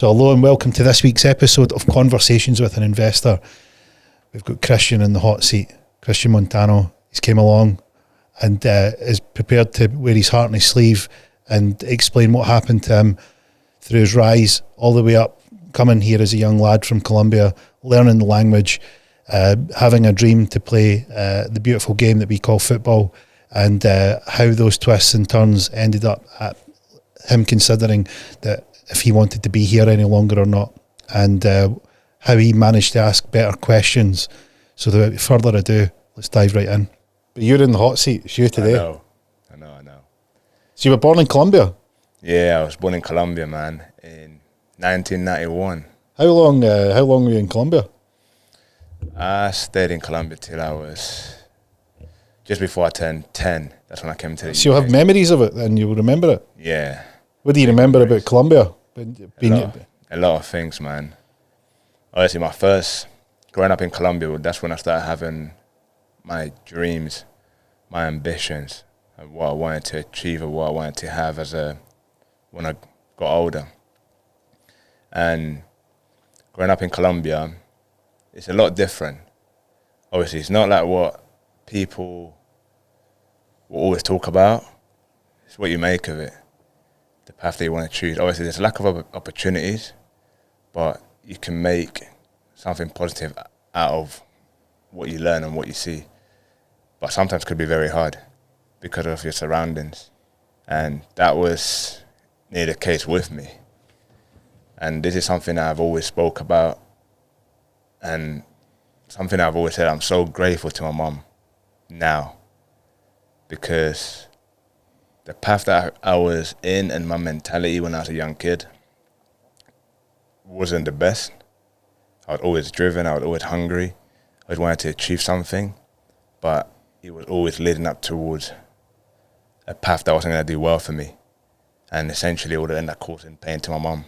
So hello and welcome to this week's episode of Conversations with an Investor. We've got Cristian in the hot seat, Cristian Montano. He's came along and is prepared to wear his heart on his sleeve and explain what happened to him through his rise all the way up, coming here as a young lad from Colombia, learning the language, having a dream to play the beautiful game that we call football, and how those twists and turns ended up at him considering that if he wanted to be here any longer or not, and how he managed to ask better questions. So without further ado, let's dive right in. But you're in the hot seat, it's you today. I know. So you were born in Colombia? Yeah, I was born in Colombia, man, in 1991. How long were you in Colombia? I stayed in Colombia till I was just before I turned 10. That's when I came to the UK. So you'll have memories of it and you'll remember it? Yeah. What do you remember about Colombia? A lot of things, man. Obviously, growing up in Colombia, that's when I started having my dreams, my ambitions, of what I wanted to achieve or what I wanted to have when I got older. And growing up in Colombia, it's a lot different. Obviously, it's not like what people will always talk about. It's what you make of it, the path that you want to choose. Obviously, there's a lack of opportunities, but you can make something positive out of what you learn and what you see. But sometimes it could be very hard because of your surroundings. And that was near the case with me. And this is something that I've always spoke about, and something I've always said. I'm so grateful to my mum now, because the path that I was in and my mentality when I was a young kid wasn't the best. I was always driven, I was always hungry, I always wanted to achieve something, but it was always leading up towards a path that wasn't going to do well for me. And essentially it would end up causing pain to my mum.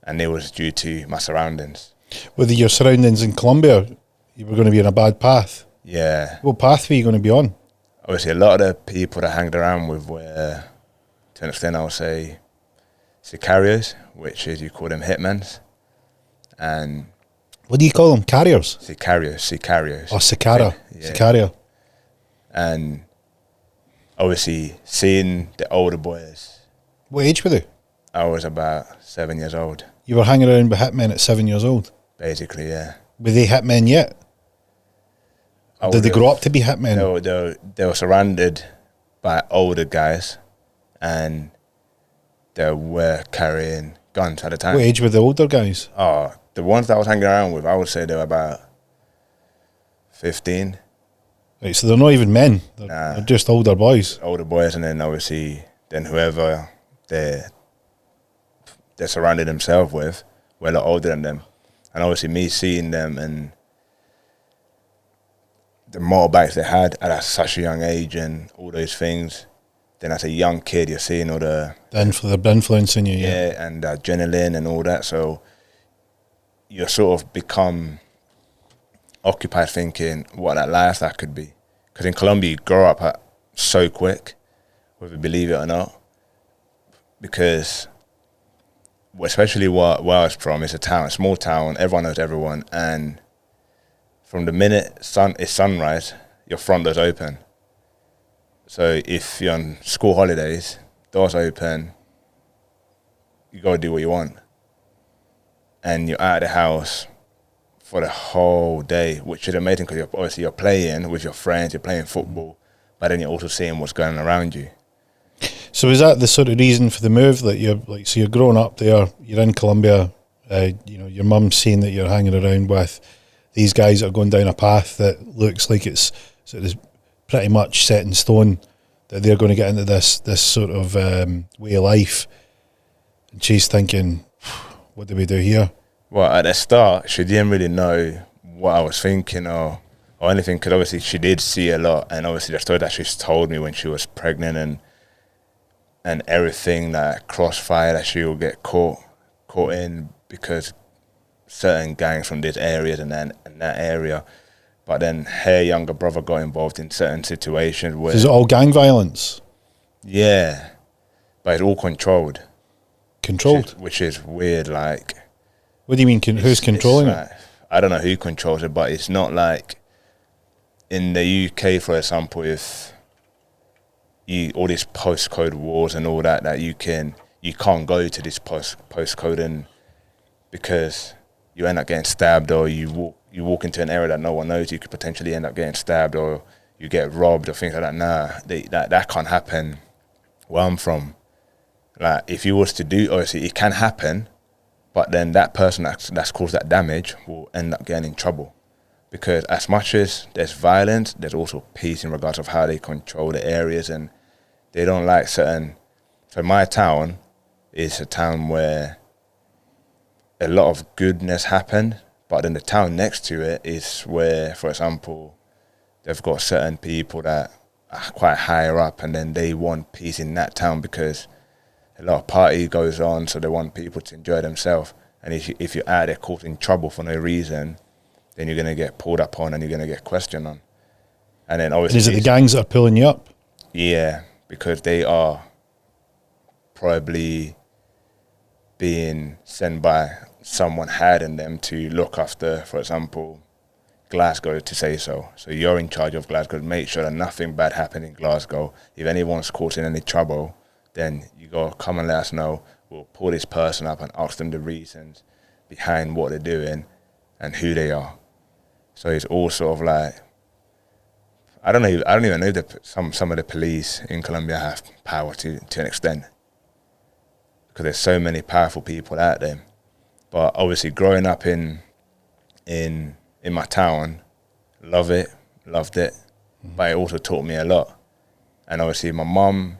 And it was due to my surroundings. With your surroundings in Colombia, you were going to be on a bad path. Yeah. What path were you going to be on? Obviously, a lot of the people that I hanged around with were, to an extent, I would say, sicarios, which is, you call them hitmans. And what do you call them? Carriers? Sicarios. Oh, sicario. Yeah. Sicario. And obviously, seeing the older boys. What age were they? I was about 7 years old. You were hanging around with hitmen at 7 years old? Basically, yeah. Were they hitmen yet? Did they grow up to be hitmen? They were surrounded by older guys, and they were carrying guns at the time. What age were the older guys? Oh, the ones that I was hanging around with, I would say they were about 15. Right, so they're not even men. They're just older boys. Older boys, and then obviously, whoever they surrounded themselves with were a lot older than them. And obviously me seeing them and the motorbikes they had at such a young age and all those things, then as a young kid you're seeing all the influence in you. Yeah, and adrenaline and all that, so you sort of become occupied thinking what that lifestyle could be. Because in Colombia you grow up so quick, whether you believe it or not, because especially where I was from, it's a small town, everyone knows everyone, and from the minute it's sunrise, your front door's open. So if you're on school holidays, doors open, you go do what you want. And you're out of the house for the whole day, which is amazing because you're playing with your friends, you're playing football, but then you're also seeing what's going on around you. So is that the sort of reason for the move, that you're growing up there, you're in Colombia, your mum's seeing that you're hanging around with these guys that are going down a path that looks like it's sort of pretty much set in stone, that they're going to get into this sort of way of life, and she's thinking, what do we do here? Well, at the start, she didn't really know what I was thinking or anything, because obviously she did see a lot, and obviously the story that she's told me when she was pregnant and everything, that crossfire that she will get caught in because certain gangs from this area and that area. But then her younger brother got involved in certain situations where... Is it all gang violence? Yeah, but it's all controlled. controlled. Which is weird. Like, what do you mean? Who's controlling it? I don't know who controls it, but it's not like in the UK, for example, if all these postcode wars and all that you can't go to this postcode, and because you end up getting stabbed, or you walk into an area that no one knows, you could potentially end up getting stabbed, or you get robbed or things like that. Nah, that can't happen where I'm from. Like, if you was to do, obviously it can happen, but then that person that's caused that damage will end up getting in trouble. Because as much as there's violence, there's also peace in regards of how they control the areas, and they don't like certain. So my town is a town where a lot of goodness happened, but then the town next to it is where, for example, they've got certain people that are quite higher up, and then they want peace in that town because a lot of party goes on, so they want people to enjoy themselves. And if you're out there causing trouble for no reason, then you're going to get pulled up on and you're going to get questioned on. And then obviously... And is it the gangs that are pulling you up? Yeah, because they are probably being sent by someone hiding them to look after, for example, Glasgow, to say so. So you're in charge of Glasgow. Make sure that nothing bad happens in Glasgow. If anyone's causing any trouble, then you go, come and let us know. We'll pull this person up and ask them the reasons behind what they're doing and who they are. So it's all sort of like, I don't even know that some of the police in Colombia have power to an extent, because there's so many powerful people out there. But obviously, growing up in my town, loved it, but it also taught me a lot. And obviously, my mum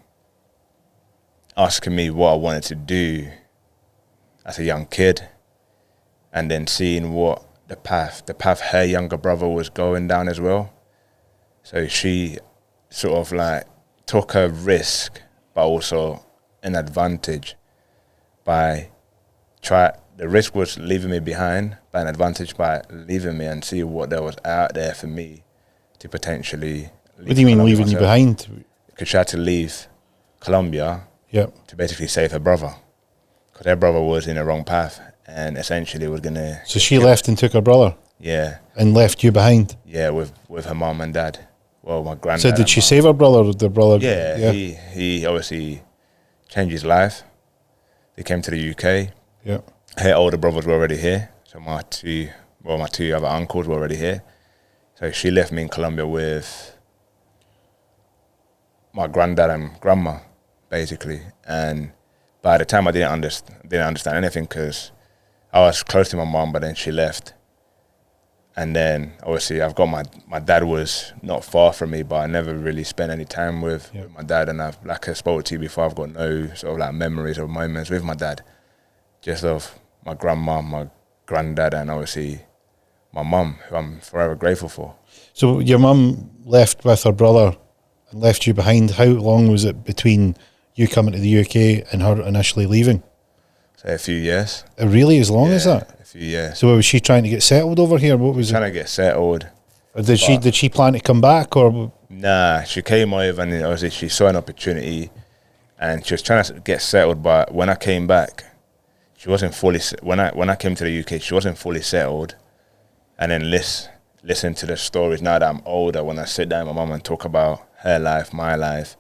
asking me what I wanted to do as a young kid, and then seeing what the path her younger brother was going down as well. So she sort of like took a risk, but also an advantage by the risk was leaving me behind, but an advantage by leaving me and see what there was out there for me to potentially leave. What do you mean leaving you behind? Because she had to leave Colombia to basically save her brother, because her brother was in the wrong path and essentially was going to... So she left and took her brother? Yeah. And left you behind? Yeah, with her mum and dad. Well, my granddad. So did she save her brother, or the brother? Yeah, he obviously changed his life. They came to the UK. Yeah. Her older brothers were already here. So my two other uncles were already here. So she left me in Colombia with my granddad and grandma, basically. And by the time I didn't understand anything, because I was close to my mom, but then she left. And then obviously I've got my dad was not far from me, but I never really spent any time with my dad. And like I spoke to you before, I've got no sort of like memories or moments with my dad, just of my grandma, my granddad, and obviously my mum, who I'm forever grateful for. So your mum left with her brother and left you behind. How long was it between you coming to the UK and her initially leaving? So a few years. Really, as long as that? A few years. So was she trying to get settled over here? What was trying to get settled. Or did she plan to come back, or? Nah, she came over and obviously she saw an opportunity, and she was trying to get settled. But when I came back, she wasn't fully. When I came to the UK, she wasn't fully settled. And then listen to the stories now that I'm older. When I sit down with my mum and talk about her life, my life,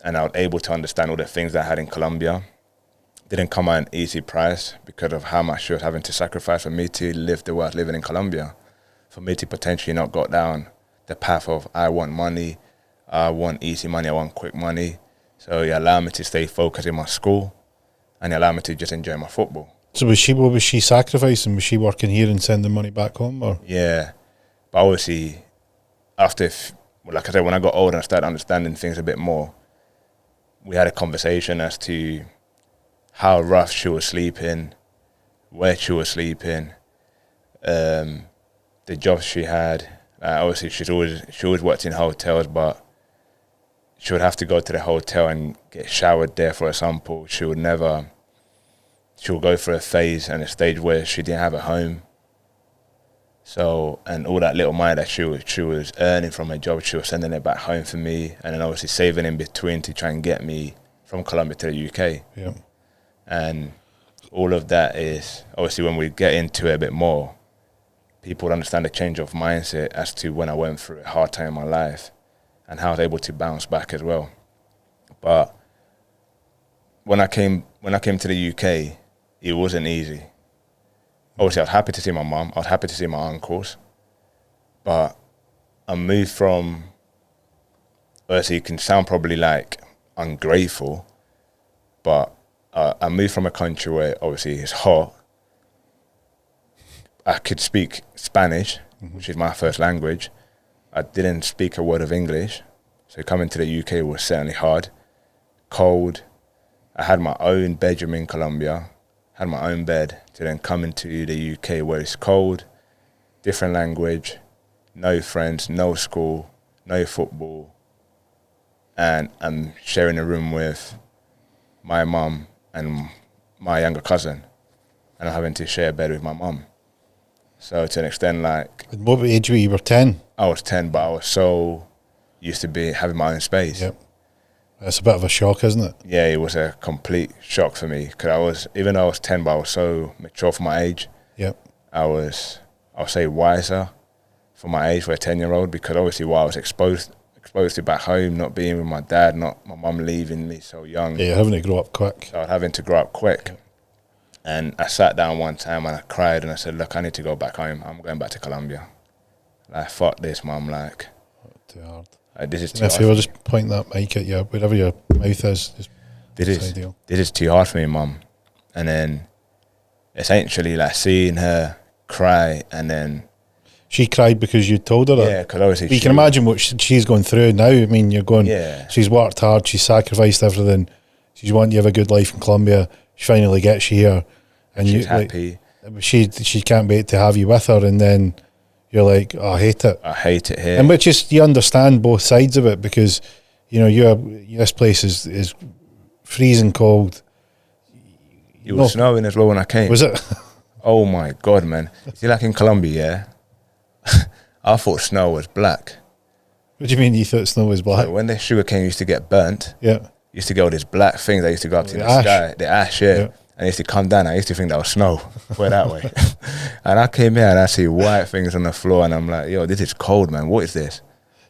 and I was able to understand all the things that I had in Colombia. Didn't come at an easy price because of how much she was having to sacrifice for me to live the way I was living in Colombia, for me to potentially not go down the path of I want money, I want easy money, I want quick money. So it allowed me to stay focused in my school, and it allowed me to just enjoy my football. So what was she sacrificing? Was she working here and sending money back home, or? Yeah, but obviously after, like I said, when I got older and I started understanding things a bit more, we had a conversation as to how rough she was sleeping, where she was sleeping, the jobs she had. Obviously, she always worked in hotels, but she would have to go to the hotel and get showered there, for example. She would go through a phase and a stage where she didn't have a home. So, and all that little money that she was earning from her job, she was sending it back home for me, and then obviously saving in between to try and get me from Colombia to the UK. Yeah. And all of that is, obviously, when we get into it a bit more, people would understand the change of mindset as to when I went through a hard time in my life and how I was able to bounce back as well. But when I came to the UK, it wasn't easy. Obviously, I was happy to see my mum. I was happy to see my uncles. But I moved from, obviously, it can sound probably like ungrateful, but I moved from a country where obviously it's hot. I could speak Spanish, which is my first language. I didn't speak a word of English. So coming to the UK was certainly hard. Cold. I had my own bedroom in Colombia, had my own bed, to then come into the UK where it's cold, different language, no friends, no school, no football. And I'm sharing a room with my mum and my younger cousin. And I'm having to share a bed with my mum. So to an extent, like... And what age were you? You were 10? I was 10, but I was so used to having my own space. Yep. That's a bit of a shock, isn't it? Yeah, it was a complete shock for me, because even though I was 10, but I was so mature for my age. Yep. I would say wiser for my age for a 10-year-old, because obviously while I was exposed to back home, not being with my dad, not my mum leaving me so young. Yeah, you're having to grow up quick. So I was having to grow up quick. Yep. And I sat down one time and I cried and I said, look, I need to go back home. I'm going back to Colombia. Like, fuck this, mum. Like, too hard. This is too hard. If you were just point that mic at you, wherever your mouth is, this is too hard for me, mum. And then essentially, like, seeing her cry, and then she cried because you told her that. Yeah, because obviously you can imagine what she's going through now. I mean, you're going. Yeah. She's worked hard. She's sacrificed everything. She's wanting you to have a good life in Colombia. She finally gets you here, and she's happy. Like, she can't wait to have you with her, and then you're like, oh, I hate it. I hate it here. And which is, you understand both sides of it, because you know this place is freezing cold. It was snowing as well when I came. Was it? Oh my God, man! See, like in Colombia, yeah, I thought snow was black. What do you mean you thought snow was black? So when the sugar cane used to get burnt, yeah, used to get all these black things that used to go up to the sky, the ash, yeah. And it used to come down. I used to think that was snow. Put it that way. And I came here and I see white things on the floor, and I'm like, yo, this is cold, man. What is this?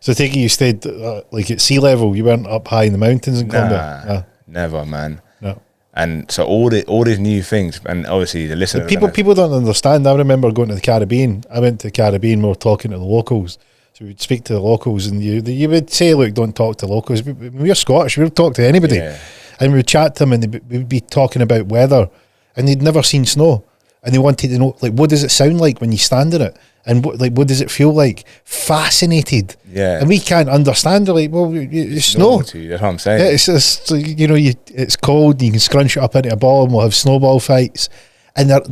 So taking you stayed like at sea level. You weren't up high in the mountains in Colombia. Nah, never, man. No. And so all these new things, and obviously the listeners. People don't understand. I remember going to the Caribbean. I went to the Caribbean. We were talking to the locals. So we'd speak to the locals, and you would say, look, don't talk to locals. We're Scottish. We would talk to anybody. Yeah. And we would chat to them, and we would be talking about weather, and they'd never seen snow, and they wanted to know, like, what does it sound like when you stand in it, and what does it feel like? Fascinated. Yeah. And we can't understand. They're like, well, it's snow. That's what I'm saying. Yeah, it's just, you know, it's cold. You can scrunch it up into a ball, and we'll have snowball fights, and they're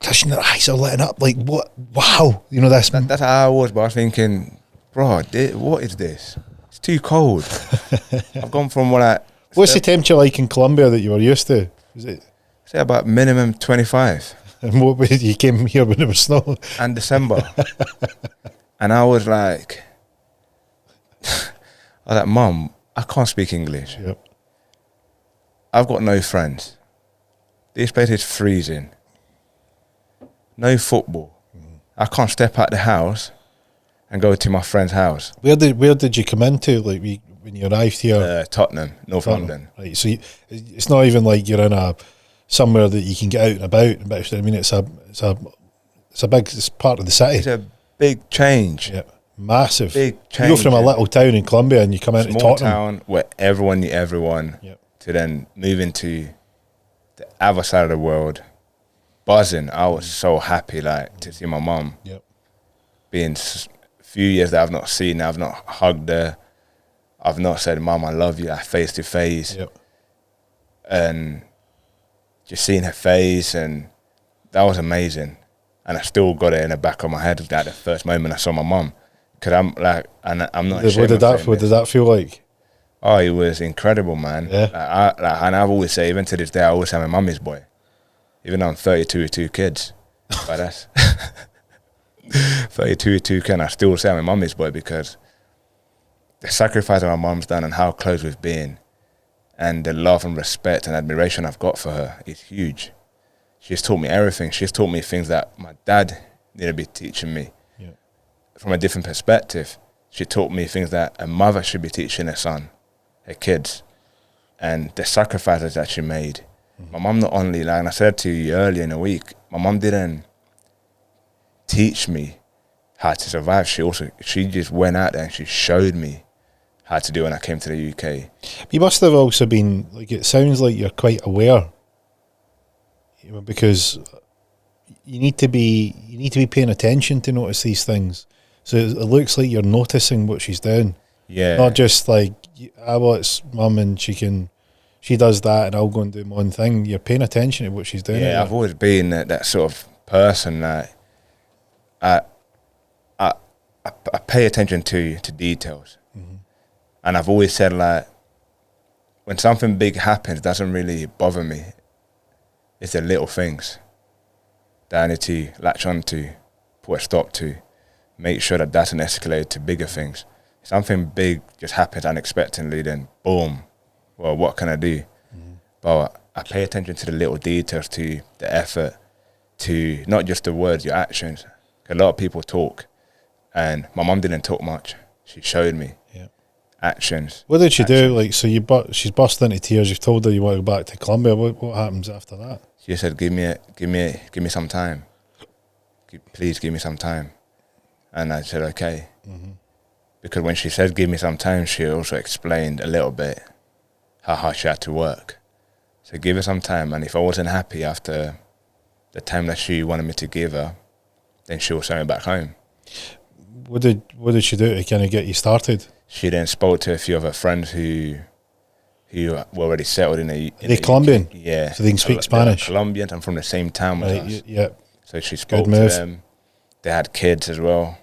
Christian, their eyes are lighting up. Like, what? Wow. You know, that's how I was, but I was thinking, bro, what is this? It's too cold. I've gone from what's the temperature like in Colombia that you were used to? Is it? Say about minimum 25. And what was you came here when it was snow? And December. And I was like, Mum, I can't speak English. Yep. I've got no friends. This place is freezing. No football. I can't step out the house and go to my friend's house. Where did you come into? Like when you arrived here? Tottenham, North London. Right. So it's not even like you're in somewhere that you can get out and about. But I mean, it's part of the city. It's a big change. Yeah, massive. Big change. You go from a little town in Colombia and you come into Tottenham. Small town where everyone knew everyone. Yep. To then move into the other side of the world. Buzzing. I was so happy, like, to see my mum. Yep. Being a few years that I've not seen her, I've not hugged her, I've not said, Mum, I love you, like, face to face. Yep. And just seeing her face, and that was amazing. And I still got it in the back of my head, like the first moment I saw my mum, because I'm like, and I'm not. What did that feel like? Oh, it was incredible, man. Yeah. And I've always say, even to this day, I always say my mummy's boy. Even though I'm 32 with 2 kids, but that's 32 with 2 kids, I still say I'm my mummy's boy, because the sacrifice that my mum's done and how close we've been, And the love and respect and admiration I've got for her is huge. She's taught me everything. She's taught me things that my dad needed to be teaching me. Yeah. From a different perspective. She taught me things that a mother should be teaching her son, her kids, and the sacrifices that she made. My mum not only, like I said to you earlier in the week, my mum didn't teach me how to survive. She just went out there and she showed me how to do it when I came to the UK. You must have also been, like, it sounds like you're quite aware, you know, because you need to be paying attention to notice these things. So it looks like you're noticing what she's doing. Yeah. Not just like, well, it's mum and she does that and I'll go and do my own thing. You're paying attention to what she's doing. Yeah, I've always been that sort of person that I pay attention to details. Mm-hmm. And I've always said, like, when something big happens, it doesn't really bother me. It's the little things that I need to latch on to, put a stop to, make sure that doesn't escalate to bigger things. If something big just happens unexpectedly, then boom, well, what can I do? Mm-hmm. But I pay attention to the little details, to the effort, to not just the words, your actions. A lot of people talk, and my mum didn't talk much. She showed me actions. What did she do? Like, so she's burst into tears. You've told her you want to go back to Colombia. What happens after that? She said, "Give me some time. Please give me some time." And I said, "Okay." Mm-hmm. Because when she said, "Give me some time," she also explained a little bit how hard she had to work. So give her some time, and if I wasn't happy after the time that she wanted me to give her, then she will send me back home. What did she do to kind of get you started? She then spoke to a few of her friends who were already settled in the Colombian? UK. Yeah. So they can speak Spanish? Colombians. I'm from the same town as us. Yeah. So she spoke to them. They had kids as well,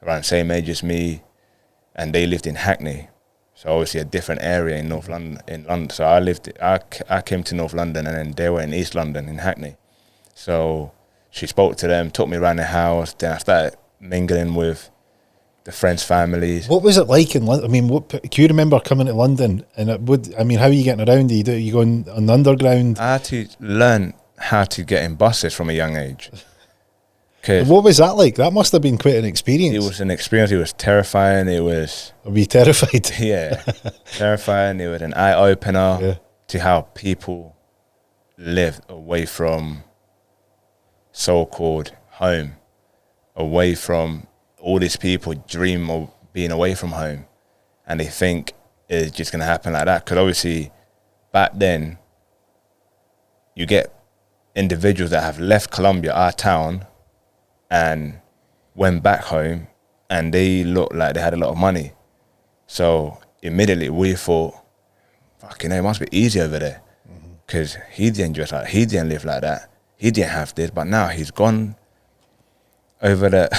around the same age as me, and they lived in Hackney. So obviously a different area in North London. So I came to North London, and then they were in East London, in Hackney. So she spoke to them, took me around the house. Then I started mingling with the friends' families. What was it like in London? I mean, do you remember coming to London? And how are you getting around? You going on the underground? I had to learn how to get in buses from a young age. What was that like? That must have been quite an experience. It was an experience. It was terrifying. Were you terrified? Yeah, terrifying. It was an eye-opener to how people live away from so-called home, away from all these people dream of being away from home, and they think it's just going to happen like that. Because obviously, back then, you get individuals that have left Colombia, our town, and went back home, and they looked like they had a lot of money. So immediately we thought, fucking hell, it must be easy over there. Because he didn't dress like that. He didn't live like that. He didn't have this. But now he's gone over to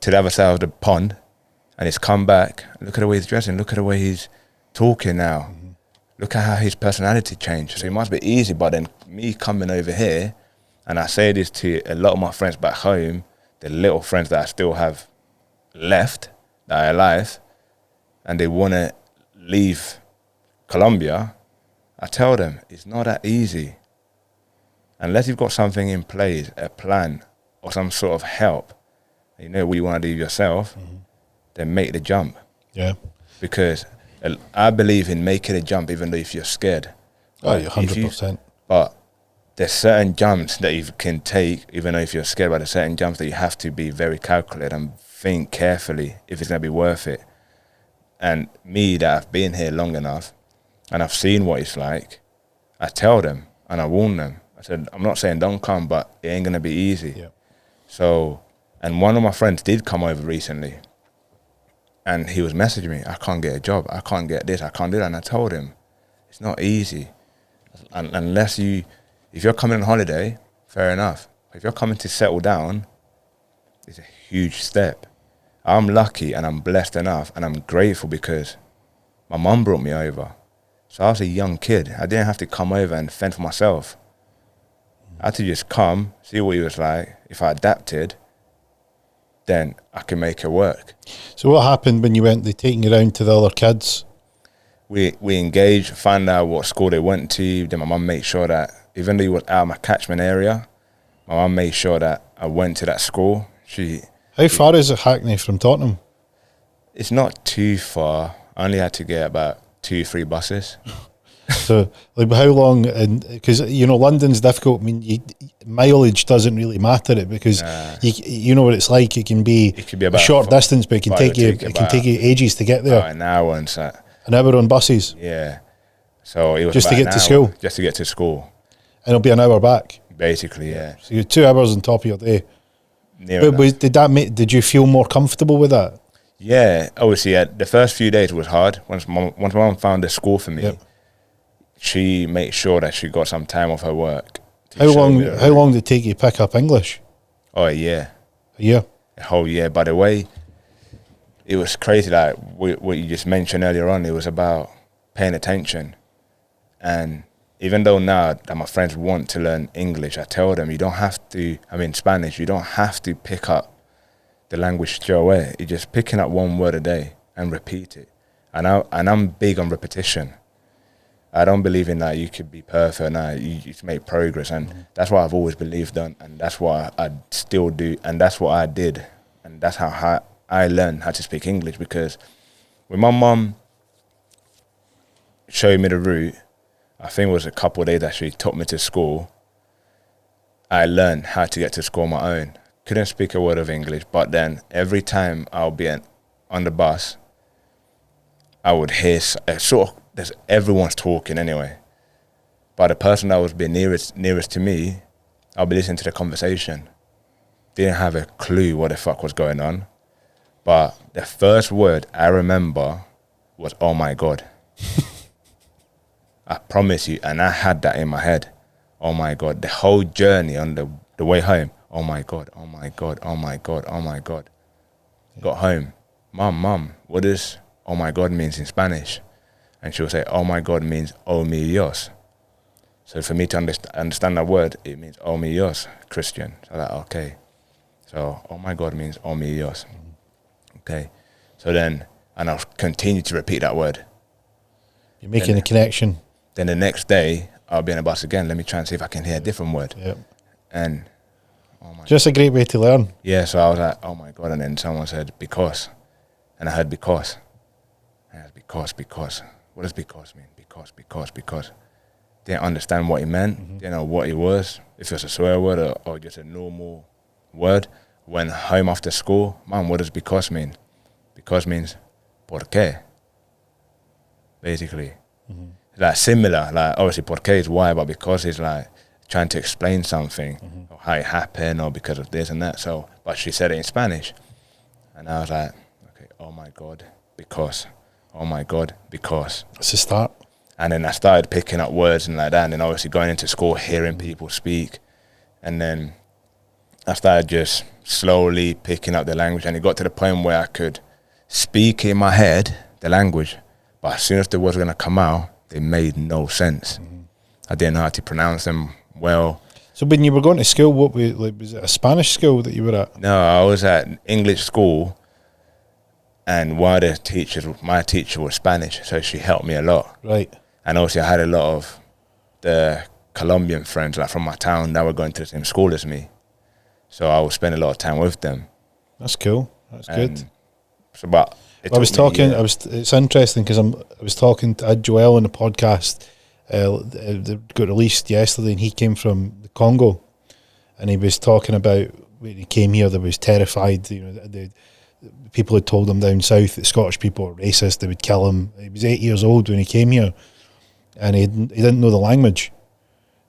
the other side of the pond, and he's come back. Look at the way he's dressing. Look at the way he's talking now. Look at how his personality changed. So it must be easy. But then me coming over here, and I say this to a lot of my friends back home, the little friends that I still have left, that are alive, and they want to leave Colombia, I tell them, it's not that easy. Unless you've got something in place, a plan, or some sort of help, you know what you want to do yourself, then make the jump. Yeah. Because I believe in making a jump even though if you're scared. Oh, 100%. But there's certain jumps that you can take, even though if you're scared, but there's certain jumps that you have to be very calculated and think carefully if it's going to be worth it. And me, that I've been here long enough, and I've seen what it's like, I tell them and I warn them. I said, I'm not saying don't come, but it ain't going to be easy. Yeah. So, and one of my friends did come over recently, and he was messaging me, I can't get a job, I can't get this, I can't do that. And I told him, it's not easy. Unless if you're coming on holiday, fair enough. If you're coming to settle down, it's a huge step. I'm lucky and I'm blessed enough, and I'm grateful because my mum brought me over. So I was a young kid. I didn't have to come over and fend for myself. I had to just come, see what he was like. If I adapted, then I can make it work. So what happened when you went, they taking you around to the other kids? we engaged, find out what school they went to. Then my mum made sure that even though it was out of my catchment area, my mum made sure that I went to that school. How far is it, Hackney, from Tottenham? It's not too far. I only had to get about 2-3 buses. So, like, how long? Because London's difficult. I mean, mileage doesn't really matter it because you know what it's like. It can be about a short distance, but it can take you ages to get there. An hour and so. An hour on buses. Yeah. So it was just to get to school. Just to get to school. And it'll be an hour back. Basically, yeah. So you're 2 hours on top of your day. Did you feel more comfortable with that? Yeah, obviously, the first few days was hard. Once mom found a school for me, she made sure that she got some time off her work. How long did it take you to pick up English? Oh, a year. A year? A whole year. By the way, it was crazy, like what you just mentioned earlier on. It was about paying attention. And even though now that my friends want to learn English, I tell them Spanish, you don't have to pick up the language straight away. You're just picking up one word a day and repeat it. And I'm big on repetition. I don't believe in that you could be perfect. No, you just make progress. And that's what I've always believed in. And that's what I still do. And that's what I did. And that's how I learned how to speak English. Because when my mum showed me the route, I think it was a couple of days that she took me to school, I learned how to get to school on my own. Couldn't speak a word of English, but then every time I'll be on the bus, I would hear everyone's talking anyway. But the person that was being nearest to me, I'll be listening to the conversation. Didn't have a clue what the fuck was going on. But the first word I remember was, "Oh my God." I promise you, and I had that in my head. Oh my God. The whole journey on the way home. Oh my God, oh my God, oh my God, oh my God. Got home. Mom, what does oh my God means in Spanish? And she'll say, oh my God means oh mi Dios. So for me to understand that word, it means oh mi Dios, Christian. So I'm like, okay. So oh my God means oh mi Dios. Okay. So then, and I'll continue to repeat that word. You're making a connection. Then the next day, I'll be on a bus again. Let me try and see if I can hear a different word. Yep. And just a great way to learn. Yeah, so I was like, oh my God. And then someone said, because. And I heard because. And I was because. What does because mean? Because. Didn't understand what it meant. Didn't know what it was. If it was a swear word or just a normal word. Went home after school. Mom, what does because mean? Because means por qué. Basically. Like similar. Like obviously por qué is why, but because is like trying to explain something or how it happened or because of this and that. So, but she said it in Spanish. And I was like, okay, oh my God, because. Oh my God, because. It's a start. And then I started picking up words and like that. And then obviously going into school, hearing people speak. And then I started just slowly picking up the language. And it got to the point where I could speak in my head the language. But as soon as the words were going to come out, they made no sense. I didn't know how to pronounce them well. So when you were going to school, was it a Spanish school that you were at? No, I was at English school. And one of the teachers, my teacher was Spanish, so she helped me a lot. Right. And also I had a lot of the Colombian friends like from my town that were going to the same school as me. So I would spend a lot of time with them. That's cool. That's good. So, but it's interesting because I was talking to Joel on the podcast. They got released yesterday, and he came from the Congo, and he was talking about when he came here. They was terrified. The people had told him down south that Scottish people were racist. They would kill him. He was 8 years old when he came here, and he didn't know the language.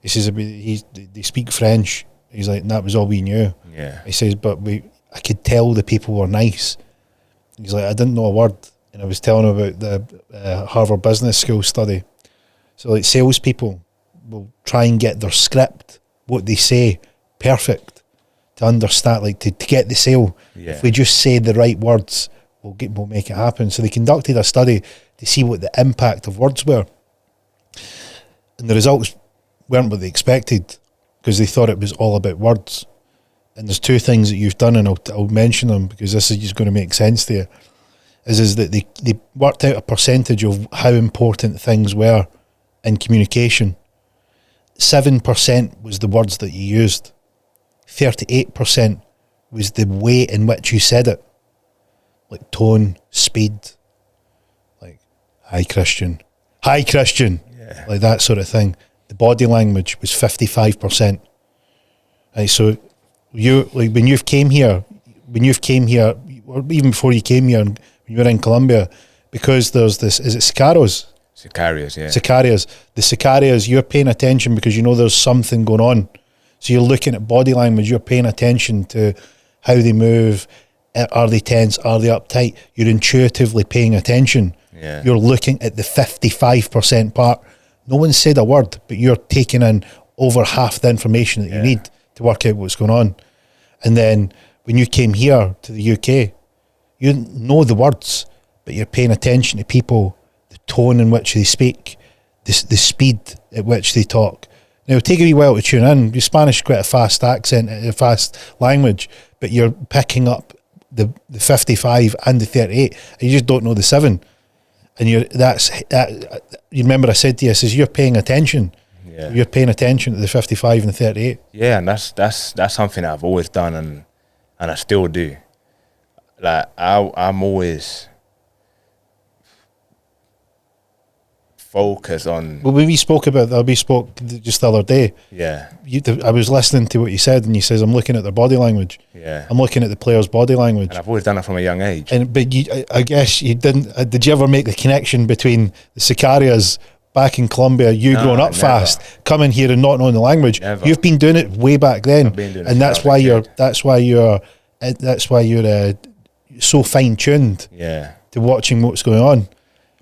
He says they speak French. He's like, and that was all we knew. Yeah. He says, but I could tell the people were nice. He's like, I didn't know a word, and I was telling him about the Harvard Business School study. So like salespeople will try and get their script, what they say, perfect to understand, like to get the sale. Yeah. If we just say the right words, we'll make it happen. So they conducted a study to see what the impact of words were, and the results weren't what they expected because they thought it was all about words. And there's two things that you've done, and I'll mention them because this is just going to make sense to you. is that they worked out a percentage of how important things were in communication. 7% was the words that you used. 38% was the way in which you said it. Like tone, speed, like, hi Christian, yeah. Like that sort of thing. The body language was 55%. Right, so you, like, when you've came here, or even before you came here, and when you were in Colombia, because there's this, is it Sicarios? Sicarios, yeah. Sicarios. The Sicarios, you're paying attention because you know there's something going on. So you're looking at body language, you're paying attention to how they move. Are they tense? Are they uptight? You're intuitively paying attention. Yeah. You're looking at the 55% part. No one said a word, but you're taking in over half the information that you need to work out what's going on. And then when you came here to the UK, you know the words, but you're paying attention to people, the tone in which they speak, the speed at which they talk. Now, it'll take a wee while to tune in. Your Spanish is quite a fast accent, a fast language, but you're picking up the 55 and the 38, and you just don't know the 7. And you remember I said to you, I says, you're paying attention. Yeah. You're paying attention to the 55 and the 38. Yeah, and that's something I've always done, and I still do. Like, I'm always focused on... Well, when we spoke just the other day. Yeah. I was listening to what you said, and you says, I'm looking at their body language. Yeah. I'm looking at the player's body language. And I've always done it from a young age. But I guess you didn't... did you ever make the connection between the Sicarias back in Colombia, growing up fast, coming here and not knowing the language? Never. You've been doing it way back then. I've been doing it, and that's why you're so fine-tuned to watching what's going on,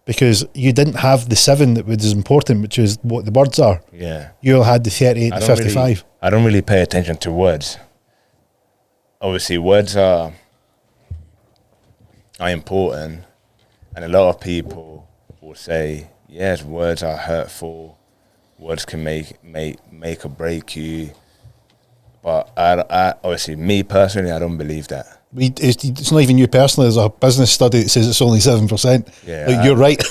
because you didn't have the 7 that was important, which is what the words are. Yeah. You all had the 38 to 55. I don't really pay attention to words. Obviously, words are important, and a lot of people will say, yes, words are hurtful, words can make or break you, but I obviously, me personally, I don't believe that. It's not even you personally. There's a business study that says it's only 7%. Yeah, like, you're right.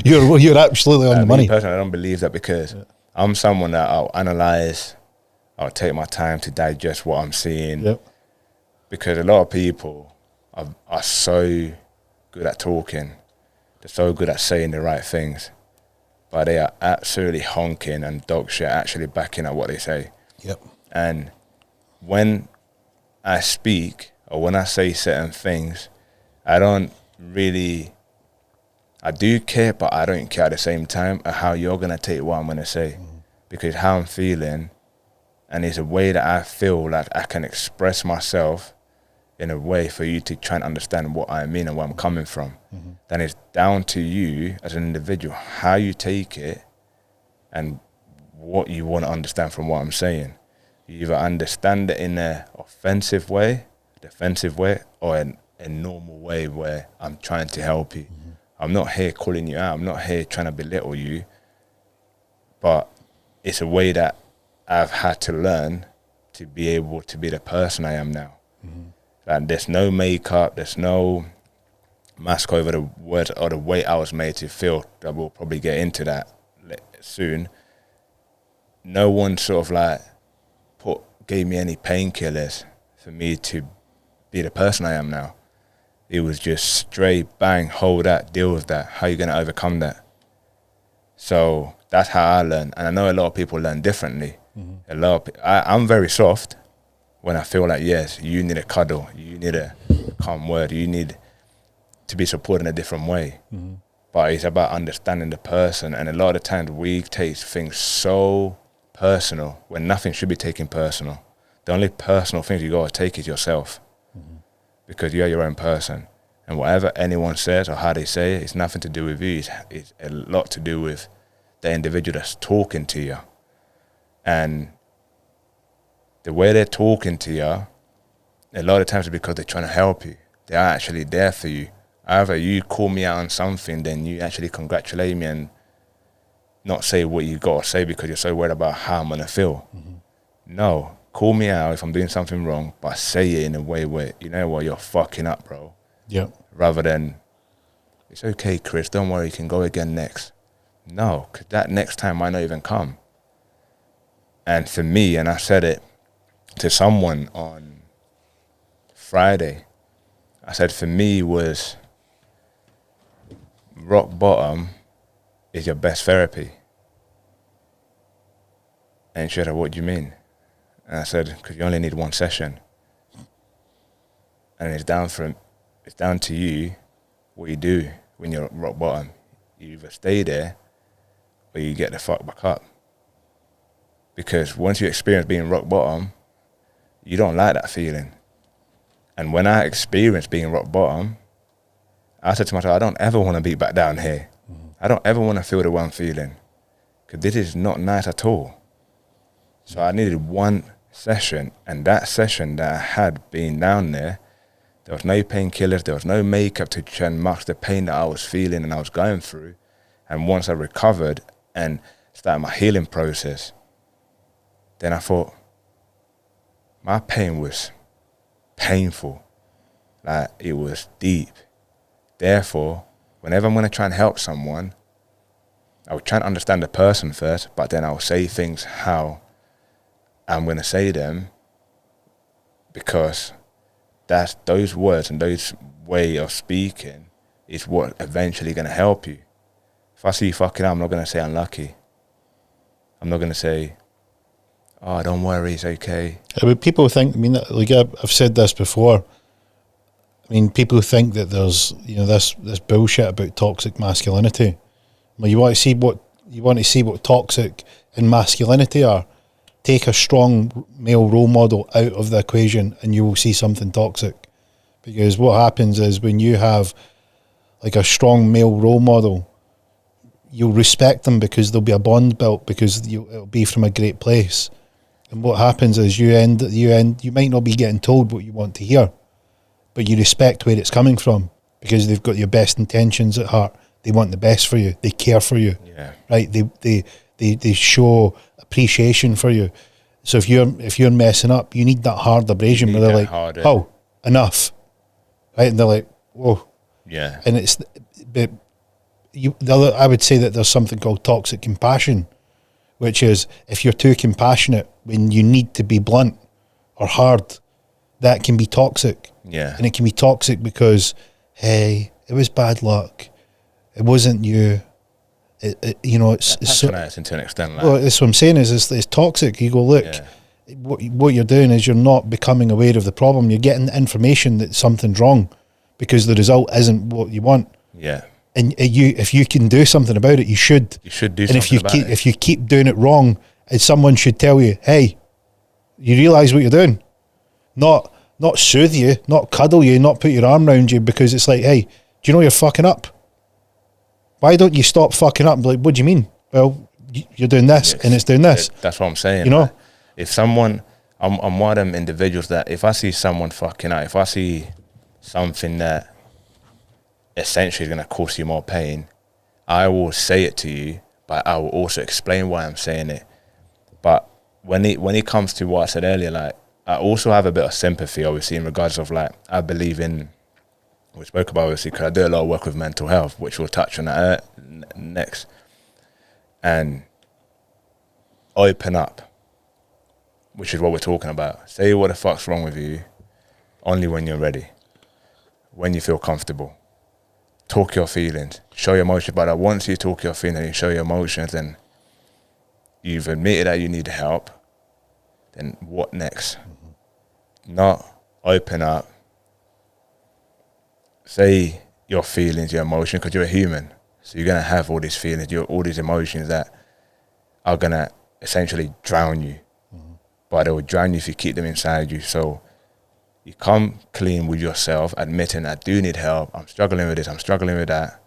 You're absolutely on the money. Me personally, I don't believe that, because I'm someone that I'll analyze, I'll take my time to digest what I'm seeing. Yep. Because a lot of people are so good at talking, they're so good at saying the right things, but they are absolutely honking and dog shit actually backing up what they say. Yep. And when I speak, or when I say certain things, I do care, but I don't care at the same time of how you're going to take what I'm going to say. Because how I'm feeling, and it's a way that I feel like I can express myself in a way for you to try and understand what I mean and where I'm coming from. Then it's down to you as an individual, how you take it and what you want to understand from what I'm saying. You either understand it in an offensive way, defensive way, or a normal way where I'm trying to help you. I'm not here calling you out. I'm not here trying to belittle you. But it's a way that I've had to learn to be able to be the person I am now. Like, there's no makeup, there's no mask over the words or the way I was made to feel. That we'll probably get into that soon. No one sort of like gave me any painkillers for me to be the person I am now. It was just straight bang, hold that, deal with that. How are you going to overcome that? So that's how I learn, and I know a lot of people learn differently. I'm very soft when I feel like, yes, you need a cuddle, you need a calm word, you need to be supported in a different way. But it's about understanding the person, and a lot of the times we take things so personal when nothing should be taken personal. The only personal things you got to take is yourself, because you're your own person, and whatever anyone says or how they say it, it's nothing to do with you. It's a lot to do with the individual that's talking to you, and the way they're talking to you, a lot of times it's because they're trying to help you. They're actually there for you. Either you call me out on something, then you actually congratulate me and not say what you got to say because you're so worried about how I'm going to feel. No, call me out if I'm doing something wrong, but say it in a way where, you know what, you're fucking up, bro. Yeah. Rather than it's okay, Chris, don't worry, you can go again next. No, because that next time might not even come. And for me, and I said it to someone on Friday, I said for me was rock bottom is your best therapy. And she said, what do you mean? And I said, because you only need one session. And it's down to you what you do when you're at rock bottom. You either stay there or you get the fuck back up. Because once you experience being rock bottom, you don't like that feeling. And when I experienced being rock bottom, I said to myself, I don't ever want to be back down here. I don't ever want to feel the one feeling. Because this is not nice at all. So I needed one session, and that session that I had being down there was no painkillers, there was no makeup to try and mask the pain that I was feeling and I was going through. And once I recovered and started my healing process, then I thought, my pain was painful, like it was deep. Therefore, whenever I'm going to try and help someone, I would try and understand the person first, but then I'll say things how I'm going to say them, because that's those words and those way of speaking is what eventually going to help you. If I see you fucking up, I'm not going to say unlucky. I'm not going to say, oh, don't worry, it's okay. But people think, I mean, like I've said this before, I mean, people think that there's, you know, this bullshit about toxic masculinity. Well, you want to see what toxic and masculinity are. Take a strong male role model out of the equation and you will see something toxic. Because what happens is when you have like a strong male role model, you'll respect them because there'll be a bond built, because it'll be from a great place. And what happens is you might not be getting told what you want to hear, but you respect where it's coming from because they've got your best intentions at heart. They want the best for you. They care for you. Yeah. Right? They show appreciation for you. So if you're messing up, you need that hard abrasion where they're like, oh, enough. Right? And they're like, whoa. Yeah. And I would say that there's something called toxic compassion, which is if you're too compassionate when you need to be blunt or hard, that can be toxic. Yeah. And it can be toxic because, hey, it was bad luck. It wasn't you. It's patronizing to an extent. Like. Well, that's what I'm saying is it's toxic. You go, look, what you're doing is you're not becoming aware of the problem. You're getting the information that something's wrong because the result isn't what you want. Yeah. And if you can do something about it, you should. You should do something about it. If you keep doing it wrong, someone should tell you, hey, you realise what you're doing. Not soothe you, not cuddle you, not put your arm around you, because it's like, hey, do you know you're fucking up? Why don't you stop fucking up and be like, what do you mean? Well, you're doing this and it's doing this. That's what I'm saying. You know? Like, if someone, I'm one of them individuals that if I see someone fucking out, if I see something that essentially is going to cause you more pain, I will say it to you, but I will also explain why I'm saying it. But when it comes to what I said earlier, like, I also have a bit of sympathy, obviously, in regards of, like, I believe in, we spoke about, obviously, because I do a lot of work with mental health, which we'll touch on that next. And open up, which is what we're talking about. Say what the fuck's wrong with you only when you're ready, when you feel comfortable. Talk your feelings, show your emotions. But once you talk your feelings and you show your emotions and you've admitted that you need help, then what next? Not open up, say your feelings, your emotions, because you're a human. So you're going to have all these feelings, all these emotions that are going to essentially drown you. But they will drown you if you keep them inside you. So you come clean with yourself, admitting I do need help. I'm struggling with this. I'm struggling with that.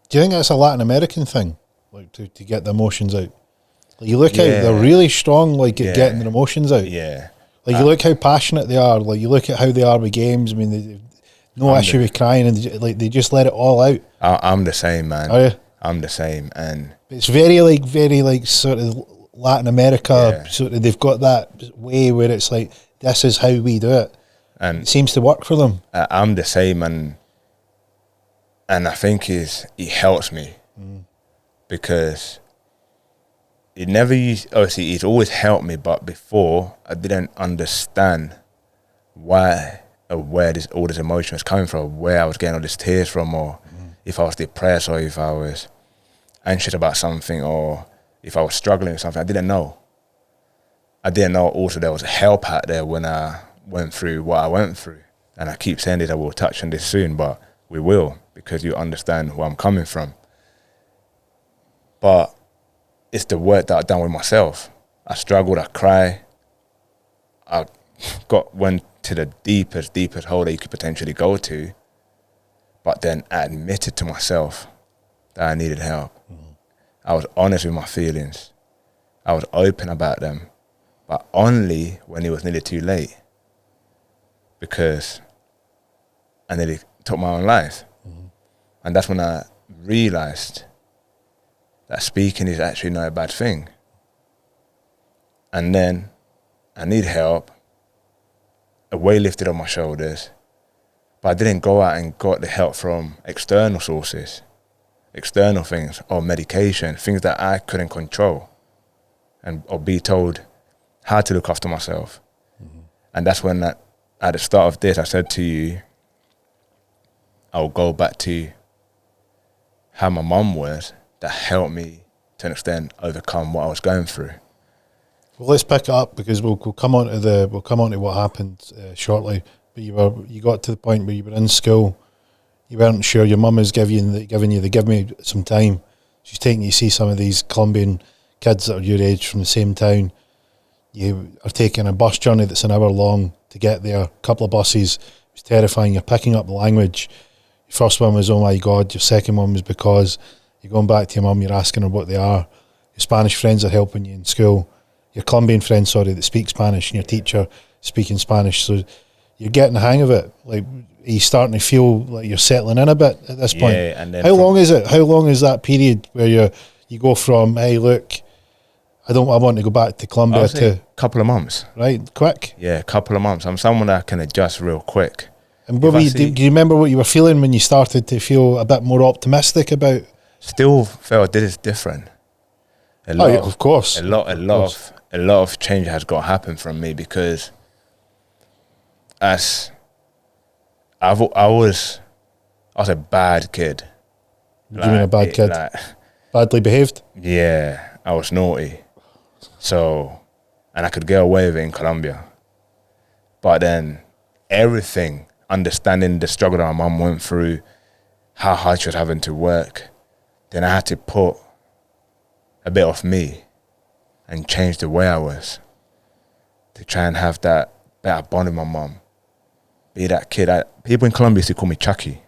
Do you think that's a Latin American thing, like to get the emotions out? Like you look how they're really strong, like at getting their emotions out. Yeah. Like you look how passionate they are. Like you look at how they are with games. I mean, they no issue with crying, and they just let it all out. I'm the same, man. Are you? I'm the same, and it's very sort of Latin America. Sort of, they've got that way where it's like, this is how we do it, and it seems to work for them. I'm the same, and And I think it helps me because it never used, obviously it's always helped me, but before I didn't understand why or where all this emotion was coming from, where I was getting all these tears from, or if I was depressed, or if I was anxious about something, or if I was struggling with something. I didn't know. I didn't know also there was help out there when I went through what I went through. And I keep saying this, I will touch on this soon, but we will, because you understand where I'm coming from. But it's the work that I've done with myself. I struggled, I cried. I went to the deepest hole that you could potentially go to, but then I admitted to myself that I needed help. I was honest with my feelings. I was open about them, but only when it was nearly too late, because I nearly took my own life. And that's when I realized that speaking is actually not a bad thing. And then I need help, a weight lifted on my shoulders, but I didn't go out and got the help from external sources, external things, or medication, things that I couldn't control, or be told how to look after myself. And that's when at the start of this, I said to you, I'll go back to how my mum was, that helped me to an extent overcome what I was going through. Well, let's pick it up, because we'll come on to what happened shortly. But you got to the point where you were in school, you weren't sure. Your mum is giving you the give me some time. She's taking you to see some of these Colombian kids that are your age from the same town. You are taking a bus journey that's an hour long to get there. A couple of buses. It's terrifying. You're picking up the language. Your first one was, oh my God. Your second one was because you're going back to your mum, you're asking her what they are. Your Spanish friends are helping you in school. Your Colombian friend, that speak Spanish, and your teacher speaking Spanish. So you're getting the hang of it. Like, are you starting to feel like you're settling in a bit at this point? Yeah, and then how long is it? How long is that period where you go from, hey, look, I want to go back to Colombia, to a couple of months. Right, quick. Yeah, a couple of months. I'm someone that can adjust real quick. And do you remember what you were feeling when you started to feel a bit more optimistic about? Still felt this is different. Of course. A lot of change has got to happen from me, because I was a bad kid. What do you mean a bad kid? Badly behaved? Yeah, I was naughty. So, and I could get away with it in Colombia. But then everything, understanding the struggle that my mum went through, how hard she was having to work, then I had to put a bit of me and change the way I was to try and have that better bond with my mum. Be that kid. People in Colombia used to call me Chucky.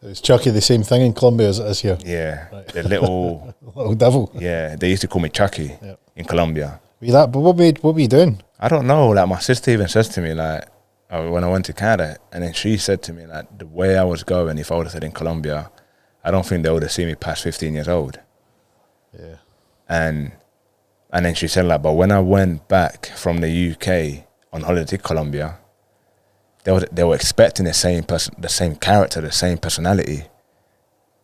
Is Chucky the same thing in Colombia as it is here? Yeah, right. The little little devil. Yeah, they used to call me Chucky in Colombia. But what were you doing? I don't know. Like, my sister even says to me, like, when I went to Canada, and then she said to me, like, the way I was going, if I would have said in Colombia, I don't think they would have seen me past 15 years old. Yeah. And then she said, like, but when I went back from the UK on holiday to Colombia, they were expecting the same person, the same character, the same personality,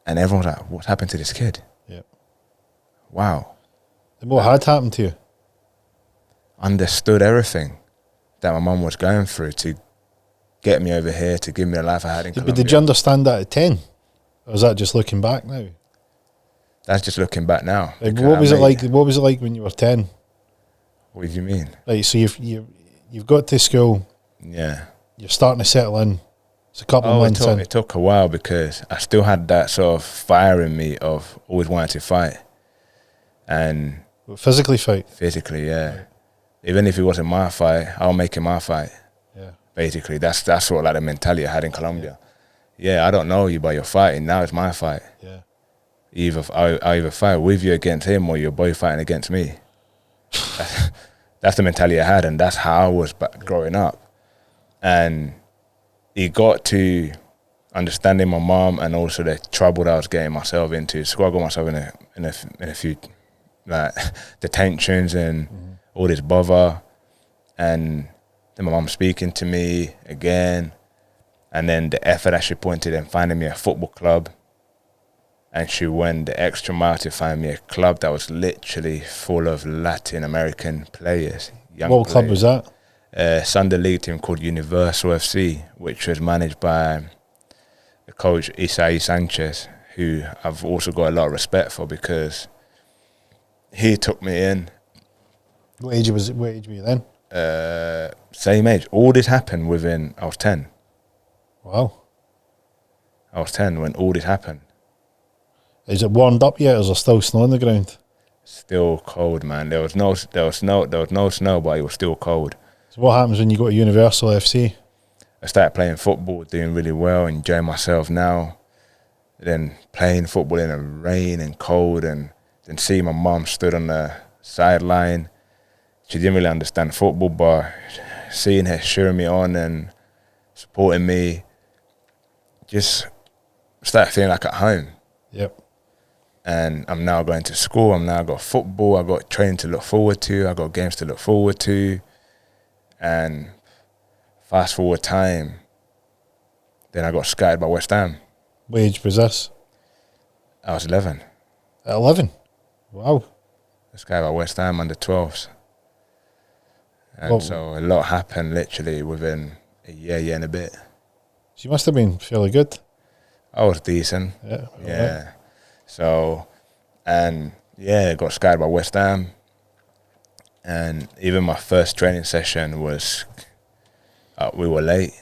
and everyone was like, "What happened to this kid?" Yeah. Wow. And what had happened to you? Understood everything that my mum was going through to get me over here, to give me the life I had in Colombia. But did you understand that at 10? Or is that just looking back now? That's just looking back now. Like, what was it like? What was it like when you were 10? What do you mean? Like, so you've got to school. Yeah. You're starting to settle in. It's a couple of months in. It took a while, because I still had that sort of fire in me of always wanting to fight. And physically fight? Physically, yeah. Right. Even if it wasn't my fight, I'll make it my fight. Yeah. Basically, that's sort of like the mentality I had in Colombia. Yeah, I don't know you, but you're fighting. Now it's my fight. Yeah. I either fight with you against him, or you're both fighting against me. That's the mentality I had, and that's how I was growing up. And it got to understanding my mom, and also the trouble that I was getting myself into. So I got myself in a few like detentions and all this bother. And then my mom speaking to me again, And then the effort that she pointed in finding me a football club, and she went the extra mile to find me a club that was literally full of Latin American players. What club was that? Sunday league team called Universal FC, which was managed by the coach Isai Sanchez, who I've also got a lot of respect for because he took me in. What age were you then? Same age. All this happened within, I was 10. Wow. I was 10 when all this happened. Is it warmed up yet, or is there still snow on the ground? Still cold, man. There was no snow, but it was still cold. So what happens when you go to Universal FC? I started playing football, doing really well, enjoying myself now. Then playing football in the rain and cold, and then see my mum stood on the sideline. She didn't really understand football, but seeing her cheering me on and supporting me, just started feeling like at home. Yep. And I'm now going to school. I'm now got football. I got training to look forward to. I got games to look forward to. And fast forward time, then I got scouted by West Ham. What age was this? I was 11. At 11? Wow. Scouted by West Ham under 12s. And so a lot happened literally within a year and a bit. So you must have been fairly good. I was decent. Yeah. Yeah. Right. So, and yeah, got scouted by West Ham. And even my first training session was, we were late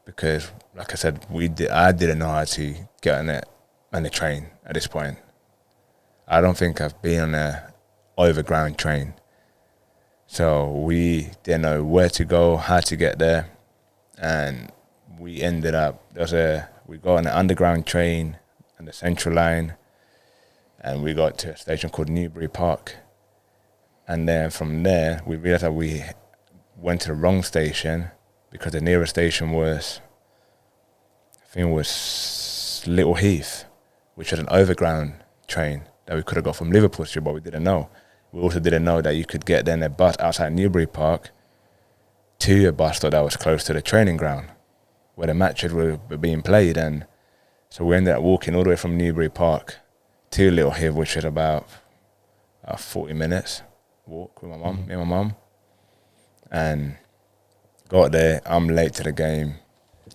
because, like I said, I didn't know how to get on the train at this point. I don't think I've been on a overground train. So we didn't know where to go, how to get there. And we ended up, we got on an underground train on the Central Line, and we got to a station called Newbury Park. And then from there, we realized that we went to the wrong station because the nearest station was, I think it was Little Heath, which was an overground train that we could have got from Liverpool Street, but we didn't know. We also didn't know that you could get then a bus outside Newbury Park to a bus stop that was close to the training ground where the matches were being played. And so we ended up walking all the way from Newbury Park to Little Heath, which was about 40 minutes walk with me and my mum. And got there, I'm late to the game.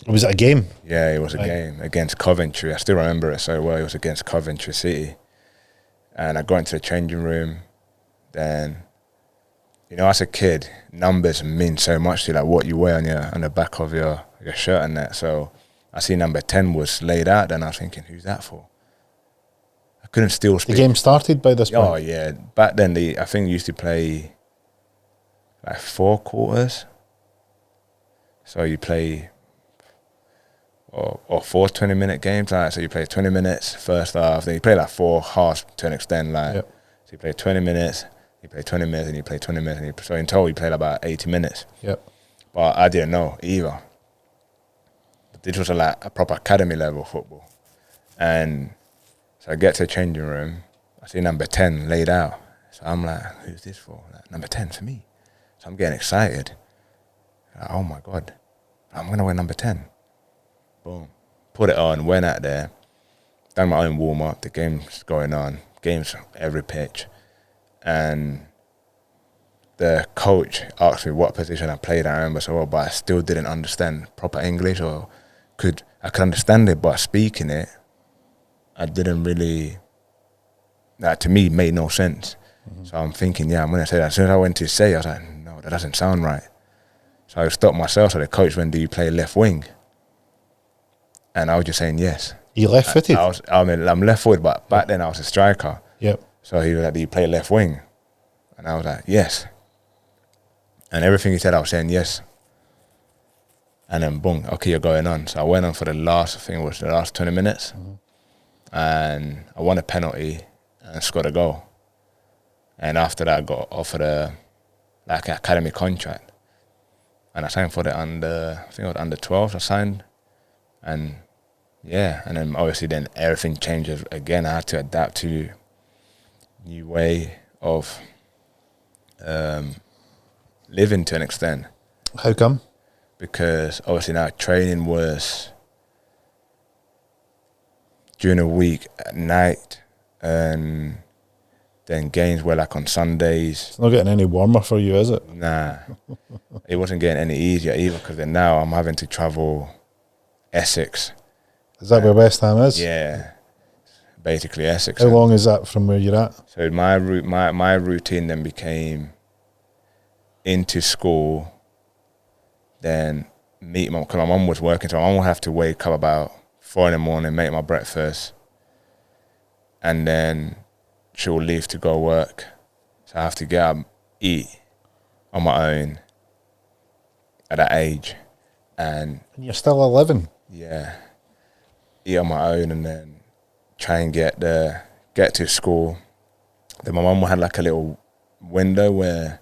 Was it a game? Yeah, it was a game against Coventry. I still remember it so well. It was against Coventry City. And I got into the changing room. Then, as a kid, numbers mean so much to you, like what you wear on the back of your shirt and that. So I see number 10 was laid out, and I was thinking, who's that for? I couldn't still speak. The game started by this point? Oh, yeah. Back then, I think you used to play like 4 quarters. So you play or 4 20-minute games. Like, so you play 20 minutes first half, then you play like 4 halves to an extent. Like, yep. So you play 20 minutes, you play 20 minutes, and you play 20 minutes. So in total, you played about 80 minutes. Yep. But I didn't know either. But this was like a proper academy level football. And so I get to the changing room, I see number 10 laid out. So I'm like, who's this for? Like, number 10 for me. So I'm getting excited. Like, oh my God, I'm going to wear number 10. Boom. Put it on, went out there, done my own warm-up, the game's going on, games every pitch. And the coach asked me what position I played. I remember so well, but I still didn't understand proper English, I could understand it, but speaking it, I didn't really, that to me made no sense. Mm-hmm. So I'm thinking, I'm going to say that. As soon as I went to say, I was like, no, that doesn't sound right. So I stopped myself. So the coach went, do you play left wing? And I was just saying yes. You left-footed? I'm left-footed, but back then I was a striker. Yep. So he was like, do you play left wing? And I was like, yes. And everything he said, I was saying yes. And then boom, okay, you're going on. So I went on for the last 20 minutes. Mm-hmm. And I won a penalty and scored a goal. And after that, I got offered an academy contract. And I signed for the under 12s I signed. And yeah, and then obviously then everything changes again. I had to adapt to new way of living to an extent. How come? because obviously now training was during the week at night, and then games were like on Sundays. It's not getting any warmer for you, is it? Nah, it wasn't getting any easier either, because then now I'm having to travel Essex. Is that where West Ham is? Yeah, basically Essex. How long is that from where you're at? So my routine then became into school, then meet mum, because my mum was working, so my mum would have to wake up about 4 a.m, make my breakfast, and then she'll leave to go work. So I have to get up, eat on my own at that age, and You're still 11. yeah, eat on my own, and then try and get to school. Then my mum had like a little window where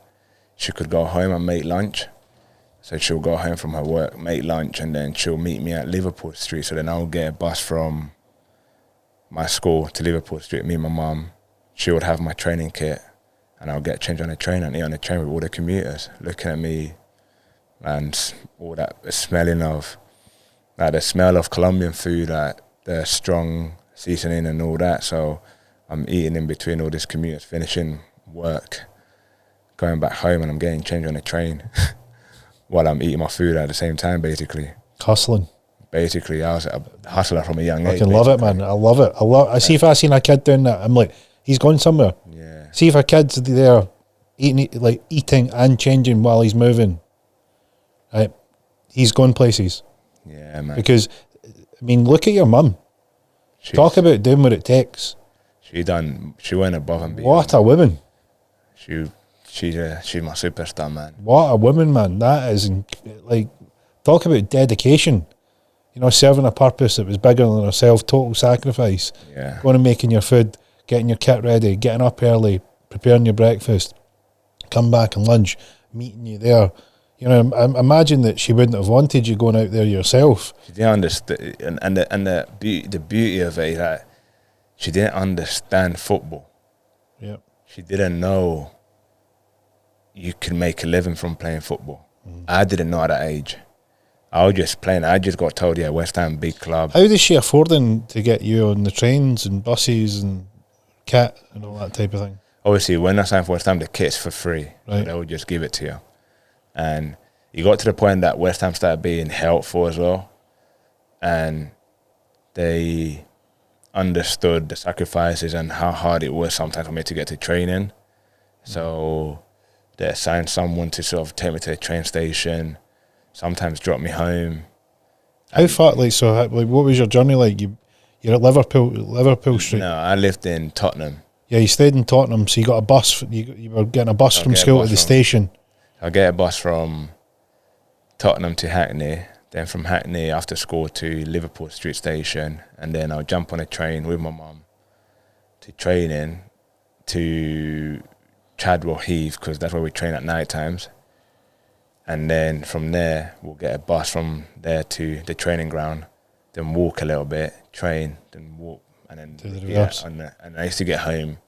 she could go home and make lunch. So she'll go home from her work, make lunch, and then she'll meet me at Liverpool Street. So then I'll get a bus from my school to Liverpool Street, me and my mum. She would have my training kit, and I'll get changed on the train and eat on the train with all the commuters looking at me, and all that smelling of, like the smell of Colombian food, like the strong seasoning and all that. So I'm eating in between all these commuters, finishing work, going back home, and I'm getting changed on the train while I'm eating my food at the same time, basically. Hustling. Basically, I was a hustler from a young age. I can love it, man. I love it. I see if I seen a kid doing that, I'm like, he's going somewhere. Yeah. See if a kid's there eating and changing while he's moving. Right? He's going places. Yeah, man. Because, I mean, look at your mum. Talk about doing what it takes. She went above and beyond. What a woman. She's my superstar, man. What a woman, man. That is, like, talk about dedication. You know, serving a purpose that was bigger than herself, total sacrifice. Yeah. Going and making your food, getting your kit ready, getting up early, preparing your breakfast, come back and lunch, meeting you there. You know, imagine that she wouldn't have wanted you going out there yourself. She didn't understand, and the beauty of it is that she didn't understand football. Yeah. She didn't know you could make a living from playing football. I didn't know at that age. I was just playing. I just got told, yeah, West Ham, big club. How is she affording to get you on the trains and buses and kit and all that type of thing? Obviously, when I signed for West Ham, the kit's for free. Right. So they would just give it to you. And you got to the point that West Ham started being helpful as well. And they understood the sacrifices and how hard it was sometimes for me to get to training. So they assigned someone to sort of take me to the train station, sometimes drop me home. How far, what was your journey like? You're at Liverpool Street? No, I lived in Tottenham. Yeah, you stayed in Tottenham, so you got a bus, you were getting a bus from school to the station. I'll get a bus from Tottenham to Hackney, then from Hackney after school to Liverpool Street Station, and then I'll jump on a train with my mum to training to Chadwell Heath, because that's where we train at night times. And then from there, we'll get a bus from there to the training ground, then walk a little bit, train, then walk, and then to the reverse. And I used to get home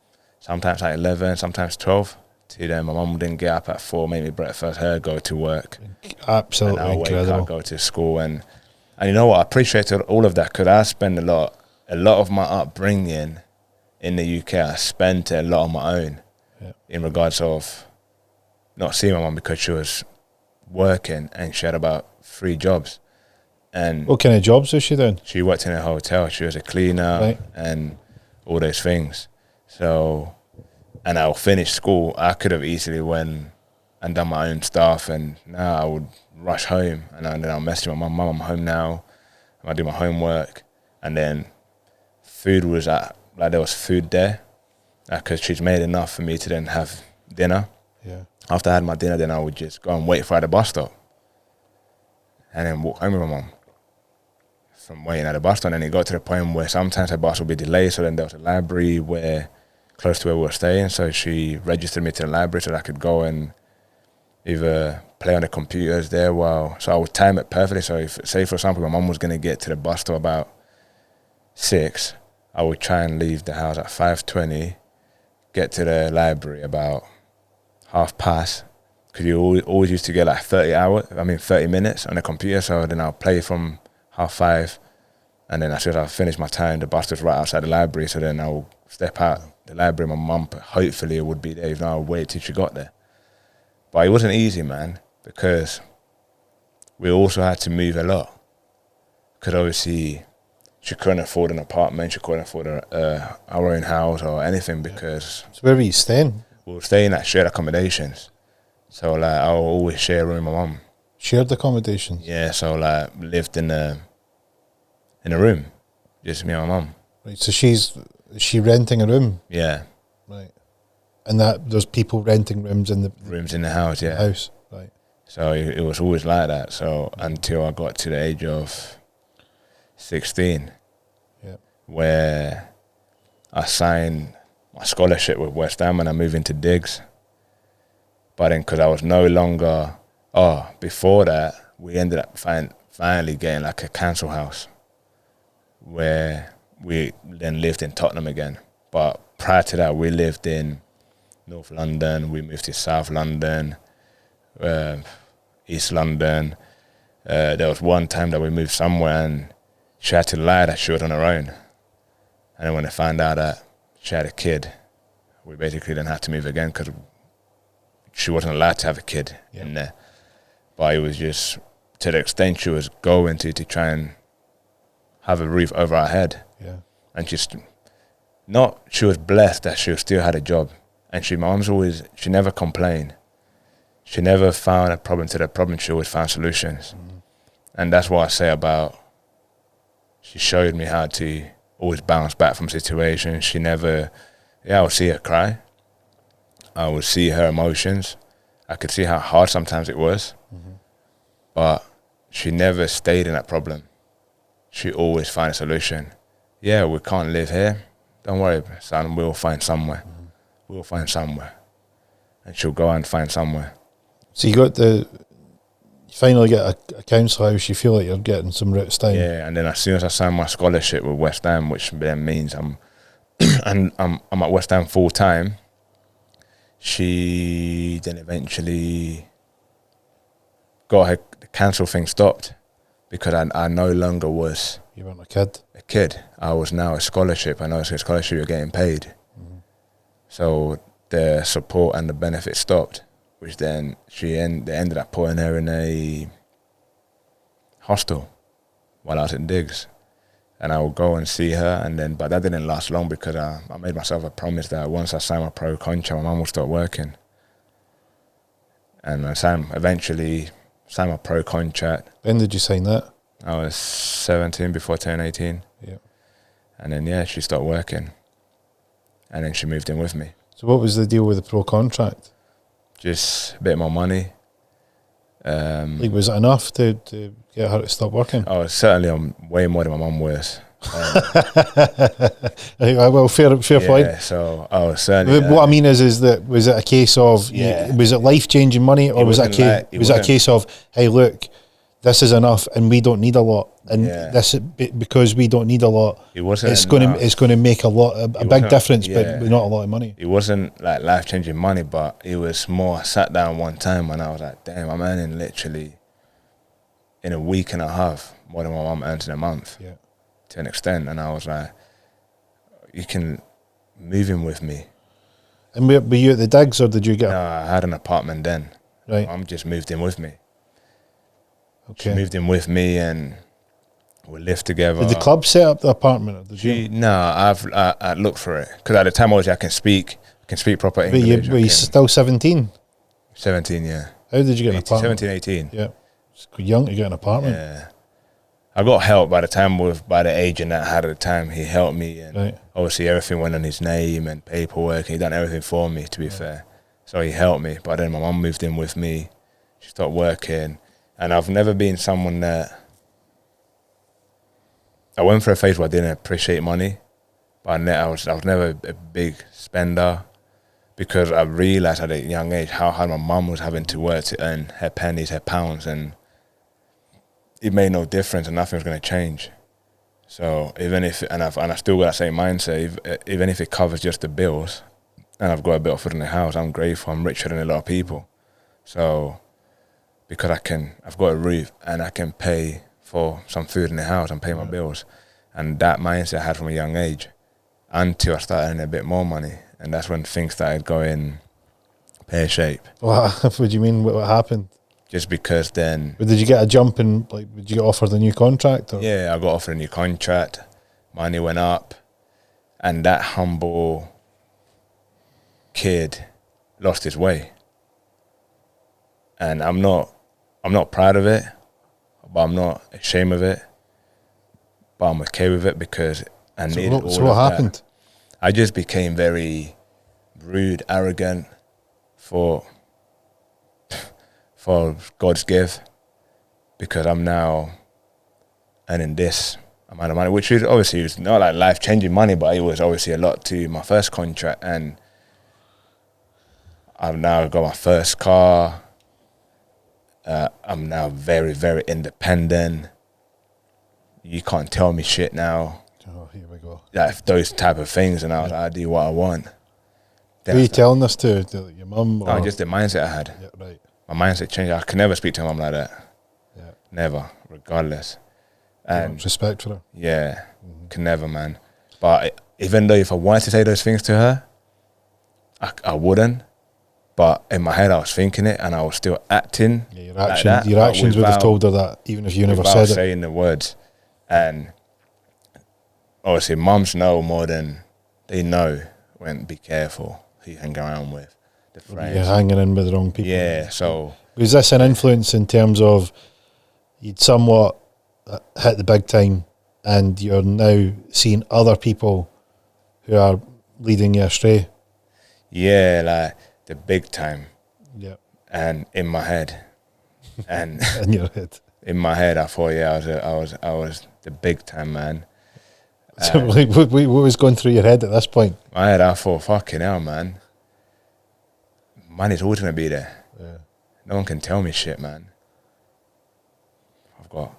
sometimes at 11, sometimes 12. To them, my mum didn't get up at 4, make me breakfast, her go to work. Absolutely and I'll incredible. wake up, go to school, and you know what? I appreciated all of that, because I spend a lot of my upbringing in the UK. I spent a lot on my own, in regards of not seeing my mum because she was working and she had about 3 jobs. And what kind of jobs was she doing? She worked in a hotel. She was a cleaner and all those things. So, and I'll finish school. I could have easily went and done my own stuff, and now I would rush home, and then I'll message my mum, I'm home now, and I do my homework, and then food was there was food there, because she's made enough for me to then have dinner. Yeah. After I had my dinner, then I would just go and wait for her at the bus stop, and then walk home with my mum. From waiting at the bus stop, and then it got to the point where sometimes the bus would be delayed, so then there was a library close to where we were staying, so she registered me to the library so that I could go and either play on the computers there so I would time it perfectly. So if, say for example, my mum was going to get to the bus stop about 6, I would try and leave the house at 5:20, get to the library about 5:30, because you always used to get like 30 minutes on the computer. So then I'll play from 5:30, and then as soon as I finish my time, the bus was right outside the library. So then I'll step out the library. My mum, hopefully, would be there. If not, I'll wait till she got there. But it wasn't easy, man, because we also had to move a lot. Because obviously, she couldn't afford an apartment. She couldn't afford our own house or anything because... So where were you staying? We were staying at shared accommodations. So, like, I'll always share a room with my mum. Shared accommodations? Yeah, so, like, lived in a room. Just me and my mum. Right, so is she renting a room? Yeah. Right. And there's people renting rooms in the... Rooms in the house, yeah. House, right. So, it was always like that. So, until I got to the age of 16, where I signed my scholarship with West Ham and I moved into Diggs. But then, because I was no longer... before that, we ended up finally getting like a council house where we then lived in Tottenham again. But prior to that, we lived in North London, we moved to South London, East London. There was one time that we moved somewhere and she had to lie that she was on her own. And then when they found out that she had a kid, we basically then had to move again because she wasn't allowed to have a kid in there. But it was just to the extent she was going to try and have a roof over our head. Yeah. And she was blessed that she still had a job. And she never complained. She never found a problem to the problem, she always found solutions. Mm-hmm. And that's what I say about, she showed me how to always bounce back from situations. She never, I would see her cry. I would see her emotions. I could see how hard sometimes it was. Mm-hmm. But she never stayed in that problem. She always found a solution. Yeah, we can't live here. Don't worry, son, we'll find somewhere. Mm-hmm. We'll find somewhere. And she'll go and find somewhere. So you finally get a council house, you feel like you're getting some roots down. Yeah, and then as soon as I signed my scholarship with West Ham, which then means I'm at West Ham full time, she then eventually got the council thing stopped because I no longer was... You weren't a kid? A kid. I was now a scholarship. I know it's a scholarship, you're getting paid. Mm-hmm. So the support and the benefits stopped, which then they ended up putting her in a hostel while I was in Diggs. And I would go and see her, but that didn't last long because I made myself a promise that once I signed my pro contract, my mum would start working. And I eventually signed my pro contract. When did you sign that? I was 17 before I turned 18. Yeah. And then, she started working. And then she moved in with me. So what was the deal with the pro contract? Just a bit more money. Was it enough to get her to stop working? Oh, certainly on way more than my mum was. Well, fair point. Yeah, so I was certainly... What I mean is that, was it a case of, was it life-changing money, or was it a case of, hey, look, this is enough and we don't need a lot, and this because we don't need a lot, it's going to make a big difference, but not a lot of money. It wasn't like life-changing money, but it was more, I sat down one time and I was like, damn, I'm earning literally in a week and a half more than my mum earns in a month. Yeah. To an extent, and I was like, you can move in with me. And were you at the digs, or did you get... No, I had an apartment then. Right. Mum just moved in with me. Okay. She moved in with me and we lived together. Did the club set up the apartment? Or did you? No, I looked for it. Because at the time I can speak proper English. Were you still 17? 17, yeah. How did you get an apartment? 17, 18. Yeah. It's young to get an apartment. Yeah. I got help by the agent that I had at the time. He helped me, and obviously everything went on his name and paperwork. He done everything for me, to be fair. So he helped me. But then my mum moved in with me. She started working, and I've never been someone that... I went through a phase where I didn't appreciate money, but I was never a big spender, because I realised at a young age how hard my mum was having to work to earn her pennies, her pounds, and it made no difference, and nothing was going to change. So even if, and I still got that same mindset, even if it covers just the bills, and I've got a bit of food in the house, I'm grateful. I'm richer than a lot of people. So because I've got a roof and I can pay for some food in the house and pay my bills. And that mindset I had from a young age until I started earning a bit more money. And that's when things started going pear-shaped. What do you mean? What happened? Just because then... But did you get a jump in, like, did you get offered a new contract? Or? Yeah, I got offered a new contract. Money went up. And that humble kid lost his way. And I'm not proud of it, but I'm not ashamed of it. But I'm okay with it because I needed all of that. So what happened? I just became very rude, arrogant for God's gift, because I'm now earning this amount of money, which is obviously was not like life-changing money, but it was obviously a lot to my first contract. And I've now got my first car. I'm now very, very independent. You can't tell me shit now. Oh, here we go. Like those type of things, and I do what I want. Who are you telling this to? Your mum? No, just the mindset I had. Yeah, right. My mindset changed. I could never speak to my mum like that. Yeah. Never, regardless. And respect for her. Yeah, can never, man. But even though if I wanted to say those things to her, I wouldn't. But in my head, I was thinking it, and I was still acting. Yeah, your like actions would have told her that, even if you never said it. Without saying the words. And obviously, mums know more than they know when be careful who you hang around with. The friends. You're hanging in with the wrong people. Yeah, so... Was this an influence in terms of you'd somewhat hit the big time and you're now seeing other people who are leading you astray? Yeah, like the big time. Yeah. And in my head. And in your head. In my head, I thought, yeah, I was the big time man. So like, what was going through your head at this point? My head, I thought, fucking hell, man. Money's always going to be there. Yeah. No one can tell me shit, man. I've got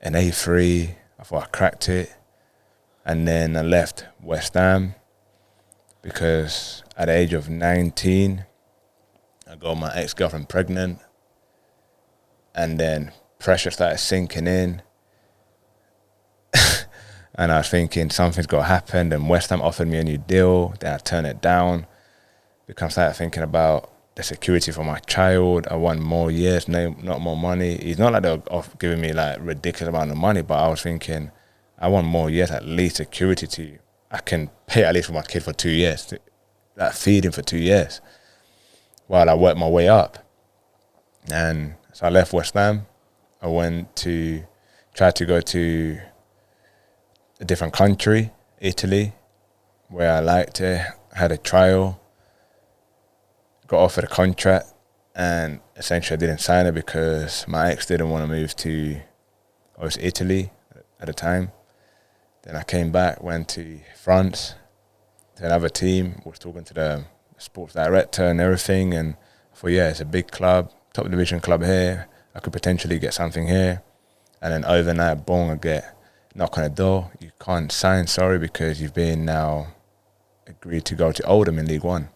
an A3. I thought I cracked it. And then I left West Ham because at the age of 19, I got my ex-girlfriend pregnant. And then pressure started sinking in. And I was thinking something's got to happen. Then West Ham offered me a new deal. Then I turned it down because I started thinking about the security for my child. I want more years, not more money. It's not like they're giving me like ridiculous amount of money, but I was thinking I want more years, at least security I can pay at least for my kid for 2 years, like feed him for 2 years while I work my way up. And so I left West Ham. I tried to go to a different country, Italy, where I liked it, had a trial, got offered a contract, and essentially I didn't sign it because my ex didn't want to move to, obviously, Italy at the time. Then I came back, went to France, to another team, was talking to the sports director and everything, and I thought, yeah, it's a big club, top division club here, I could potentially get something here. And then overnight, boom, I get knock on the door. You can't sign, sorry, because you've been now agreed to go to Oldham in League One.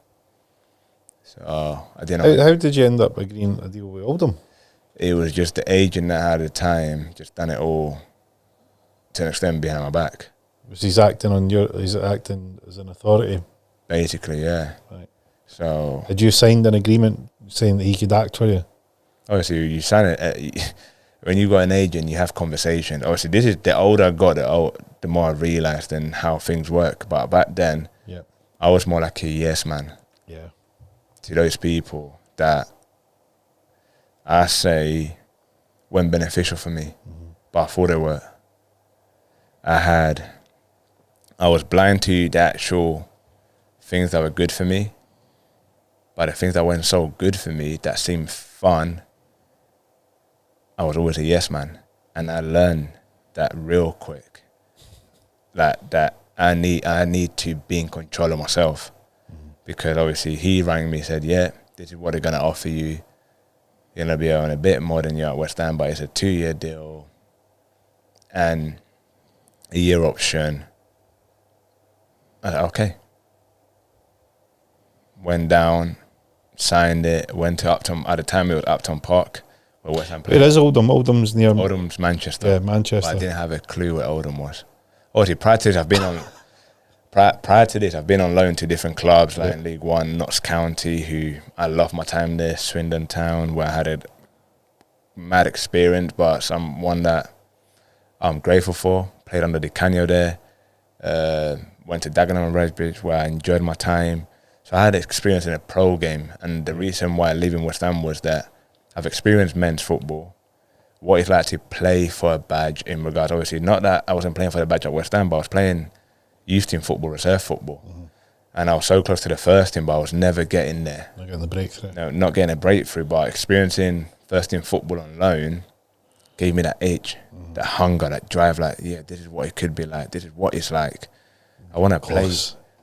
So I didn't know. How did you end up agreeing a deal with Oldham? It was just the agent that had at the time just done it all to an extent behind my back. Was he's acting as an authority? Basically, yeah. Right. So had you signed an agreement saying that he could act for you? Obviously, you sign it. When you got an agent, you have conversations. Obviously, this is the older I got, the more I realised and how things work. But back then, yeah, I was more like a yes man. Yeah. To those people that I say weren't beneficial for me, but I thought they were. I was blind to the actual things that were good for me, but the things that weren't so good for me that seemed fun, I was always a yes man. And I learned that real quick. That I need to be in control of myself. Because obviously he rang me and said, yeah, this is what they're going to offer you. You're going to be on a bit more than you at West Ham, but it's a 2-year deal and a year option. I was like, okay. Went down, signed it, went to Upton. At the time, it was Upton Park, where West Ham played. It is Oldham. Oldham's near. Oldham's Manchester. Yeah, Manchester. But I didn't have a clue where Oldham was. Obviously, prior to this, I've been on loan to different clubs, like in League One, Notts County, who I love my time there, Swindon Town, where I had a mad experience, but someone that I'm grateful for. Played under Di Canio there. Went to Dagenham and Redbridge, where I enjoyed my time. So I had experience in a pro game, and the reason why leaving West Ham was that I've experienced men's football, what it's like to play for a badge in regards, obviously, not that I wasn't playing for the badge at West Ham, but I was playing youth team football, reserve football. Mm-hmm. And I was so close to the first team, but I was never getting there. Not getting the breakthrough. No, not getting a breakthrough, but experiencing first team football on loan gave me that itch, that hunger, that drive, like, yeah, this is what it could be like, this is what it's like. I want to play.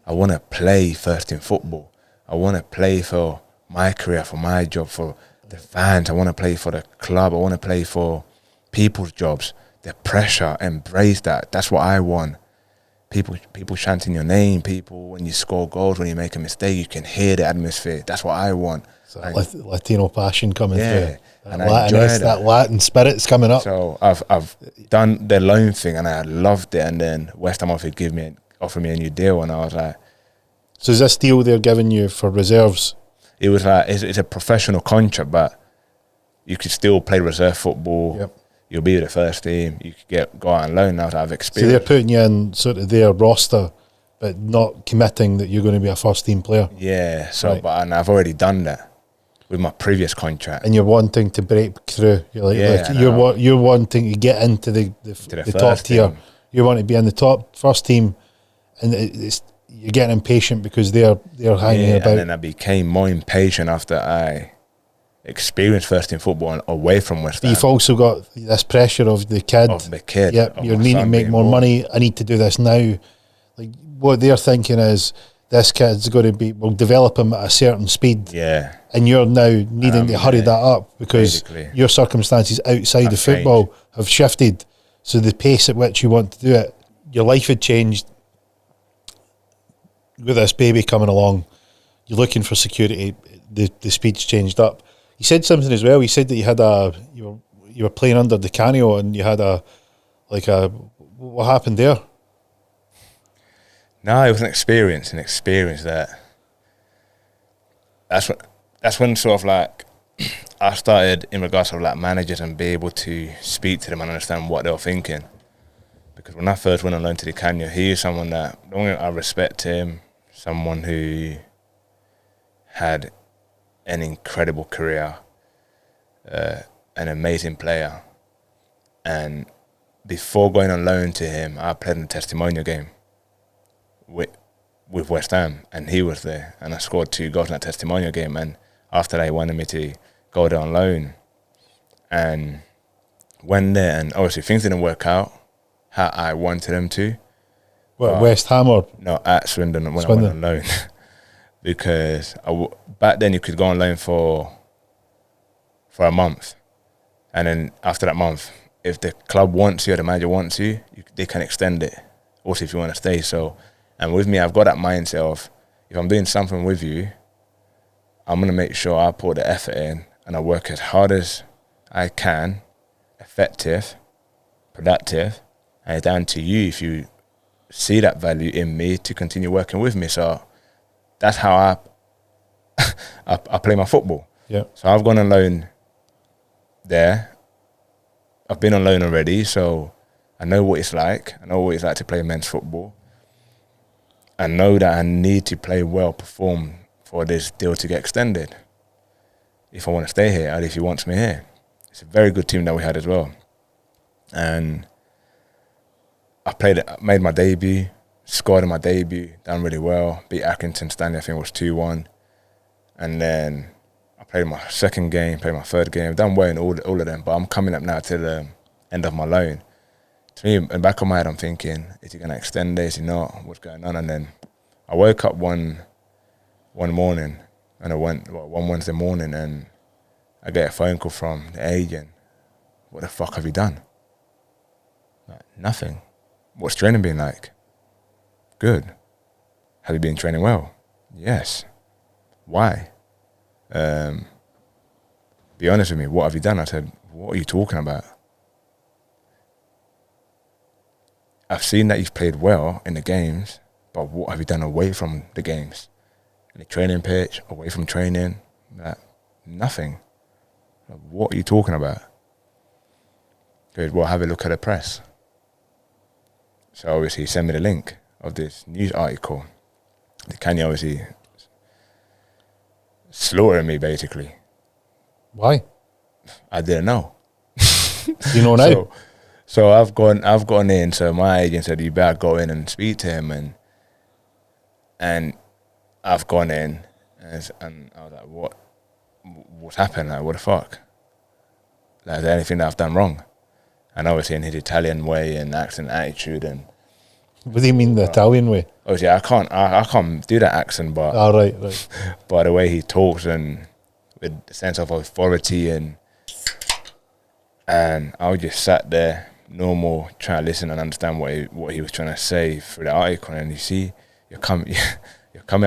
I want to play first team football. I want to play for my career, for my job, for the fans. I want to play for the club. I want to play for people's jobs. The pressure, embrace that. That's what I want. People chanting your name. People, when you score goals, when you make a mistake, you can hear the atmosphere. That's what I want. So Latino passion coming through. And I enjoy that Latin spirit's coming up. So I've done the loan thing, and I loved it. And then West Ham offered me a new deal, and I was like, so is this deal they're giving you for reserves? It was like, it's a professional contract, but you could still play reserve football. Yep. You'll be with the first team. You could go out on loan now to have experience. So they're putting you in sort of their roster, but not committing that you're going to be a first team player. Yeah. So, right. And I've already done that with my previous contract. And you're wanting to break through. You're like, you're wanting to get into the top tier. You want to be in the top first team, and you're getting impatient because they're hanging about. And then I became more impatient after I experienced first team football away from West Ham. You've also got this pressure of the kid. Yep, you need to make more money. I need to do this now. Like, what they're thinking is, this kid's going to we'll develop him at a certain speed. Yeah. And you're now needing to hurry that up because your circumstances outside of football have shifted. So the pace at which you want to do it, your life had changed. With this baby coming along, you're looking for security. The speed's changed up. You said something as well. You said that you were playing under Di Canio, and you had what happened there? No, it was an experience that's when sort of like I started in regards to like managers and be able to speak to them and understand what they were thinking. Because when I first went on loan to Di Canio, he is someone that I respect him, someone who had an incredible career, an amazing player. And before going on loan to him, I played in a testimonial game with West Ham, and he was there, and I scored 2 goals in that testimonial game. And after that, he wanted me to go there on loan, and went there, and obviously things didn't work out how I wanted them to. What, West Ham or? No, at Swindon when I went on loan. Because back then you could go on loan for a month, and then after that month, if the club wants you or the manager wants you, they can extend it. Also, if you want to stay. So, and with me, I've got that mindset of, if I'm doing something with you, I'm gonna make sure I put the effort in and I work as hard as I can, effective, productive, and it's down to you if you see that value in me to continue working with me. So that's how I play my football. Yeah. So I've gone on loan there. I've been on loan already, so I know what it's like. I know what it's like to play men's football. I know that I need to play well, perform for this deal to get extended if I want to stay here and if he wants me here. It's a very good team that we had as well. And I made my debut, scored in my debut, done really well, beat Accrington Stanley, I think it was 2-1. And then I played my second game, played my third game, done well in all of them, but I'm coming up now to the end of my loan. To me, in the back of my head, I'm thinking, is he going to extend this? Is he not? What's going on? And then I woke up one morning, and one Wednesday morning, and I get a phone call from the agent. What the fuck have you done? Like, nothing. What's training been like? Good. Have you been training well? Yes. Why? Be honest with me, what have you done? I said, what are you talking about? I've seen that you've played well in the games, but what have you done away from the games? In the training pitch, away from training, like, nothing. Like, what are you talking about? He goes, well, have a look at the press. So obviously he sent me the link of this news article. The Kanye obviously slaughtering me basically. Why? I didn't know. You know now? So I've gone in. So my agent said you better go in and speak to him, and I've gone in, and I was like, what's happened? Like, what the fuck? Like, is there anything that I've done wrong? And obviously in his Italian way and accent, attitude, and what do you mean the Italian way? obviously I can't do that accent, but Right. by the way he talks and with the sense of authority, and I was just sat there normal, trying to listen and understand what he was trying to say through the article. And you see, you're coming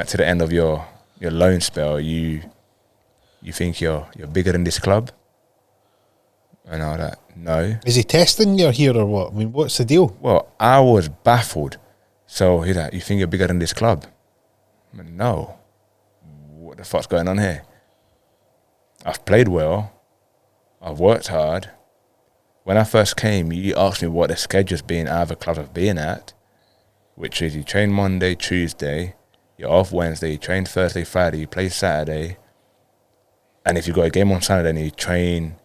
up to the end of your loan spell. You think you're bigger than this club, and I was like, no. Is he testing you here or what? I mean, what's the deal? Well, I was baffled. So he's like, you think you're bigger than this club? I mean, no. What the fuck's going on here? I've played well. I've worked hard. When I first came, you asked me what the schedule's been out of a club I've been at, which is you train Monday, Tuesday, you're off Wednesday, you train Thursday, Friday, you play Saturday, and if you got a game on Saturday, then you train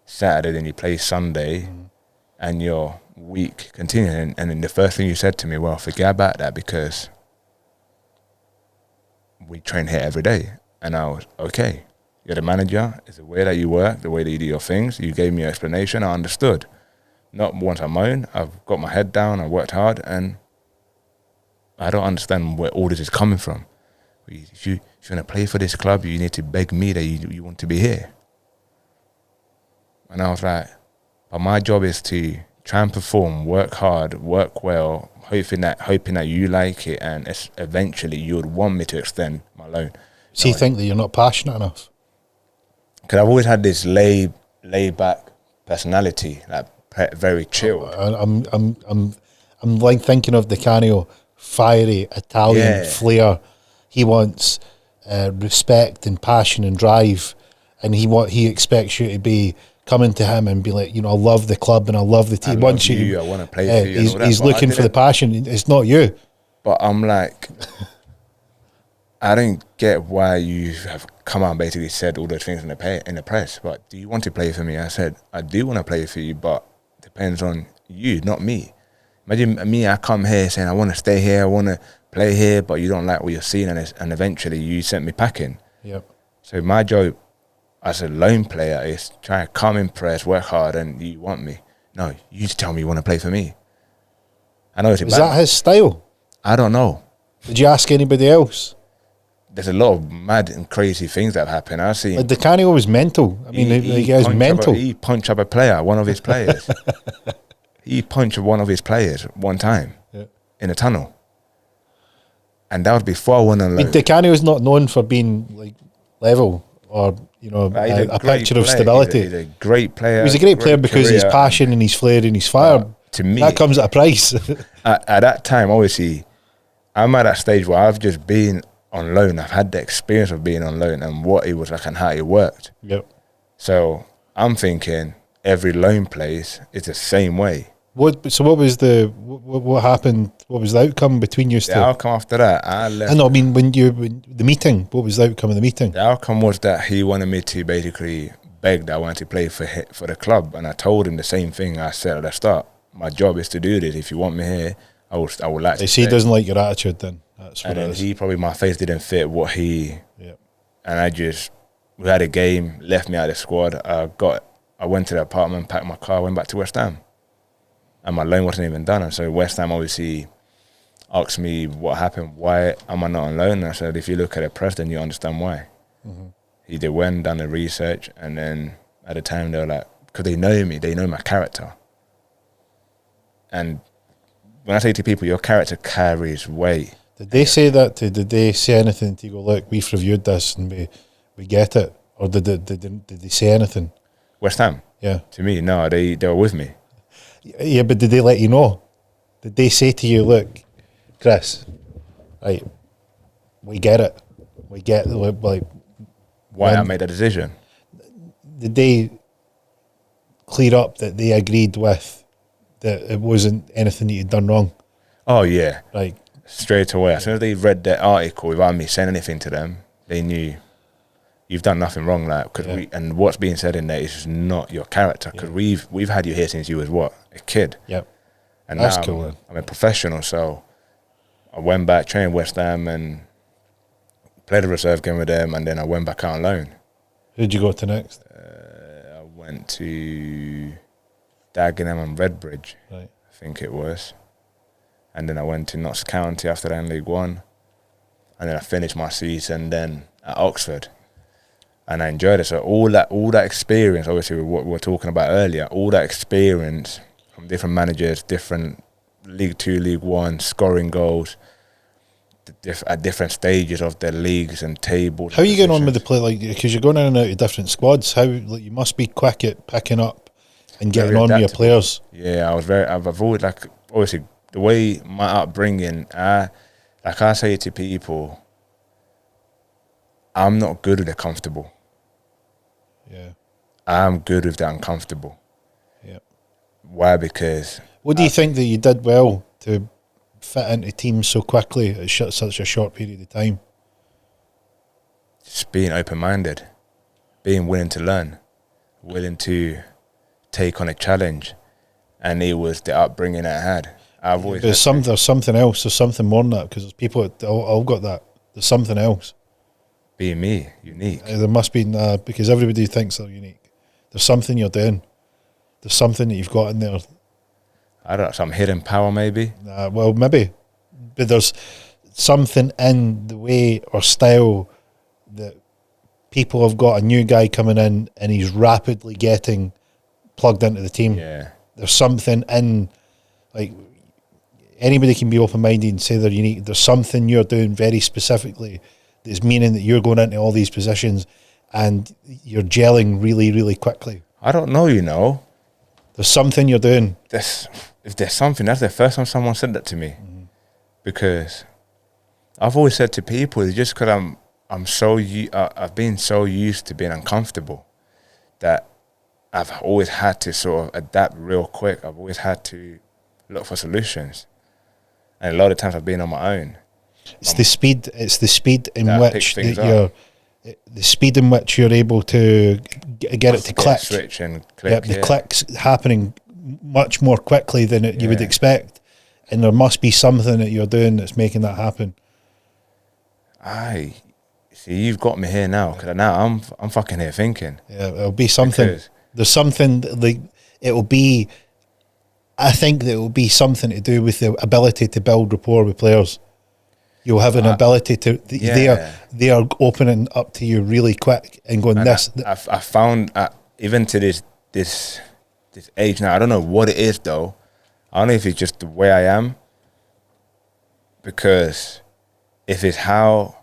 Saturday, then you play Sunday, and your week continuing. And then the first thing you said to me, well, forget about that because we train here every day. And I was, okay, you're the manager, it's the way that you work, the way that you do your things. You gave me an explanation, I understood. Not once I moan, I've got my head down, I worked hard, and I don't understand where all this is coming from. If you want to play for this club, you need to beg me that you want to be here. And I was like, but my job is to try and perform, work hard, work well, hoping that you like it, and eventually you would want me to extend my loan. So you think that you're not passionate enough? Because I've always had this laid back personality, like very chilled. I'm like thinking of Di Canio, fiery Italian flair. He wants respect and passion and drive, and he expects you to be coming to him and be like, I love the club and I love the team. I want to play for you. He's looking for the passion. It's not you. But I'm like, I don't get why you have come out and basically said all those things in the press. But do you want to play for me? I said, I do want to play for you, but depends on you, not me. Imagine me, I come here saying I want to stay here, I want to play here, but you don't like what you're seeing, and eventually you sent me packing. Yep. So my job as a lone player is try to come, impress, work hard, and you want me. No, you just tell me you want to play for me. I know it's is that his style? I don't know. Did you ask anybody else? There's a lot of mad and crazy things that have happened. I've seen. Like Di Canio was mental. I mean, he was mental. He punched up a player, one of his players. He punched one of his players one time in a tunnel. And that was before I went on loan. I mean, Di Canio is not known for being like level or a picture of stability. He's a great player. He's a great player because his passion and his flair and his fire. To me, that comes at a price. at that time, obviously, I'm at that stage where I've just been on loan. I've had the experience of being on loan and what it was like and how it worked. Yep. So I'm thinking every loan place is the same way. What happened? What was the outcome between you two? The outcome after that, I left. I know. I mean, when the meeting, what was the outcome of the meeting? The outcome was that he wanted me to basically beg that I wanted to play for the club, and I told him the same thing I said at the start. My job is to do this. If you want me here, I would like to. So he doesn't like your attitude, then. That's what and it then is. my face didn't fit what he. Yeah. And we had a game, left me out of the squad. I went to the apartment, packed my car, went back to West Ham. And my loan wasn't even done. And so West Ham obviously asked me what happened, why am I not on loan? And I said, if you look at the press, then you understand why. Mm-hmm. They went, done the research, and then at the time they were like, because they know me, they know my character. And when I say to people, your character carries weight. Did they say that? Did they say anything to you? Go, look, we've reviewed this and we get it, or did they say anything? West Ham. Yeah. To me, no, they were with me. Yeah, but did they let you know? Did they say to you, look, Chris, right, we get it. We get, like... Why I made a decision. Did they clear up that they agreed with that it wasn't anything that you'd done wrong? Oh, yeah. Like... Straight away. As soon as they read that article without me saying anything to them, they knew you've done nothing wrong. Like, and what's being said in there is just not your character. Because we've had you here since you was a kid. Yep. And that's now cool. I'm a professional, so I went back, trained West Ham, and played a reserve game with them, and then I went back out on loan. Who'd you go to next? I went to Dagenham and Redbridge, Right. I think it was. And then I went to Notts County after that in League One. And then I finished my season then at Oxford. And I enjoyed it. So all that experience, obviously what we were talking about earlier, all that experience from different managers, different League 2, League 1, scoring goals, at different stages of their leagues and tables. How are you getting on with the play? Like, because you're going in and out of different squads. How, like, you must be quick at picking up and getting Very on with your adaptable. players. Yeah, I've always, like, obviously, the way my upbringing, I say to people, I'm not good with the comfortable. Yeah. I'm good with the uncomfortable. Yeah. Why? Because... What do you think that you did well to fit into teams so quickly at such a short period of time? Just being open-minded, being willing to learn, willing to take on a challenge. And it was the upbringing I had. I've always... There's something else. There's something more than that, because there's people that all got that. There's something else. Being me, unique. There must be, because everybody thinks they're unique. There's something you're doing. There's something that you've got in there. I don't know, some hidden power maybe. Well, maybe. But there's something in the way or style that people have got a new guy coming in and he's rapidly getting plugged into the team. Yeah. There's something in, like, anybody can be open-minded and say they're unique. There's something you're doing very specifically that's meaning that you're going into all these positions and you're gelling really, really quickly. I don't know, you know. There's something you're doing. If there's something, that's the first time someone said that to me. Mm-hmm. Because I've always said to people, it's just because I've been so used to being uncomfortable that I've always had to sort of adapt real quick. I've always had to look for solutions. And a lot of times I've been on my own. It's the speed in which you're able to get it to click. Switch and click. The click's happening much more quickly than you would expect. And there must be something that you're doing that's making that happen. See, you've got me here now, because now I'm fucking here thinking. Yeah, it'll be something. There's something like it'll be. I think that it will be something to do with the ability to build rapport with players. You'll have an ability to. They are opening up to you really quick and going. And I found even to this age now. I don't know what it is though. I don't know if it's just the way I am. Because if it's how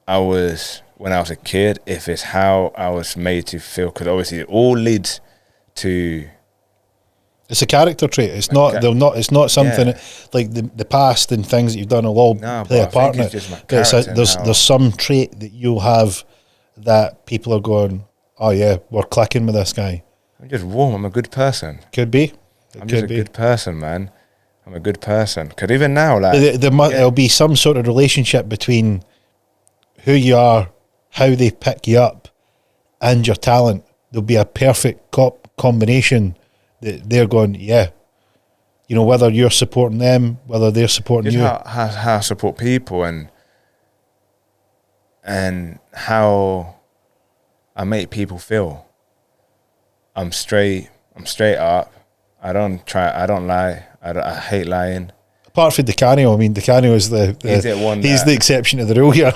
I was when I was a kid, if it's how I was made to feel, because obviously it all leads to. It's a character trait. It's not. They're not. It's not something like the past and things that you've done will all play a part in it. There's some trait that you'll have that people are going, oh yeah, we're clicking with this guy. I'm just warm. I'm a good person. Could be. I'm just a good person, man. I'm a good person. Because even now, like there'll be some sort of relationship between who you are, how they pick you up, and your talent. There'll be a perfect combination. They're going, yeah. You know, whether you're supporting them, whether they're supporting you. How I support people and how I make people feel. I'm straight up. I don't lie. I hate lying. Apart from DiCanio, I mean, DiCanio is he's the exception to the rule here.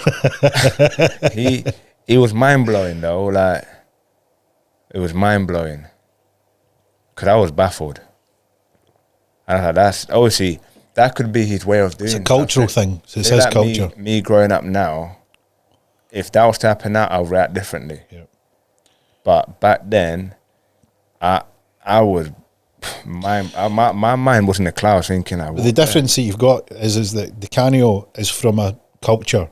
He was mind-blowing though, like, it was mind-blowing. Because I was baffled. And that's obviously that could be his way of doing. It's a cultural thing. So it says like culture. Me growing up now, if that was to happen now, I'll react differently. Yeah. But back then, I was my mind was in the clouds thinking. But the difference that you've got is that the Canio is from a culture,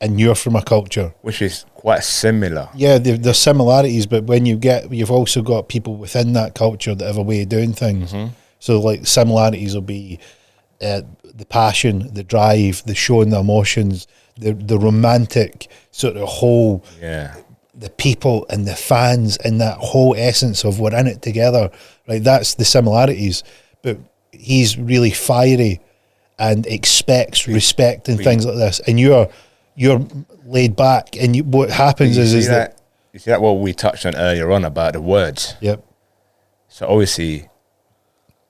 and you're from a culture which is quite similar. Yeah, there's similarities, but when you've also got people within that culture that have a way of doing things. Mm-hmm. So like similarities will be the passion, the drive, the showing the emotions, the romantic sort of whole. Yeah. The people and the fans and that whole essence of we're in it together, right? That's the similarities. But he's really fiery and expects respect and things like this. And you're laid back. And what happens is that you see that what we touched on earlier on about the words. Yep. So obviously,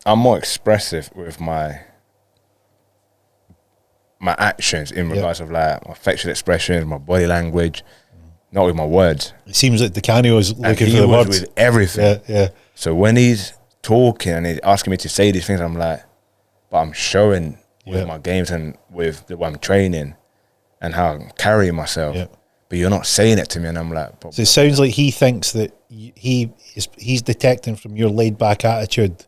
I'm more expressive with my actions in regards of like my facial expressions, my body language. Not with my words. It seems like the Canio is looking for the words. words. With everything. Yeah. So when he's talking and he's asking me to say these things, I'm like, but I'm showing with my games and with the way I'm training and how I'm carrying myself. Yeah. But you're not saying it to me, and I'm like. So it sounds like he thinks that he's detecting from your laid back attitude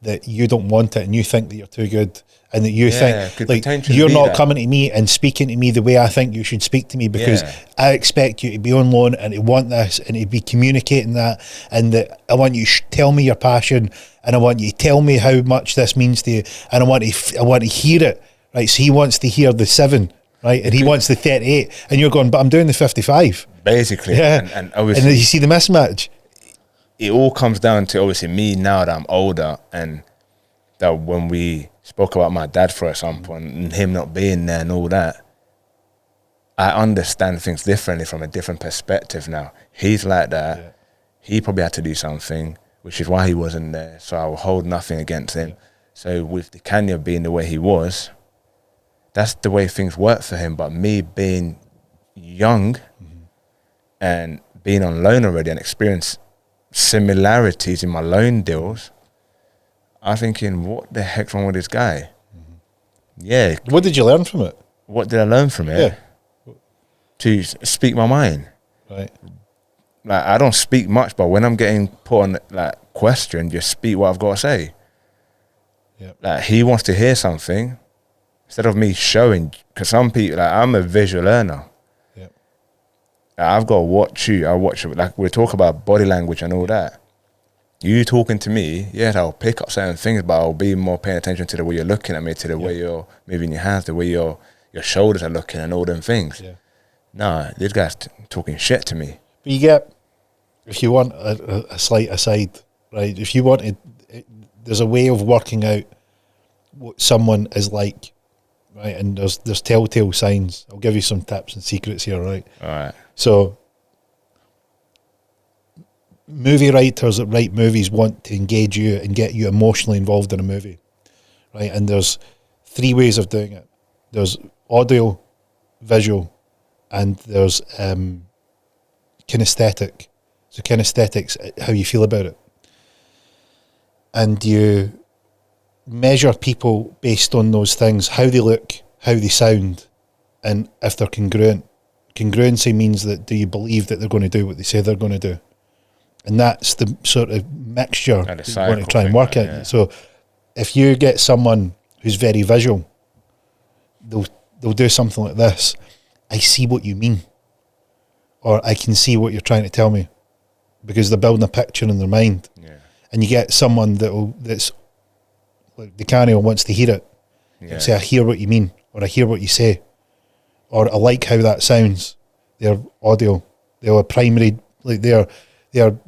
that you don't want it, and you think that you're too good, and that you think like you're not coming to me and speaking to me the way I think you should speak to me, because I expect you to be on loan and to want this and to be communicating that, and that I want you to tell me your passion, and I want you to tell me how much this means to you, and I want to hear it, right? So he wants to hear the 7, right, and he wants the 38, and you're going, but I'm doing the 55, basically. Yeah, and obviously, and you see the mismatch. It all comes down to obviously me now that I'm older, and that when we spoke about my dad, for example, and him not being there and all that, I understand things differently from a different perspective now. He's like that. Yeah. He probably had to do something, which is why he wasn't there. So I will hold nothing against him. Yeah. So with the Kenya being the way he was, that's the way things work for him. But me being young and being on loan already and experiencing similarities in my loan deals, I'm thinking, what the heck's wrong with this guy? Yeah. What did you learn from it? What did I learn from it? Yeah. To speak my mind. Right. Like, I don't speak much, but when I'm getting put on like question, just speak what I've got to say. Yeah. Like, he wants to hear something instead of me showing, because some people, like, I'm a visual learner. Yeah. Like, I've got to watch you. I watch, like, we talk about body language and all that. You talking to me, I'll pick up certain things, but I'll be more paying attention to the way you're looking at me, to the way you're moving your hands, the way your shoulders are looking, and all them things. Yeah. Nah, this guy's talking shit to me. But you get, if you want a slight aside, right? If you wanted, there's a way of working out what someone is like, right? And there's telltale signs. I'll give you some tips and secrets here, right? All right. So, movie writers that write movies want to engage you and get you emotionally involved in a movie, right? And there's 3 ways of doing it. There's audio, visual, and there's kinesthetic. So kinesthetics, how you feel about it. And you measure people based on those things, how they look, how they sound, and if they're congruent. Congruency means that do you believe that they're going to do what they say they're going to do? And that's the sort of mixture that you want to try and work in. Yeah. So if you get someone who's very visual, they'll do something like this. I see what you mean. Or I can see what you're trying to tell me. Because they're building a picture in their mind. Yeah. And you get someone that's like the Canio wants to hear it. Yeah. Say, I hear what you mean, or I hear what you say. Or I like how that sounds. Their audio. Their primary, like their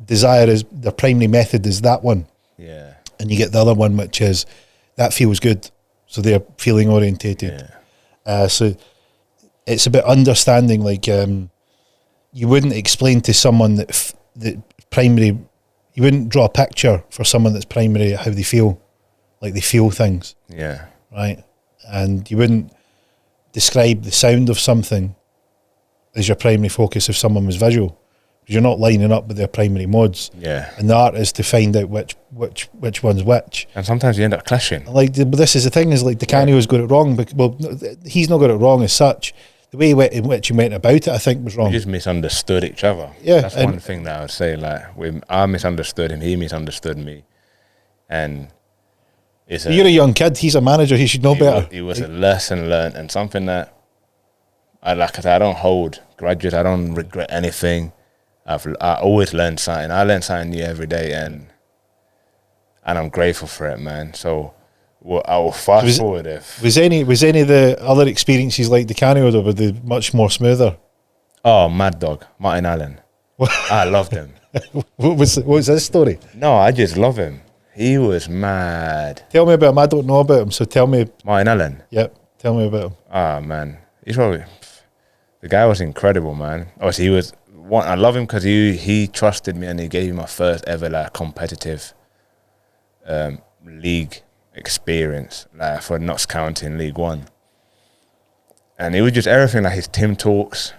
desire is, their primary method is that one. Yeah. And you get the other one, which is, that feels good. So they're feeling orientated. Yeah. So it's about understanding, like, you wouldn't explain to someone that primary, you wouldn't draw a picture for someone that's primary how they feel, like they feel things. Yeah. Right? And you wouldn't describe the sound of something as your primary focus if someone was visual. You're not lining up with their primary modes. Yeah. And the art is to find out which one's which. And sometimes you end up clashing. Like, but this is the thing, is like the Canio's got it wrong, but, well, he's not got it wrong as such. the way in which you went about it, I think, was wrong. We just misunderstood each other. Yeah, that's one thing that I would say. Like, I misunderstood him, he misunderstood me, and you're a young kid. He's a manager. He should know better. It was a lesson learned, and something that I don't hold grudges. I don't regret anything. I always learn something. I learn something new every day, and I'm grateful for it, man. So I will fast forward if was any of the other experiences like the Canio, or were they much more smoother? Oh, Mad Dog, Martin Allen. I loved him. What was his story? No, I just love him. He was mad. Tell me about him. I don't know about him, so tell me. Martin Allen. Yep, tell me about him. Ah, man, the guy was incredible, man. Obviously, he was one. I love him because he trusted me and he gave me my first ever like competitive league experience, like for Notts County in League One. And it was just everything, like his team talks.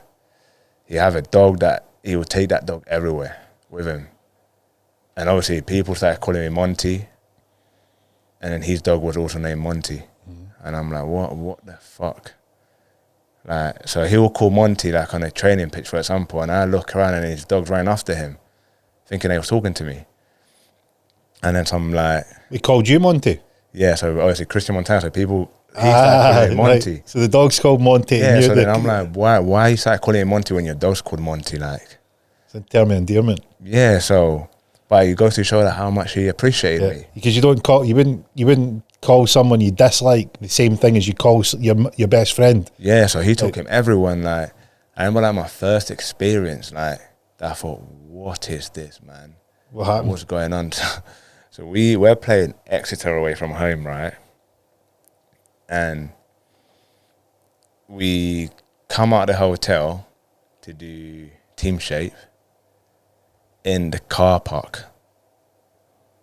He have a dog that he would take that dog everywhere with him. And obviously people started calling me Monty. And then his dog was also named Monty. And I'm like, what the fuck? Like, so he will call Monty like on a training pitch, for example, and I look around and his dog's running after him, thinking they was talking to me. And then some like... He called you Monty? Yeah, so obviously Cristian Montano, so people... He started calling him Monty. Right. So the dog's called Monty. Yeah, so then I'm like, why you start calling him Monty when your dog's called Monty? Like, it's a term of endearment. Yeah, so, but you go to show that how much he appreciated me. Because you wouldn't call someone you dislike the same thing as you call your best friend. Yeah, so he took him everyone. Like, I remember like my first experience. Like, I thought, what is this, man? What happened? What's going on? So we're playing Exeter away from home, right? And we come out of the hotel to do team shape in the car park.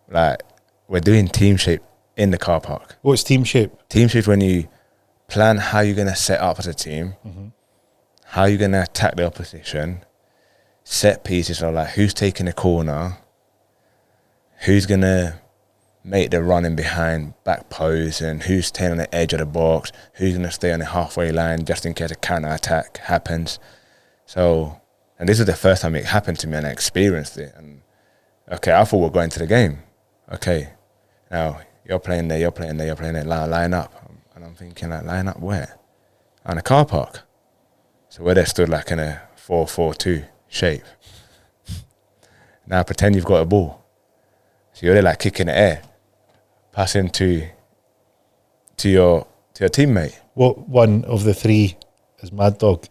Like, we're doing team shape in the car park. What's team shape? Team shape is when you plan how you're going to set up as a team, how you're going to attack the opposition, set pieces are like who's taking the corner, who's going to make the running behind back post, and who's staying on the edge of the box, who's going to stay on the halfway line just in case a counter-attack happens. So, and this is the first time it happened to me and I experienced it. And okay, I thought we're going to the game. Okay, now you're playing there, line up. And I'm thinking, like, line up where? On a car park. So where they stood like in a 4-4-2 shape. Now pretend you've got a ball. So you're there like kicking the air, passing to your teammate. What one of the three is Mad Dog?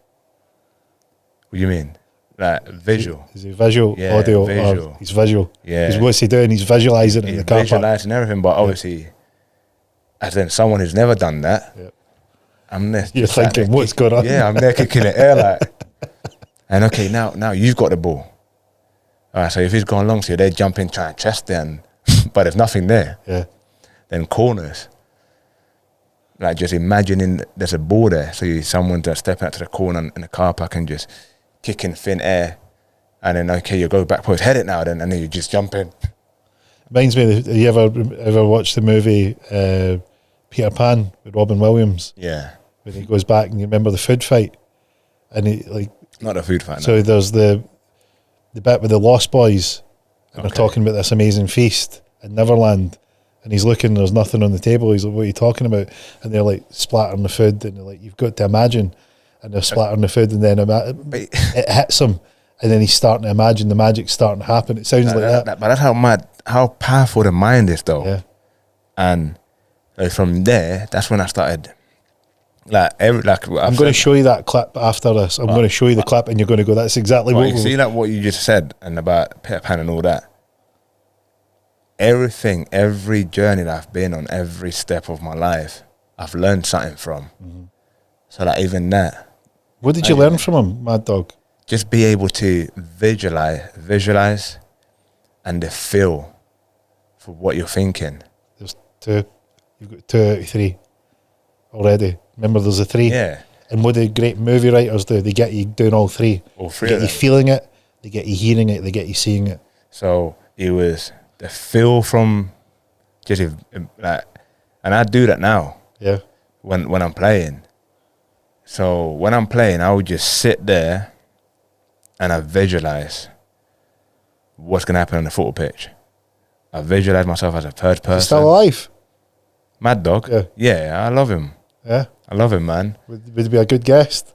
What do you mean? Like visual? Is he visual, yeah, audio? visual. Or he's visual. Yeah. What's he doing? He's visualising in the car park. Visualising everything, but obviously, as in someone who's never done that, I'm there. You're thinking, what's going on? Yeah, I'm there kicking the air like. And okay, now you've got the ball. All right, so if he's gone long, so they're jumping, trying to chest then, but there's nothing there. Yeah. Then corners. Like just imagining there's a ball there, so someone just stepping out to the corner in the car park and just kicking thin air, and then okay, you go back post, head it now, then and then you just jump in. Reminds me, have you ever watched the movie Peter Pan with Robin Williams? Yeah. When he goes back and you remember the food fight, and he like not a food fight. So no. there's the bit with the Lost Boys, and they're talking about this amazing feast in Neverland, and he's looking, there's nothing on the table. He's like, "What are you talking about?" And they're like splattering the food, and they're like, "You've got to imagine." And they're splattering the food, and then it hits him, and then he's starting to imagine the magic's starting to happen. It sounds like that. But that's how powerful the mind is, though. Yeah. And like, from there, that's when I started. I'm going to show you that clip after this. I'm going to show you the clip, and you're going to go, "That's exactly what." You see, like what you just said, and about Peter Pan and all that. Everything, every journey that I've been on, every step of my life, I've learned something from. So that even that. What did you learn from him, Mad Dog? Just be able to visualize, and the feel for what you're thinking. There's two. You've got 2 out of 3 already. Remember, there's a 3. Yeah. And what the great movie writers do, they get you doing all 3. All 3 They of get them. you feeling it, they get you hearing it, they get you seeing it. So it was the feel from just like, and I do that now. Yeah. When I'm playing, So when I'm playing, I would just sit there and I visualize what's going to happen on the football pitch. I visualize myself as a third person. He's still alive? Mad Dog? Yeah. Yeah, I love him. Yeah? I love him, man. Would he be a good guest?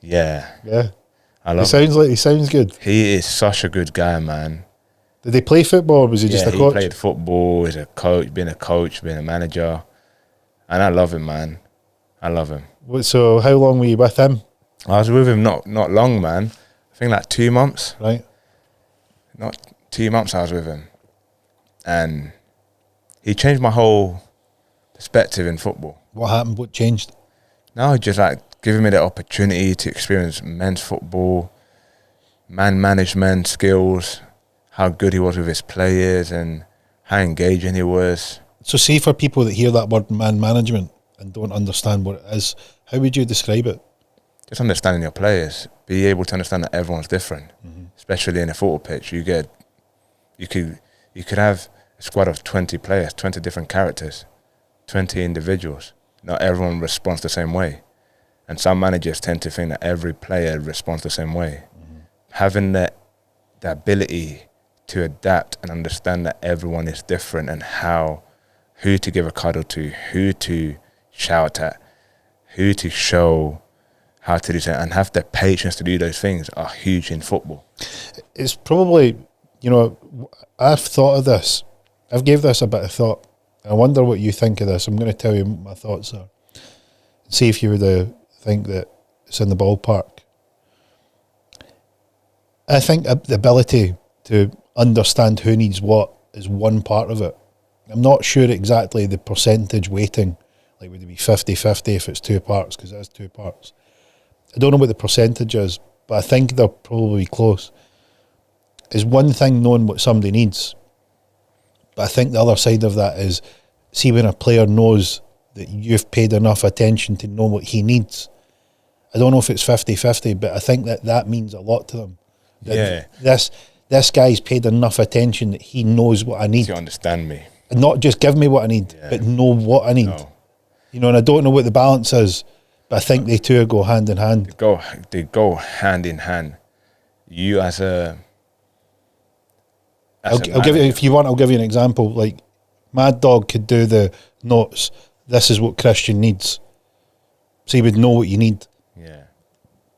Yeah. Yeah. I love him. He sounds good. He is such a good guy, man. Did he play football or was he just a coach? He played football, he's a coach, being a manager. And I love him, man. I love him. So how long were you with him? I was with him not long, man. I think like 2 months. Right. Not 2 months I was with him. And he changed my whole perspective in football. What happened? What changed? Now just like giving me the opportunity to experience men's football, man management skills, how good he was with his players and how engaging he was. So say for people that hear that word man management and don't understand what it is, how would you describe it? Just understanding your players, be able to understand that everyone's different, especially in a football pitch. You could have a squad of 20 players, 20 different characters, 20 individuals. Not everyone responds the same way. And some managers tend to think that every player responds the same way. Having the ability to adapt and understand that everyone is different and who to give a cuddle to, who to shout at, who to show how to do something, and have the patience to do those things are huge in football. It's probably, I've thought of this. I've gave this a bit of thought. I wonder what you think of this. I'm going to tell you what my thoughts are. See if you would think that it's in the ballpark. I think the ability to understand who needs what is one part of it. I'm not sure exactly the percentage weighting. Like, would it be 50-50 if it's 2 parts? Because it is 2 parts. I don't know what the percentage is, but I think they're probably close. Is one thing knowing what somebody needs. But I think the other side of that is, see when a player knows that you've paid enough attention to know what he needs. I don't know if it's 50-50, but I think that means a lot to them. That this guy's paid enough attention that he knows what I need. To understand me. And not just give me what I need, but know what I need. No. And I don't know what the balance is, but I think they two go hand in hand. They go hand in hand. You I'll give you, if you want, I'll give you an example. Like, Mad Dog could do the notes. This is what Cristian needs. So he would know what you need. Yeah.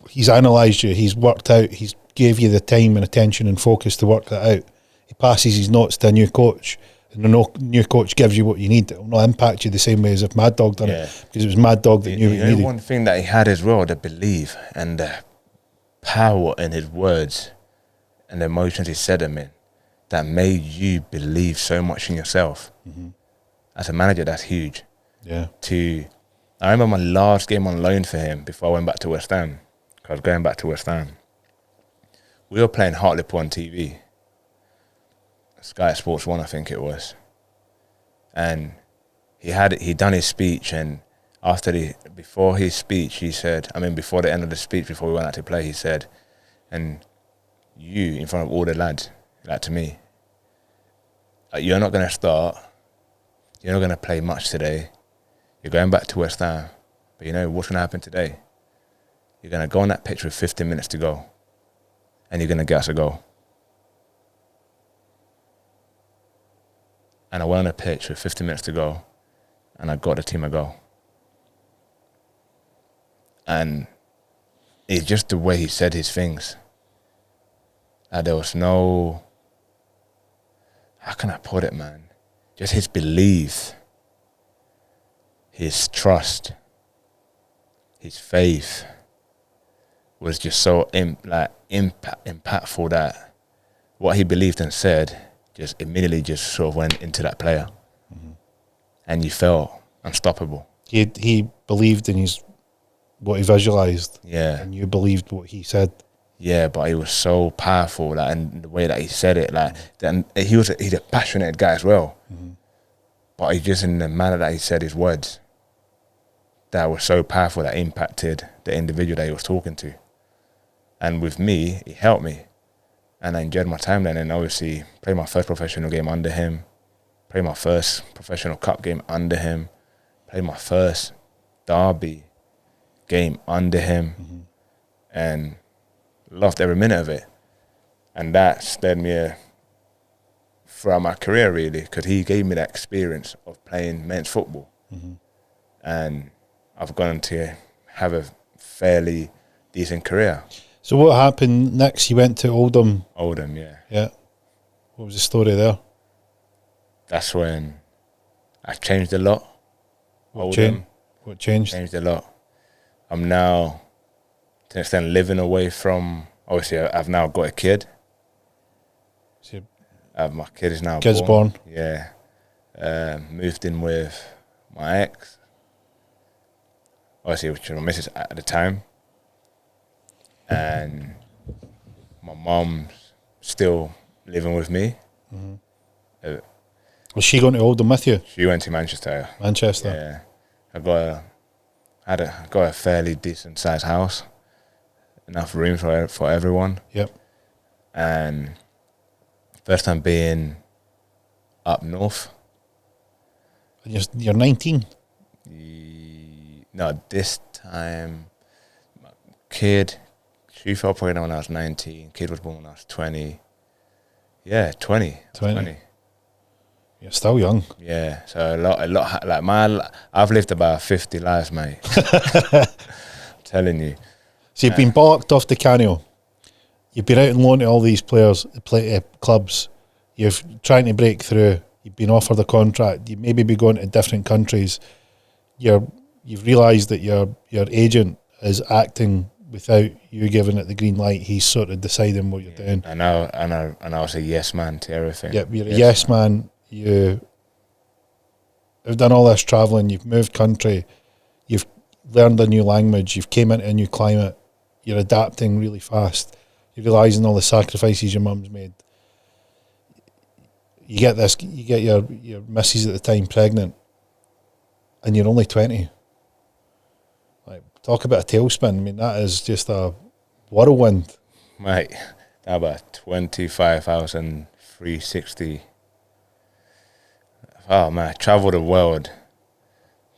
He's analysed you. He's worked out. He's gave you the time and attention and focus to work that out. He passes his notes to a new coach, and the new coach gives you what you need. It will not impact you the same way as if Mad Dog done it, because it was Mad Dog that knew what you needed. One thing that he had as well, the belief and the power in his words and the emotions he said them in, that made you believe so much in yourself. As a manager, that's huge. Yeah. I remember my last game on loan for him before I went back to West Ham. I was going back to West Ham. We were playing Hartlepool on TV. Sky Sports 1, I think it was. And he'd done his speech, and before his speech, he said, before the end of the speech, before we went out to play, he said, and you, in front of all the lads, like to me, you're not going to start, you're not going to play much today, you're going back to West Ham, but you know what's going to happen today? You're going to go on that pitch with 15 minutes to go, and you're going to get us a goal. And I went on a pitch with 15 minutes to go, and I got the team a goal. And it's just the way he said his things. There was no, how can I put it, man? Just his belief, his trust, his faith was just so impactful that what he believed and said just immediately just sort of went into that player. And you felt unstoppable. He believed in what he visualised. Yeah. And you believed what he said. Yeah, but he was so powerful, and the way that he said it, he's a passionate guy as well. But he's just in the manner that he said his words that was so powerful that impacted the individual that he was talking to. And with me, he helped me. And I enjoyed my time then, and obviously played my first professional game under him, played my first professional cup game under him, played my first derby game under him, and loved every minute of it. And that steered me throughout my career, really, because he gave me that experience of playing men's football. And I've gone on to have a fairly decent career. So what happened next? You went to Oldham. Oldham, yeah. Yeah. What was the story there? That's when I changed a lot. What changed? Changed a lot. I'm now, to an extent, living away from, obviously I've now got a kid. So My kid is now kid's born. Yeah. Moved in with my ex. Obviously, which was my missus at the time. And my mum's still living with me. Was she going to Oldham with you? She went to Manchester. Manchester. Yeah. I got a fairly decent sized house. Enough room for everyone. Yep. And first time being up north. And you're 19? No, this time, my kid, she fell pregnant when I was 19. Kid was born when I was 20. Yeah, 20. 20. You're still young. Yeah, so a lot. Like I've lived about 50 lives, mate. Telling you. So you've been balked off the Canio. You've been out and loaned to all these players, clubs. You're trying to break through. You've been offered a contract. You maybe be going to different countries. You've realised that your agent is acting without you giving it the green light. He's sort of deciding what you're doing. And I was a yes man to everything. Yep, you're a yes man. You have done all this travelling. You've moved country. You've learned a new language. You've came into a new climate. You're adapting really fast. You're realising all the sacrifices your mum's made. You get your missus at the time pregnant, and you're only 20. Like, talk about a tailspin. I mean, that is just a whirlwind. Mate, that about 25,360. Oh man, I travelled the world,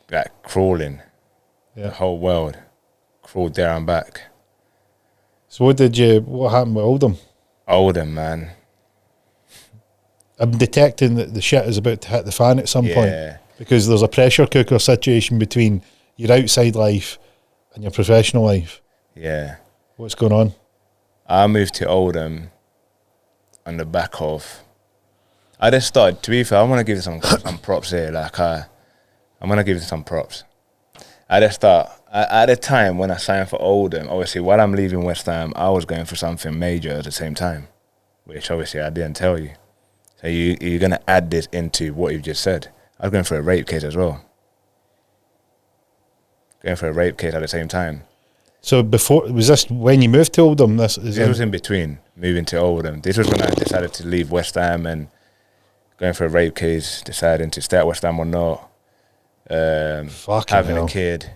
like crawling. Yeah. The whole world. Crawled there and back. So what happened with Oldham? Oldham, man. I'm detecting that the shit is about to hit the fan at some point, because there's a pressure cooker situation between your outside life and your professional life. Yeah. What's going on? I moved to Oldham on the back of... I just started, to be fair, I want to give you some props here. Like, I'm going to give you some props. I just thought, at the time when I signed for Oldham, obviously while I'm leaving West Ham, I was going for something major at the same time, which obviously I didn't tell you. So you're going to add this into what you've just said. I was going for a rape case as well. Going for a rape case at the same time. So was this when you moved to Oldham? This was in between moving to Oldham. This was when I decided to leave West Ham and going for a rape case, deciding to stay at West Ham or not. Having a kid,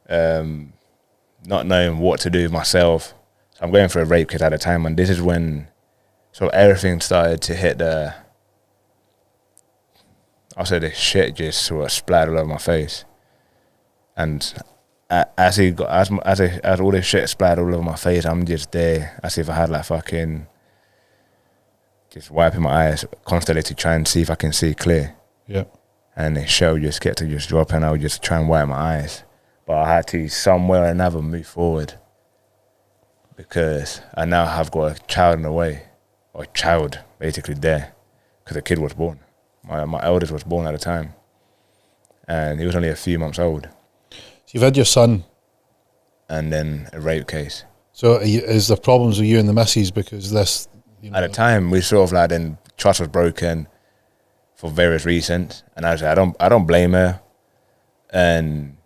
not knowing what to do with myself. So I'm going for a rape case at the time, and this is when everything started to hit the shit just sort of splattered all over my face. And as all this shit splattered all over my face, I'm just there as if I had like fucking just wiping my eyes constantly to try and see if I can see clear. Yeah. And the show just kept to just drop, and I would just try and wipe my eyes. But I had to somewhere or another move forward, because I now have got a child in the way, or a child basically there, because the kid was born. My eldest was born at the time, and he was only a few months old. So you've had your son, and then a rape case. So is there problems with you and the missus because this? At the time, we sort of like, then trust was broken for various reasons, and I don't blame her, and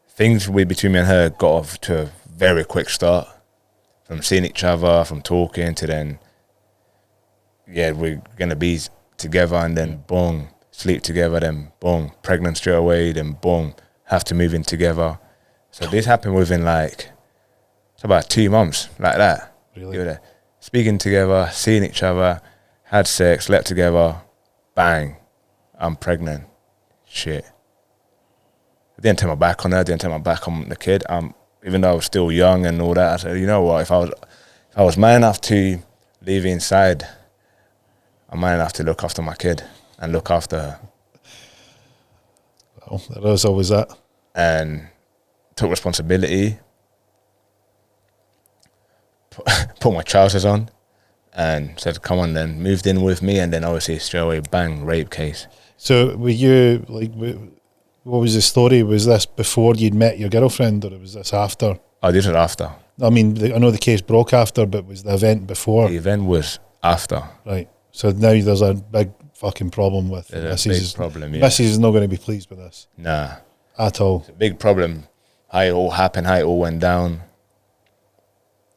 things between me and her got off to a very quick start, from seeing each other, from talking to then, we're gonna be together, and then boom, sleep together, then boom, pregnant straight away, then boom, have to move in together. So this happened within it's about 2 months, like that. Really? Speaking together, seeing each other, had sex, slept together, bang, I'm pregnant. Shit. didn't turn my back on her, didn't turn my back on the kid. Even though I was still young and all that, I said, you know what, if I was man enough to leave inside, I'm man enough to look after my kid and look after her. Well, there is always that. And took responsibility, put my trousers on, and said, come on then, moved in with me, and then obviously straight away, bang, rape case. So were you, like, what was the story? Was this before you'd met your girlfriend, or was this after? Oh, this was after. I mean, I know the case broke after, but was the event before? The event was after. Right. So now there's a big fucking problem with There's a big problem, yeah. Mrs. is not going to be pleased with this. Nah. At all. It's a big problem. How it all happened, how it all went down.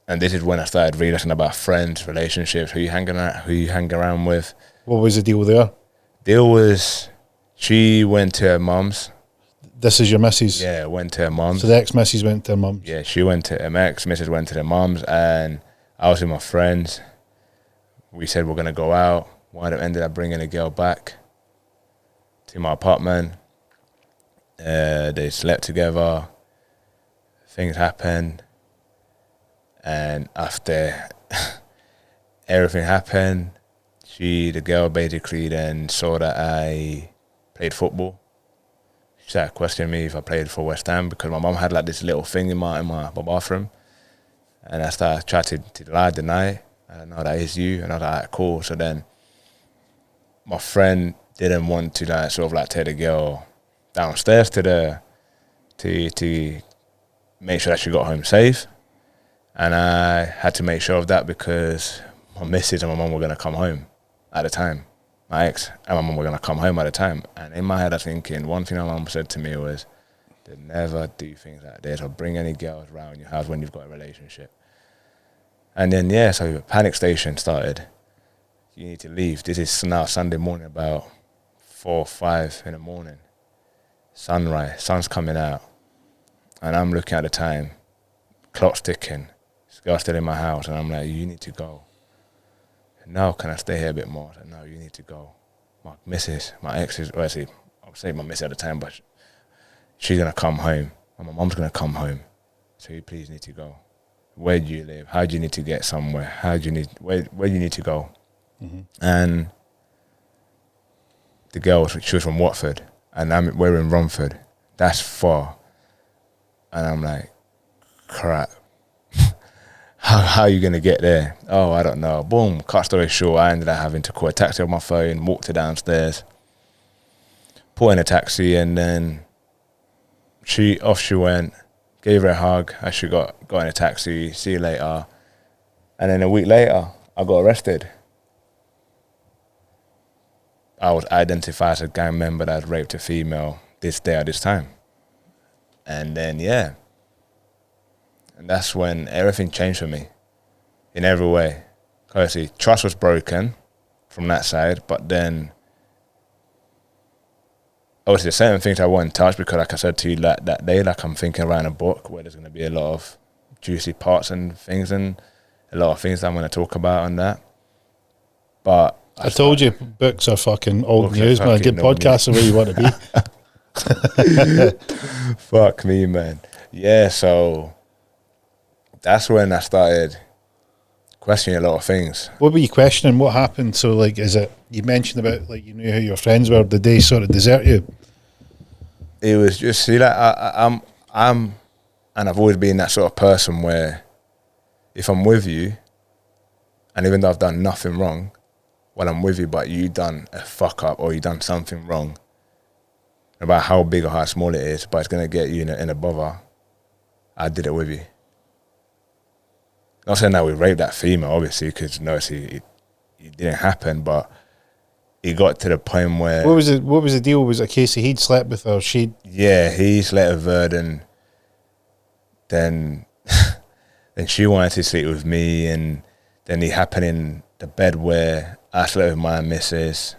And this is when I started realizing about friends, relationships, who you hang around with. What was the deal there? Deal was, she went to her mum's. This is your missus? Yeah, went to her mum's. So the ex-missus went to her mum's? Yeah, she went to her ex-missus went to their mum's, and I was with my friends. We said we're going to go out. Ended up bringing a girl back to my apartment. They slept together. Things happened. And after everything happened, the girl basically then saw that I played football. She started questioning me if I played for West Ham, because my mum had like this little thing in my bathroom. And I started trying to deny it. I don't know, that is you. And I was like, right, cool. So then my friend didn't want to like sort of like take the girl downstairs to make sure that she got home safe. And I had to make sure of that because my missus and my mum were going to come home at the time. My ex and my mum were going to come home at the time. And in my head, I was thinking, one thing my mum said to me was, they never do things like this or bring any girls around your house when you've got a relationship. And then, yeah, so the panic station started. You need to leave. This is now Sunday morning, about 4 or 5 in the morning. Sunrise, sun's coming out. And I'm looking at the time, clock's ticking. This girl's still in my house, and I'm like, you need to go. No, can I stay here a bit more? I said, no, you need to go. My missus, my ex is, well, actually, I would say my missus at the time, but she's going to come home, and my mom's going to come home. So you please need to go. Where do you live? How do you need to get somewhere? Where do you need to go? Mm-hmm. And the girl, she was from Watford, and we're in Romford. That's far. And I'm like, crap. How are you going to get there? Oh, I don't know. Boom, cut story short, I ended up having to call a taxi on my phone, walked her downstairs, put in a taxi, and then she went, gave her a hug as she got in a taxi, see you later. And then a week later, I got arrested. I was identified as a gang member that had raped a female this day at this time. And then, yeah. And that's when everything changed for me in every way. Obviously, trust was broken from that side, but then obviously there's certain things I won't touch because, like I said to you that day, like I'm thinking around a book where there's going to be a lot of juicy parts and things and a lot of things that I'm going to talk about on that. But I told you, books are fucking old news, man. Good podcasts are where you want to be. Fuck me, man. Yeah, so that's when I started questioning a lot of things. What were you questioning? What happened? So, like, is it, you mentioned about, like, you knew who your friends were. Did they sort of desert you? It was just, see, like, I'm, and I've always been that sort of person where if I'm with you, and even though I've done nothing wrong, while I'm with you, but you done a fuck up or you done something wrong, about how big or how small it is, but it's going to get you in a bother, I did it with you. Not saying that we raped that female, obviously, because no, it didn't happen, but it got to the point where... What was the deal? Was it a case of he'd slept with her, she'd... Yeah, he slept with her, then she wanted to sleep with me, and then it happened in the bed where I slept with my missus.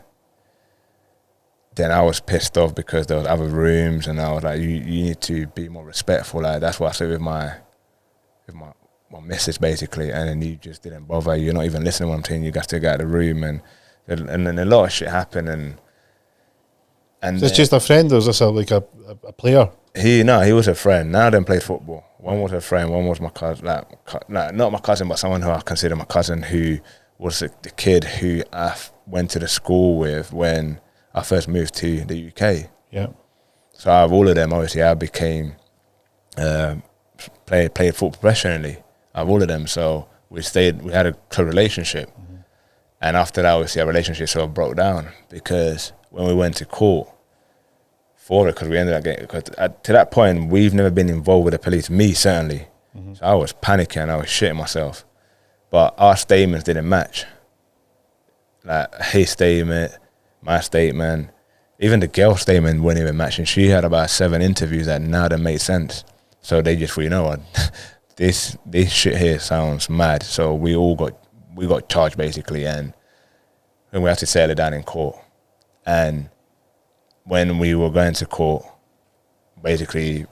Then I was pissed off because there was other rooms, and I was like, you need to be more respectful. Like, that's why I slept with my missus, basically, and then you just didn't bother. You're not even listening to what I'm saying. You got to get out of the room, and then a lot of shit happened, and And So it's just a friend, or is this a player? he was a friend. None of them played football. One was a friend, one was my cousin, like not my cousin, but someone who I consider my cousin, who was the kid who I went to the school with when I first moved to the UK. Yeah. So out of all of them, obviously, I became played football professionally. Out of all of them, so we had a close relationship. Mm-hmm. And after that, obviously, our relationship sort of broke down because when we went to court for it, because we ended up getting, because to that point, we've never been involved with the police, me certainly. Mm-hmm. So I was panicking, I was shitting myself. But our statements didn't match. Like his statement, my statement, even the girl's statement weren't even matching. She had about 7 interviews that none of them made sense. So they just, you know what, this shit here sounds mad. So we got charged basically, and we had to settle it down in court. And when we were going to court, basically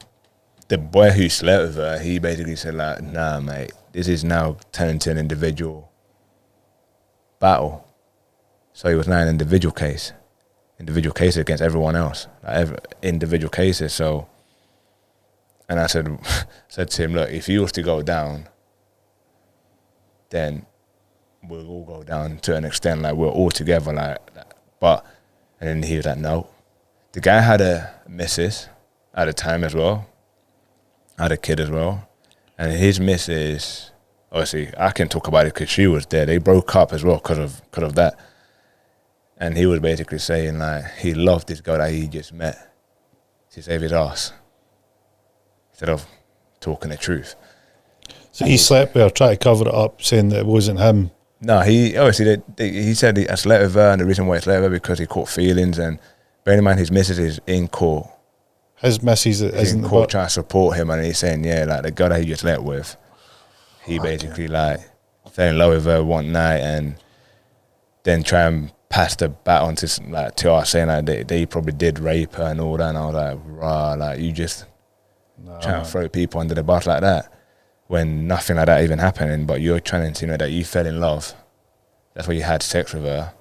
the boy who slept with her, he basically said like, nah mate, this is now turning to an individual battle. So it was now an individual case against everyone else, individual cases. So, and I said to him, look, if you was to go down, then we'll all go down to an extent, like we're all together, like that. But, and then he was like, no. The guy had a missus at the time as well, had a kid as well, and his missus, obviously, I can talk about it because she was there. They broke up as well because of that. And he was basically saying like he loved this girl that he just met to save his ass instead of talking the truth. So he slept with her, tried to cover it up, saying that it wasn't him. No, he obviously he said he slept with her, and the reason why he slept with her because he caught feelings. And bearing in mind his missus is in court. His missus isn't in court trying to support him, and he's saying like the girl that he just slept with, he basically like fell in love with her one night and then try and pass the baton to us, saying like they probably did rape her and all that. And I was like, rah, like you just trying to throw people under the bus like that when nothing like that even happening, but you're trying to insinuate that you fell in love. That's why you had sex with her.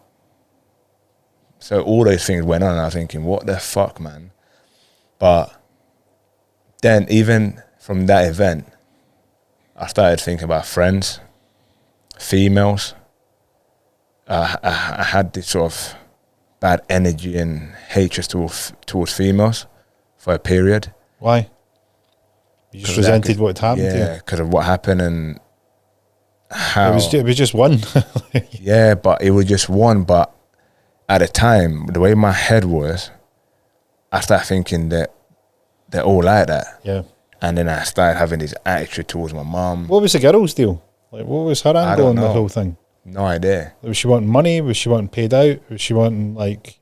So all those things went on, and I was thinking, what the fuck, man? But then even from that event, I started thinking about friends, females. I had this sort of bad energy and hatred towards females for a period. Why? You just resented what had happened to you? Yeah, because of what happened and how... It was just one. Yeah, but it was just one. But at the time, the way my head was, I started thinking that they're all like that. Yeah. And then I started having this attitude towards my mum. What was the girl's deal? Like, what was her angle on the whole thing? No idea. Was she wanting money? Was she wanting paid out? Was she wanting, like...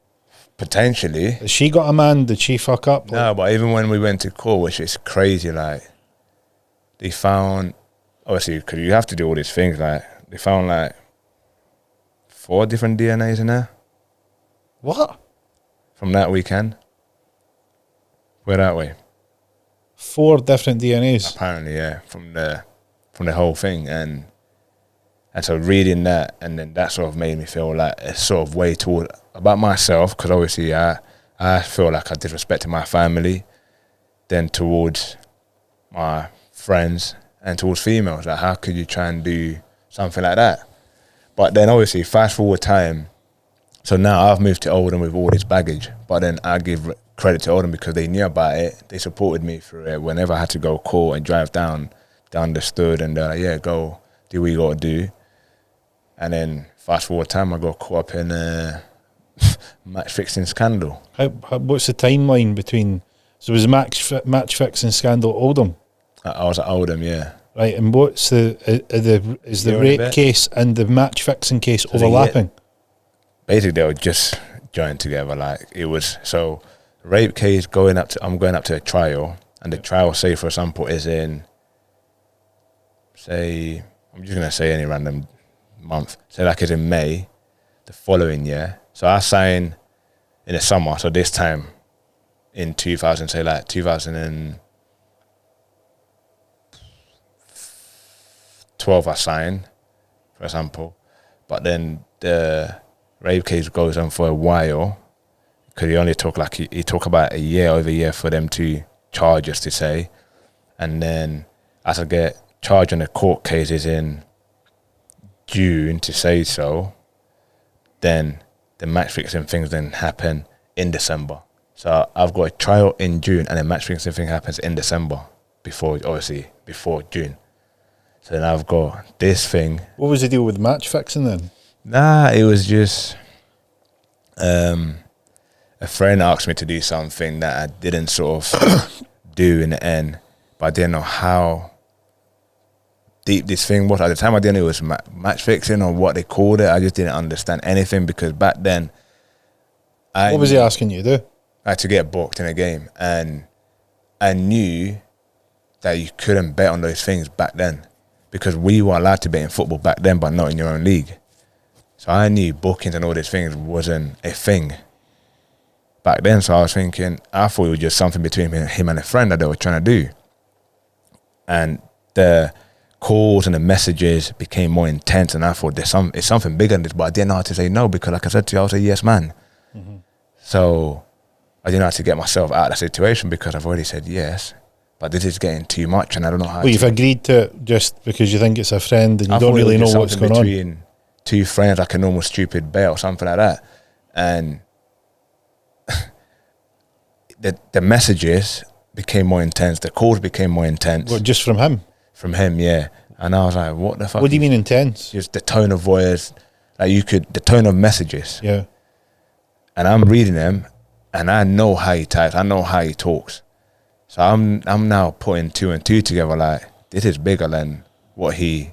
Potentially. Has she got a man? Did she fuck up? No, like, but even when we went to court, which is crazy, like, they found... Obviously, because you have to do all these things, like, they found, like, 4 different DNAs in there. What? From that weekend. Where that way? 4 different DNAs? Apparently, yeah, from the whole thing. And so reading that, and then that sort of made me feel like a sort of way toward about myself, because obviously I feel like I disrespected my family, then towards my friends and towards females. Like, how could you try and do something like that? But then obviously fast forward time, so now I've moved to Oldham with all this baggage, but then I give credit to Oldham because they knew about it. They supported me through it. Whenever I had to go court and drive down, they understood, and they're like, yeah, go do what you got to do. And then fast forward time, I got caught up in a match fixing scandal. What's the timeline between? So was the match fixing scandal at Oldham? I was at Oldham, yeah. Right, and what's is the rape case and the match fixing case overlapping? Basically, they were just joined together. Like it was so rape case I'm going up to a trial, and the trial, say for example, is in I'm just gonna say any random month. Say like it's in May, the following year. So I sign in the summer. So this time in 2012, I signed, for example. But then the rape case goes on for a while. because he only took he took about over a year for them to charge us, to say. And then as I get charged on the court cases in June, to say so, then the match fixing things then happen in December. So I've got a trial in June, and the match fixing thing happens in December, before June. So then I've got this thing. What was the deal with match fixing then? Nah, it was just a friend asked me to do something that I didn't sort of do in the end, but I didn't know how deep this thing was. At the time, I didn't know it was match fixing or what they called it. I just didn't understand anything, because back then, what was he asking you to do? I had to get booked in a game, and I knew that you couldn't bet on those things back then, because we were allowed to bet in football back then, but not in your own league. So I knew bookings and all these things wasn't a thing back then. So I was thinking, I thought it was just something between him and a friend that they were trying to do. And the calls and the messages became more intense, and I thought it's something bigger than this, but I didn't know how to say no, because like I said to you, I was a yes man. Mm-hmm. So I didn't know how to get myself out of the situation, because I've already said yes, but this is getting too much, and I don't know how. Well, you've agreed to it just because you think it's a friend, and you don't really know what's going on. Between two friends, like a normal stupid bet or something like that, and the messages became more intense. The calls became more intense. What, just from him? From him, yeah. And I was like, what the fuck? What do you mean intense? Just the tone of voice, the tone of messages. Yeah. And I'm reading them, and I know how he types. I know how he talks. So I'm now putting 2 and 2 together. Like, this is bigger than what he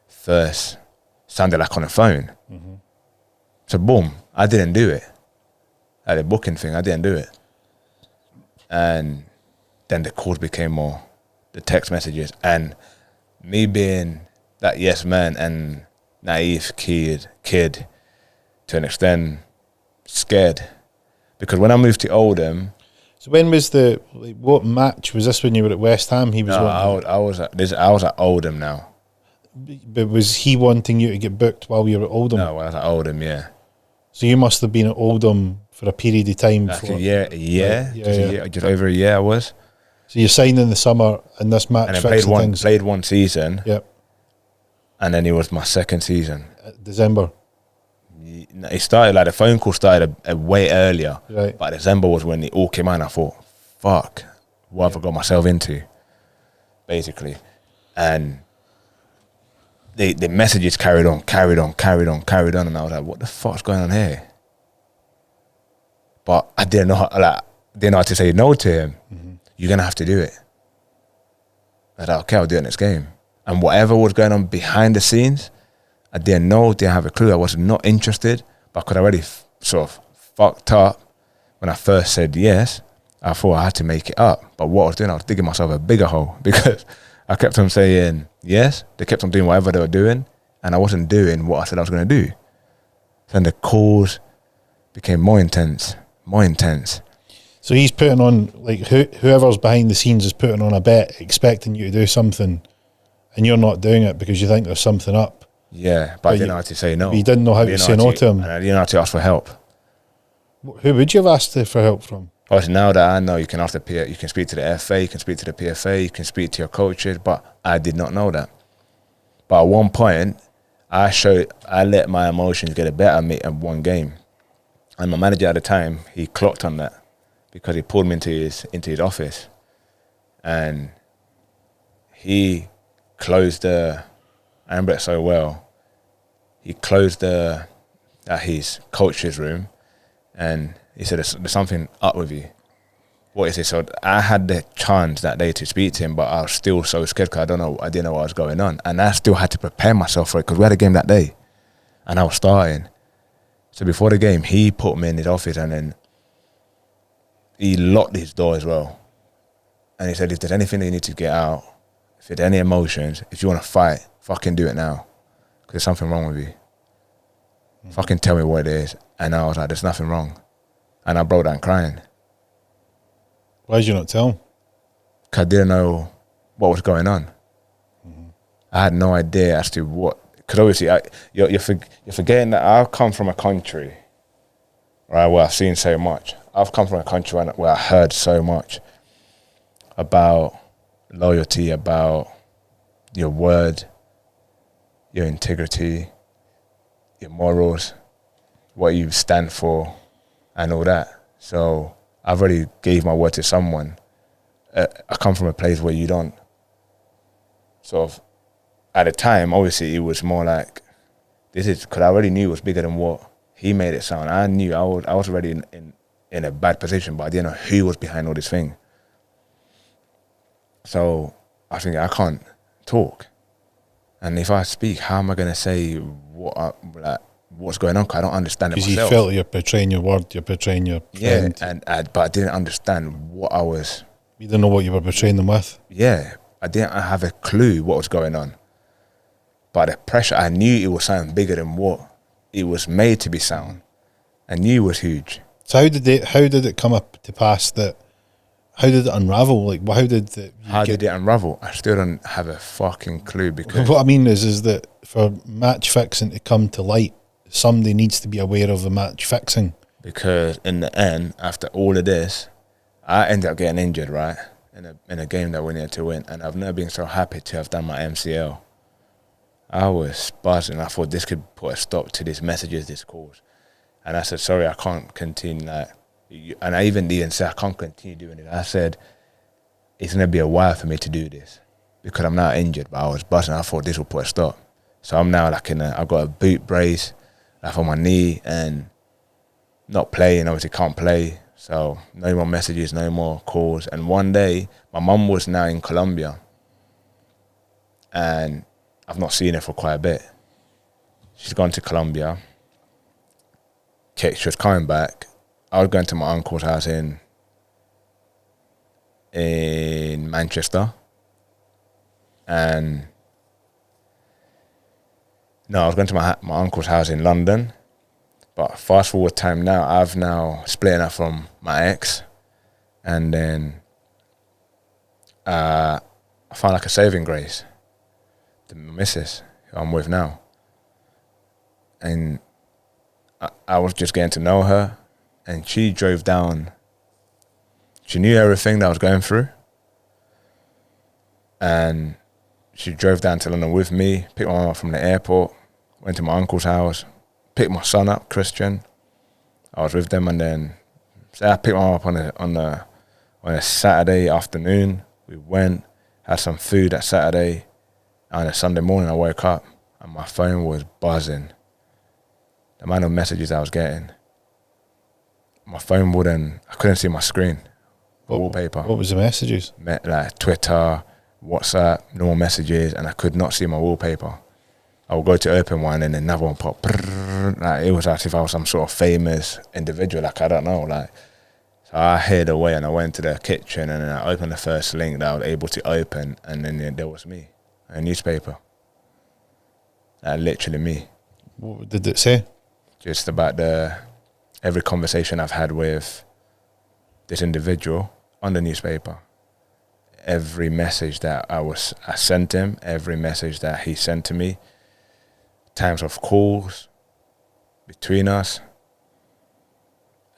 first sounded like on the phone. Mm-hmm. So boom, I didn't do it. At the booking thing, I didn't do it. And then the calls became more, the text messages, and me being that yes man and naive kid to an extent, scared, because when I moved to Oldham. So when was what match was this? When you were at West Ham? He was. No, I was at Oldham now. But was he wanting you to get booked while you were at Oldham? No, I was at Oldham, yeah. So you must have been at Oldham for a period of time. Like a year, just over a year I was. So you signed in the summer, and this match and I played one season. Yep. And then it was my second season. December. It started, like the phone call started a way earlier. Right. But December was when it all came out, and I thought, fuck, what have I got myself into? Basically. And the messages carried on, and I was like, what the fuck's going on here? But I didn't know how to say no to him. Mm-hmm. You're gonna have to do it. I was like, okay, I'll do it next game. And whatever was going on behind the scenes, I didn't have a clue. I was not interested, but I could already sort of fucked up when I first said yes. I thought I had to make it up. But what I was doing, I was digging myself a bigger hole, because I kept on saying yes. They kept on doing whatever they were doing, and I wasn't doing what I said I was going to do. Then the calls became more intense. So he's putting on, like, whoever's behind the scenes is putting on a bet, expecting you to do something, and you're not doing it because you think there's something up. Yeah, but I didn't know how to say no. You didn't know how to say no to him. And I didn't know how to ask for help. Who would you have asked for help from? Obviously, now that I know, you can ask you can speak to the FA, you can speak to the PFA, you can speak to your coaches, but I did not know that. But at one point, I let my emotions get the better of me in one game. And my manager at the time, he clocked on that, because he pulled me into his office, and he closed I remember it so well. He closed his coach's room, and he said, there's something up with you. What is it? So I had the chance that day to speak to him, but I was still so scared, because I didn't know what was going on. And I still had to prepare myself for it, because we had a game that day, and I was starting. So before the game, he put me in his office, and then he locked his door as well. And he said, if there's anything that you need to get out, if there's any emotions, if you want to fight, fucking do it now, because there's something wrong with you. Fucking tell me what it is. And I was like, there's nothing wrong. And I broke down crying. Why did you not tell him? Because I didn't know what was going on. Mm-hmm. I had no idea as to what. Because obviously, you're forgetting that I've come from a country, right, where I've seen so much. I've come from a country where I heard so much about loyalty, about your word, your integrity, your morals, what you stand for, and all that. So I've already gave my word to someone. I come from a place where you don't sort of, at the time, obviously it was more like, this is, because I already knew it was bigger than what he made it sound. I knew I was already in a bad position, but I didn't know who was behind all this thing. So I think I can't talk. And if I speak, how am I going to say what's going on? Because I don't understand it myself. Because you felt you're betraying your word, you're betraying your friend. Yeah, but I didn't understand what I was. You didn't know what you were betraying them with. Yeah, I didn't have a clue what was going on. But the pressure, I knew it was something bigger than what it was made to be sound. I knew it was huge. So how did it come up to pass that? How did it unravel? Like, how did it unravel? I still don't have a fucking clue, because what I mean is that for match fixing to come to light, somebody needs to be aware of the match fixing. Because in the end, after all of this, I ended up getting injured, right, in a game that we needed to win, and I've never been so happy to have done my MCL. I was buzzing. I thought this could put a stop to these messages, these calls, and I said, sorry, I can't continue that. And I even said, I can't continue doing it. I said, it's going to be a while for me to do this because I'm now injured, but I was buzzing. I thought this will put a stop. So I'm now like I've got a boot brace like on my knee and not playing, obviously can't play. So no more messages, no more calls. And one day, my mum was now in Colombia and I've not seen her for quite a bit. She's gone to Colombia. She was coming back. I was going to my uncle's house in Manchester, and no, I was going to my uncle's house in London. But fast forward time now, I've now split up from my ex, and then I found like a saving grace, the missus who I'm with now, and I was just getting to know her. And she drove down. She knew everything that I was going through. And she drove down to London with me, picked my mum up from the airport, went to my uncle's house, picked my son up, Christian. I was with them, and then I picked my mum up on a Saturday afternoon. We went, had some food that Saturday. And on a Sunday morning, I woke up and my phone was buzzing. The amount of messages I was getting. My phone I couldn't see my screen, wallpaper. What was the messages? Like Twitter, WhatsApp, normal messages, and I could not see my wallpaper. I would go to open one and then another one pop. Like, it was as if I was some sort of famous individual, like I don't know. Like, so I hid away and I went to the kitchen and then I opened the first link that I was able to open, and then there was me, a newspaper. Like, literally me. What did it say? Just about every conversation I've had with this individual on the newspaper, every message that I sent him, every message that he sent to me, times of calls between us,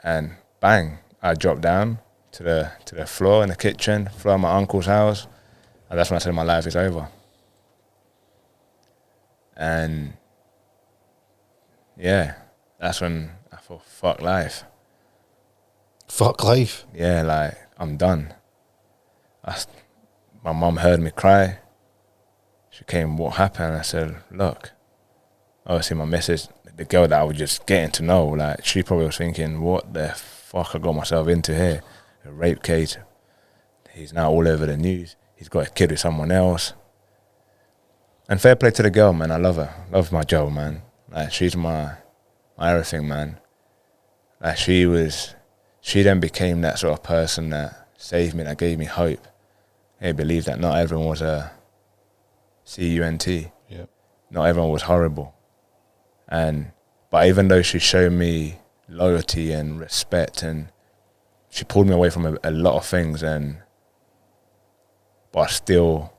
and bang, I dropped down to the floor in the kitchen, floor of my uncle's house, and that's when I said my life is over. And yeah, that's when I thought, fuck life. Fuck life? Yeah, like, I'm done. My mum heard me cry. She came, what happened? I said, look, obviously my missus, the girl that I was just getting to know, like, she probably was thinking, what the fuck I got myself into here? A rape case. He's now all over the news. He's got a kid with someone else. And fair play to the girl, man. I love her. Love my Joe, man. Like, she's my everything, man. Like, she then became that sort of person that saved me, that gave me hope. I believe that not everyone was a C-U-N-T. Yep. Not everyone was horrible. But even though she showed me loyalty and respect, and she pulled me away from a lot of things, but still,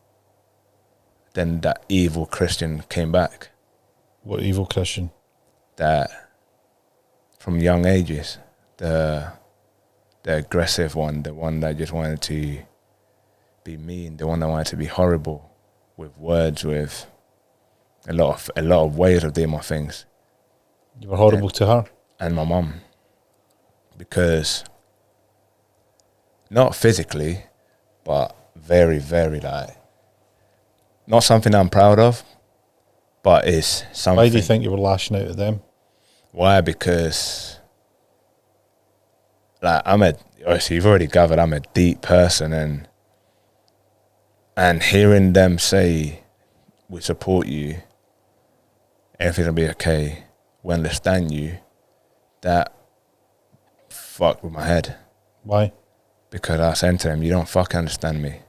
then that evil Christian came back. What evil Christian? That from young ages, the aggressive one, the one that just wanted to be mean, the one that wanted to be horrible with words, with a lot of ways of doing my things. You were horrible to her? And my mum. Because not physically, but very, very like, not something I'm proud of, but it's something. Why do you think you were lashing out at them? Why? Because like obviously you've already gathered I'm a deep person, and hearing them say we support you, everything will be okay, we understand you, that fucked with my head. Why? Because I said to them, you don't fucking understand me.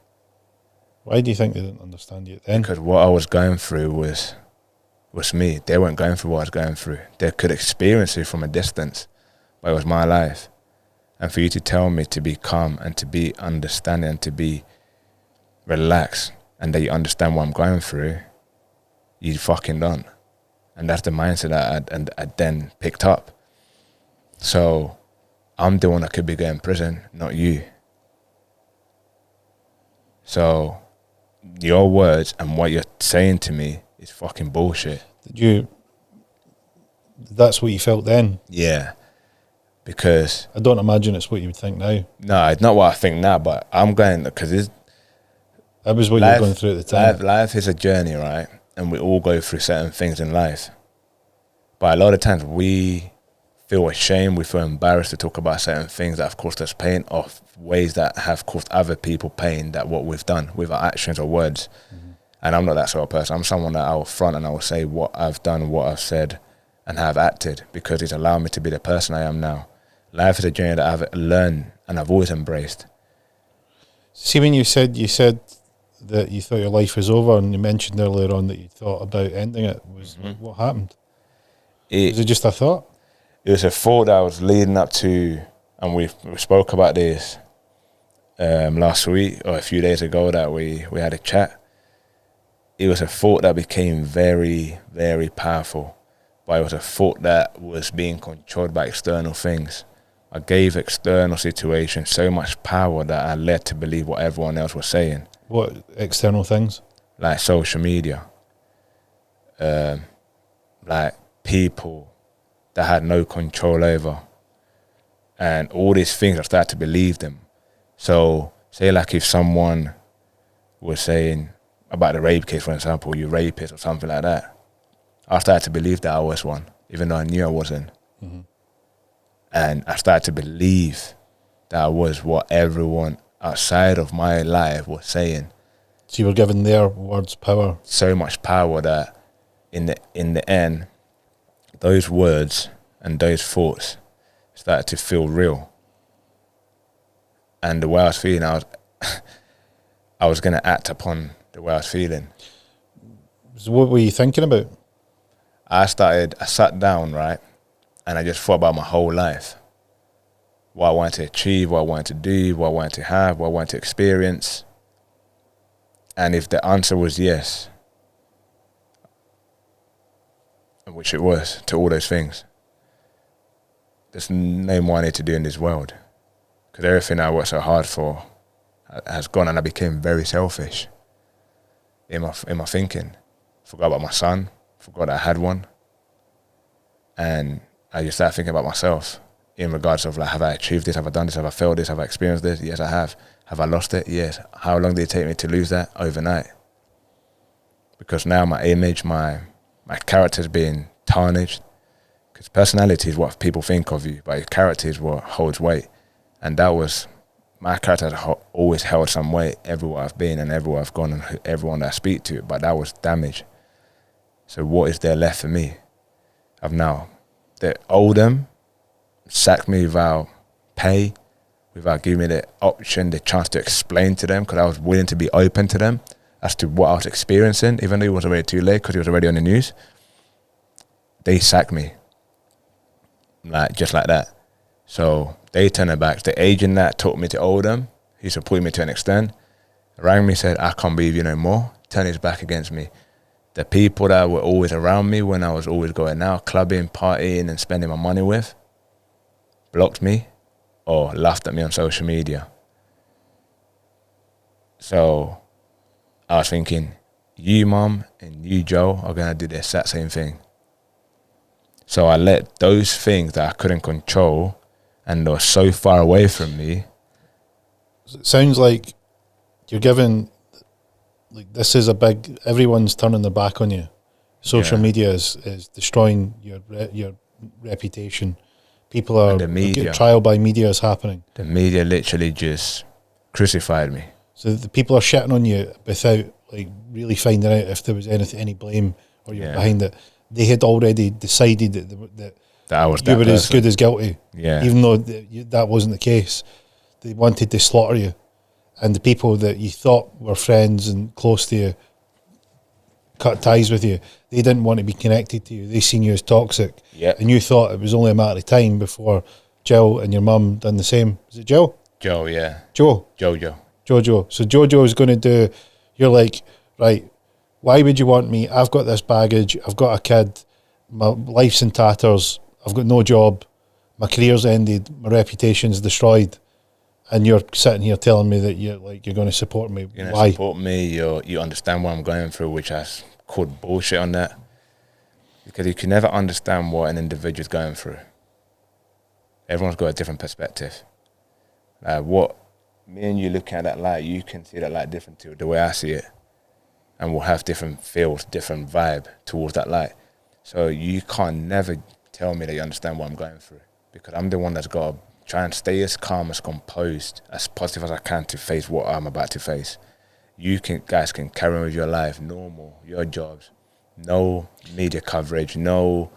Why do you think they didn't understand you then? Because what I was going through was me. They weren't going through what I was going through. They could experience it from a distance, but it was my life. And for you to tell me to be calm and to be understanding and to be relaxed and that you understand what I'm going through, you fucking don't. And that's the mindset that I then picked up. So I'm the one that could be going to prison, not you. So your words and what you're saying to me is fucking bullshit. That's what you felt then? Yeah. Because I don't imagine it's what you would think now. No, it's not what I think now, but I'm going, because that was what you were going through at the time. Life is a journey, right? And we all go through certain things in life. But a lot of times we feel ashamed, we feel embarrassed to talk about certain things that have caused us pain, or ways that have caused other people pain, that what we've done with our actions or words. Mm-hmm. And I'm not that sort of person. I'm someone that I will front and I will say what I've done, what I've said, and how I've acted, because it's allowed me to be the person I am now. Life is a journey that I've learned and I've always embraced. See, when you said that you thought your life was over, and you mentioned earlier on that you thought about ending it, what happened? Was it just a thought? It was a thought that I was leading up to, and we spoke about this last week or a few days ago, that we had a chat. It was a thought that became very, very powerful, but it was a thought that was being controlled by external things. I gave external situations so much power that I led to believe what everyone else was saying. What external things? Like social media. Like people that I had no control over. And all these things, I started to believe them. So, say like if someone was saying about the rape case, for example, you rapist or something like that, I started to believe that I was one, even though I knew I wasn't. Mm-hmm. And I started to believe that I was what everyone outside of my life was saying. So you were giving their words power? So much power that in the end, those words and those thoughts started to feel real. And the way I was feeling, I was going to act upon the way I was feeling. So what were you thinking about? I sat down, right? And I just thought about my whole life. What I wanted to achieve, what I wanted to do, what I wanted to have, what I wanted to experience. And if the answer was yes, which it was to all those things, there's no more I need to do in this world. Because everything I worked so hard for has gone, and I became very selfish in my thinking. Forgot about my son, forgot that I had one. And I just started thinking about myself in regards of like, have I achieved this? Have I done this? Have I failed this? Have I experienced this? Yes, I have. Have I lost it? Yes. How long did it take me to lose that? Overnight. Because now my image, my character's being tarnished. Because personality is what people think of you, but your character is what holds weight. And that was, my character has always held some weight everywhere I've been and everywhere I've gone and everyone that I speak to, but that was damaged. So what is there left for me? I've now, they owe them, sacked me without pay, without giving me the option, the chance to explain to them, because I was willing to be open to them as to what I was experiencing, even though it was already too late because it was already on the news. They sacked me, like just like that. So they turned their backs. The agent that taught me to owe them, he supported me to an extent, rang me, said, I can't believe you no more, turned his back against me. The people that were always around me when I was always going out, clubbing, partying and spending my money with, blocked me or laughed at me on social media. So I was thinking, you, Mum, and you, Joe, are going to do the exact same thing. So I let those things that I couldn't control and they were so far away from me. It sounds like you're giving, like, this is a big, everyone's turning their back on you. Social media is destroying your reputation. People are, And the media, trial by media is happening. the media literally just crucified me. So the people are shitting on you without like really finding out if there was any blame or you're behind it. They had already decided that That I was you that were person. as good as guilty. Yeah. Even though that wasn't the case. They wanted to slaughter you. And the people that you thought were friends and close to you, cut ties with you, they didn't want to be connected to you. They seen you as toxic. Yeah. And you thought it was only a matter of time before Jill and your mum done the same. Is it Jill? Joe, yeah. Jojo. Jojo. So Jojo is going to do, you're like, right, why would you want me? I've got this baggage. I've got a kid. My life's in tatters. I've got no job. My career's ended. My reputation's destroyed. And you're sitting here telling me that you're going to support me. You know, Why? support me. You understand what I'm going through, which I called bullshit on that. Because you can never understand what an individual's going through. Everyone's got a different perspective. Like what me and you looking at that light, you can see that light different to the way I see it. And we'll have different feels, different vibe towards that light. So you can't never tell me that you understand what I'm going through. Because I'm the one that's got to try and stay as calm, as composed, as positive as I can to face what I'm about to face. You guys can carry on with your life, normal, your jobs. No media coverage, no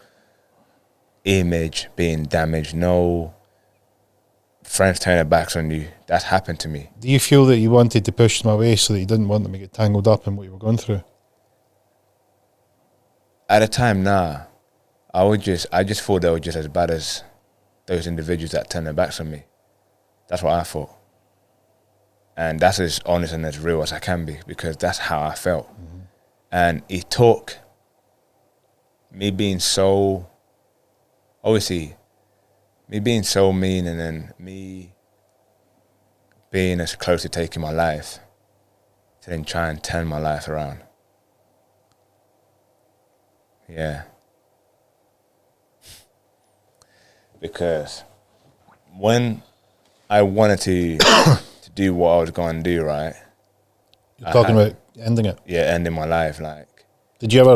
image being damaged, no friends turning their backs on you. That's happened to me. Do you feel that you wanted to push them away so that you didn't want them to get tangled up in what you were going through? At the time, nah. I just thought they were just as bad as those individuals that turned their backs on me. That's what I thought. And that's as honest and as real as I can be, because that's how I felt. Mm-hmm. And it took me being so, obviously, me being so mean and then me being as close to taking my life to then try and turn my life around. Yeah. Because when I wanted to do what I was going to do, right? You're talking about ending it? Yeah, ending my life. Like, Did you ever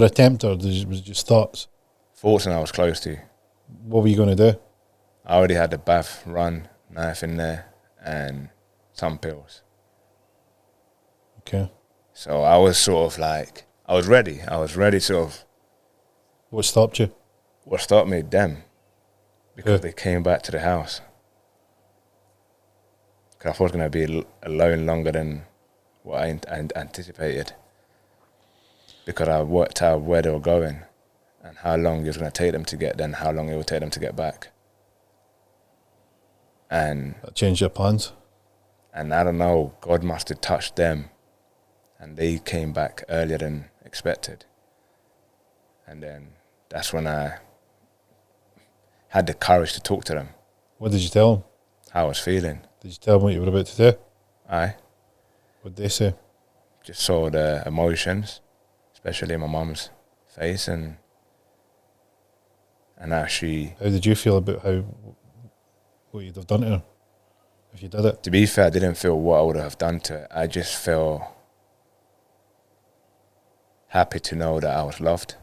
attempt, or was it just thoughts? Thoughts, and I was close to. What were you going to do? I already had the bath run, knife in there, and some pills. Okay. So I was sort of like, I was ready sort of. What stopped you? What stopped me? Them. Because they came back to the house. Because I thought I was going to be alone longer than what I anticipated. Because I worked out where they were going and how long it was going to take them to get there and how long it would take them to get back. And That changed your plans? And I don't know, God must have touched them and they came back earlier than expected. And then that's when I had the courage to talk to them. What did you tell them? How I was feeling. Did you tell them what you were about to do? Aye. What did they say? Just saw the emotions, especially in my mum's face, and how she... How did you feel about what you'd have done to her if you did it? To be fair, I didn't feel what I would have done to it. I just felt happy to know that I was loved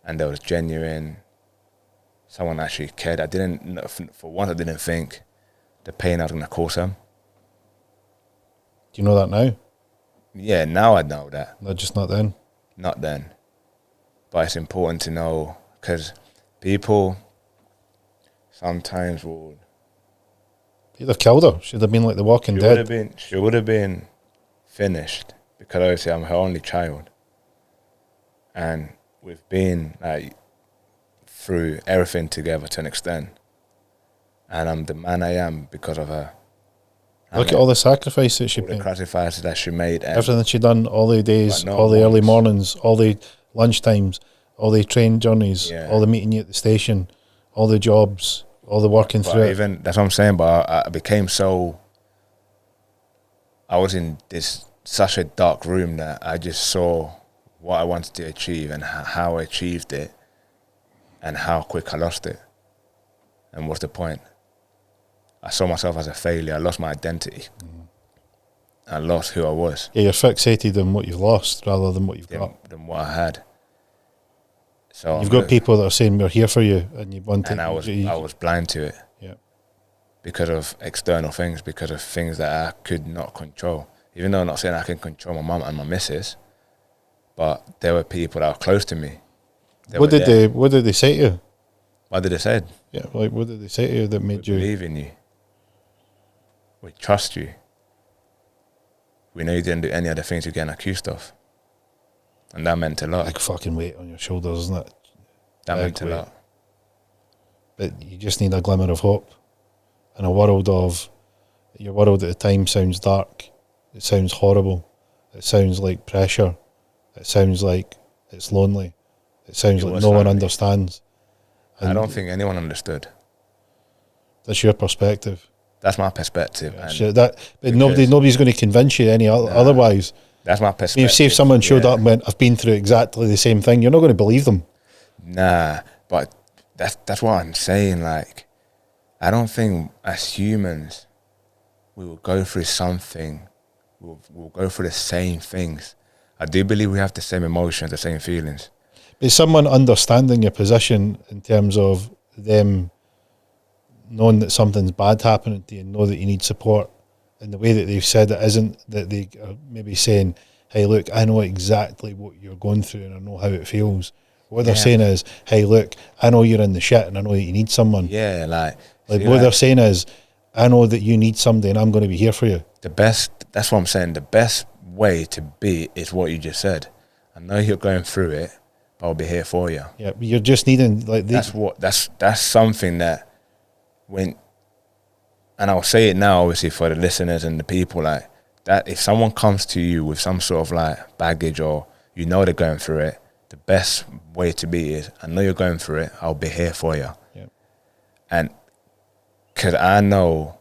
and there was genuine... Someone actually cared. For once, I didn't think the pain I was going to cause them. Do you know that now? Yeah, now I know that. Not then? Not then. But it's important to know, because people sometimes would... You'd have killed her. She'd have been like the Walking Dead. She would have been finished, because obviously I'm her only child. And we've been like... through everything together to an extent. And I'm the man I am because of her. Look at all the sacrifice that she made. The sacrifices that she made. Everything that she done, all the days, all the early mornings, all the lunch times, all the train journeys, all the meeting you at the station, all the jobs, all the working But through it. even that's what I'm saying. But I became so. I was in such a dark room that I just saw what I wanted to achieve and how I achieved it, and how quick I lost it. And what's the point? I saw myself as a failure. I lost my identity. I lost who I was. Yeah, you're fixated on what you've lost rather than what you've got. Than what I had. So You've got people that are saying we're here for you, and you want to. And I was blind to it. Yeah. Because of external things, because of things that I could not control. Even though I'm not saying I can control my mum and my missus, but there were people that were close to me. What did they say to you? What did they say? Yeah, like what did they say to you that made you believe in you? We trust you. We know you didn't do any of the things you're getting accused of. And that meant a lot. big fucking weight on your shoulders, isn't it? That meant a lot. But you just need a glimmer of hope. In a world of, your world at the time sounds dark. It sounds horrible. It sounds like pressure. It sounds like it's lonely. It sounds like no one understands. And I don't think anyone understood. That's your perspective. That's my perspective. Yeah, so but nobody's going to convince you otherwise. That's my perspective. Say if someone showed up and went, I've been through exactly the same thing, you're not going to believe them. Nah, but that's what I'm saying. Like, I don't think as humans we will go through something. We'll go through the same things. I do believe we have the same emotions, the same feelings. But someone understanding your position in terms of them knowing that something's bad happening to you and know that you need support, and the way that they've said it isn't that they are maybe saying, hey, look, I know exactly what you're going through and I know how it feels. What they're saying is, hey, look, I know you're in the shit and I know that you need someone. Yeah, like what they're saying is, I know that you need somebody and I'm going to be here for you. That's what I'm saying, the best way to be is what you just said. I know you're going through it, but I'll be here for you. Yeah, but you're just needing, like... That's something that when... And I'll say it now, obviously, for the listeners and the people, like, that if someone comes to you with some sort of, like, baggage or you know they're going through it, the best way to be is, I know you're going through it, I'll be here for you. Yeah. And because I don't know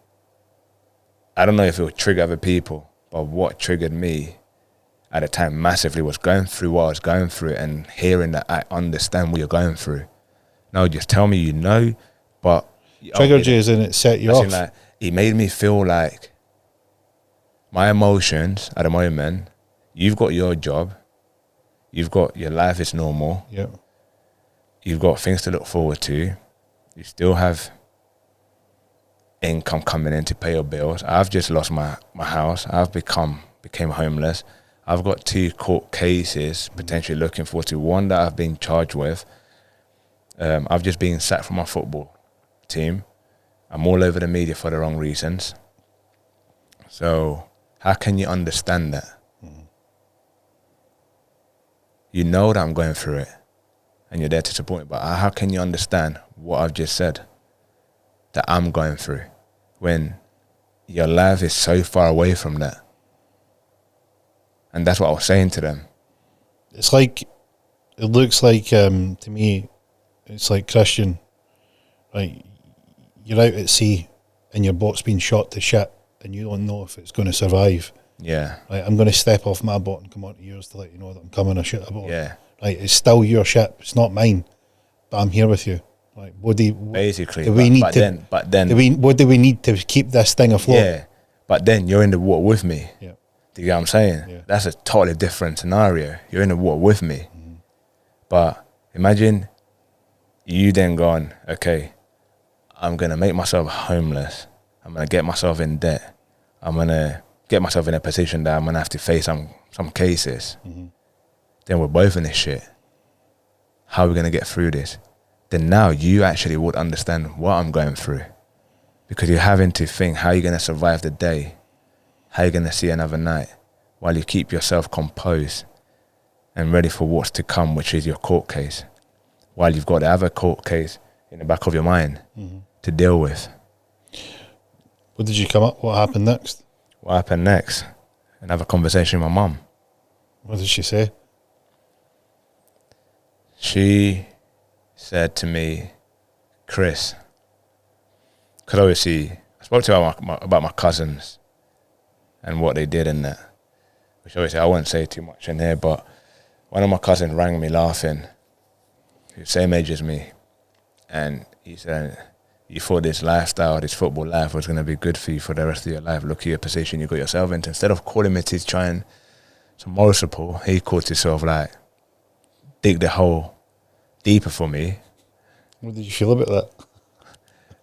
if it would trigger other people, but what triggered me at the time massively was going through what I was going through and hearing that I understand what you're going through. No, just tell me you know, but... Triggered you as in it set you off. Like, it made me feel like my emotions at the moment, you've got your job, you've got your life is normal, yeah. You've got things to look forward to, you still have income coming in to pay your bills. I've just lost my house, I've became homeless, I've got 2 court cases potentially looking forward to, one that I've been charged with. I've just been sacked from my football team. I'm all over the media for the wrong reasons. So how can you understand that? You know that I'm going through it and you're there to support me, but how can you understand what I've just said that I'm going through when your life is so far away from that? And that's what I was saying to them. It's like, it looks like, to me, it's like, Christian, right? You're out at sea and your boat's been shot to shit and you don't know if it's going to survive. Yeah. Right, I'm going to step off my boat and come onto yours to let you know that I'm coming a shit aboard. Yeah. Right, it's still your ship, it's not mine, but I'm here with you. Right, basically, do we need what do we need to keep this thing afloat? Yeah, but then you're in the water with me. Yeah. Do you get what I'm saying? Yeah. That's a totally different scenario. You're in the water with me. Mm-hmm. But imagine you then going, okay, I'm going to make myself homeless. I'm going to get myself in debt. I'm going to get myself in a position that I'm going to have to face some cases. Mm-hmm. Then we're both in this shit. How are we going to get through this? Then now you actually would understand what I'm going through. Because you're having to think, how are you going to survive the day? How are you going to see another night? While you keep yourself composed and ready for what's to come, which is your court case. While you've got the other court case in the back of your mind to deal with. What did you come up? What happened next? What happened next? Another conversation with my mum. What did she say? She said to me, Chris, because obviously I spoke to him about my cousins and what they did in that, which obviously I won't say too much in here, but one of my cousins rang me laughing, who's same age as me, and he said, you thought this lifestyle, this football life was going to be good for you for the rest of your life. Look at your position you got yourself into. Instead of calling me to try and some moral support, he called to sort of like dig the hole deeper for me. What did you feel about that?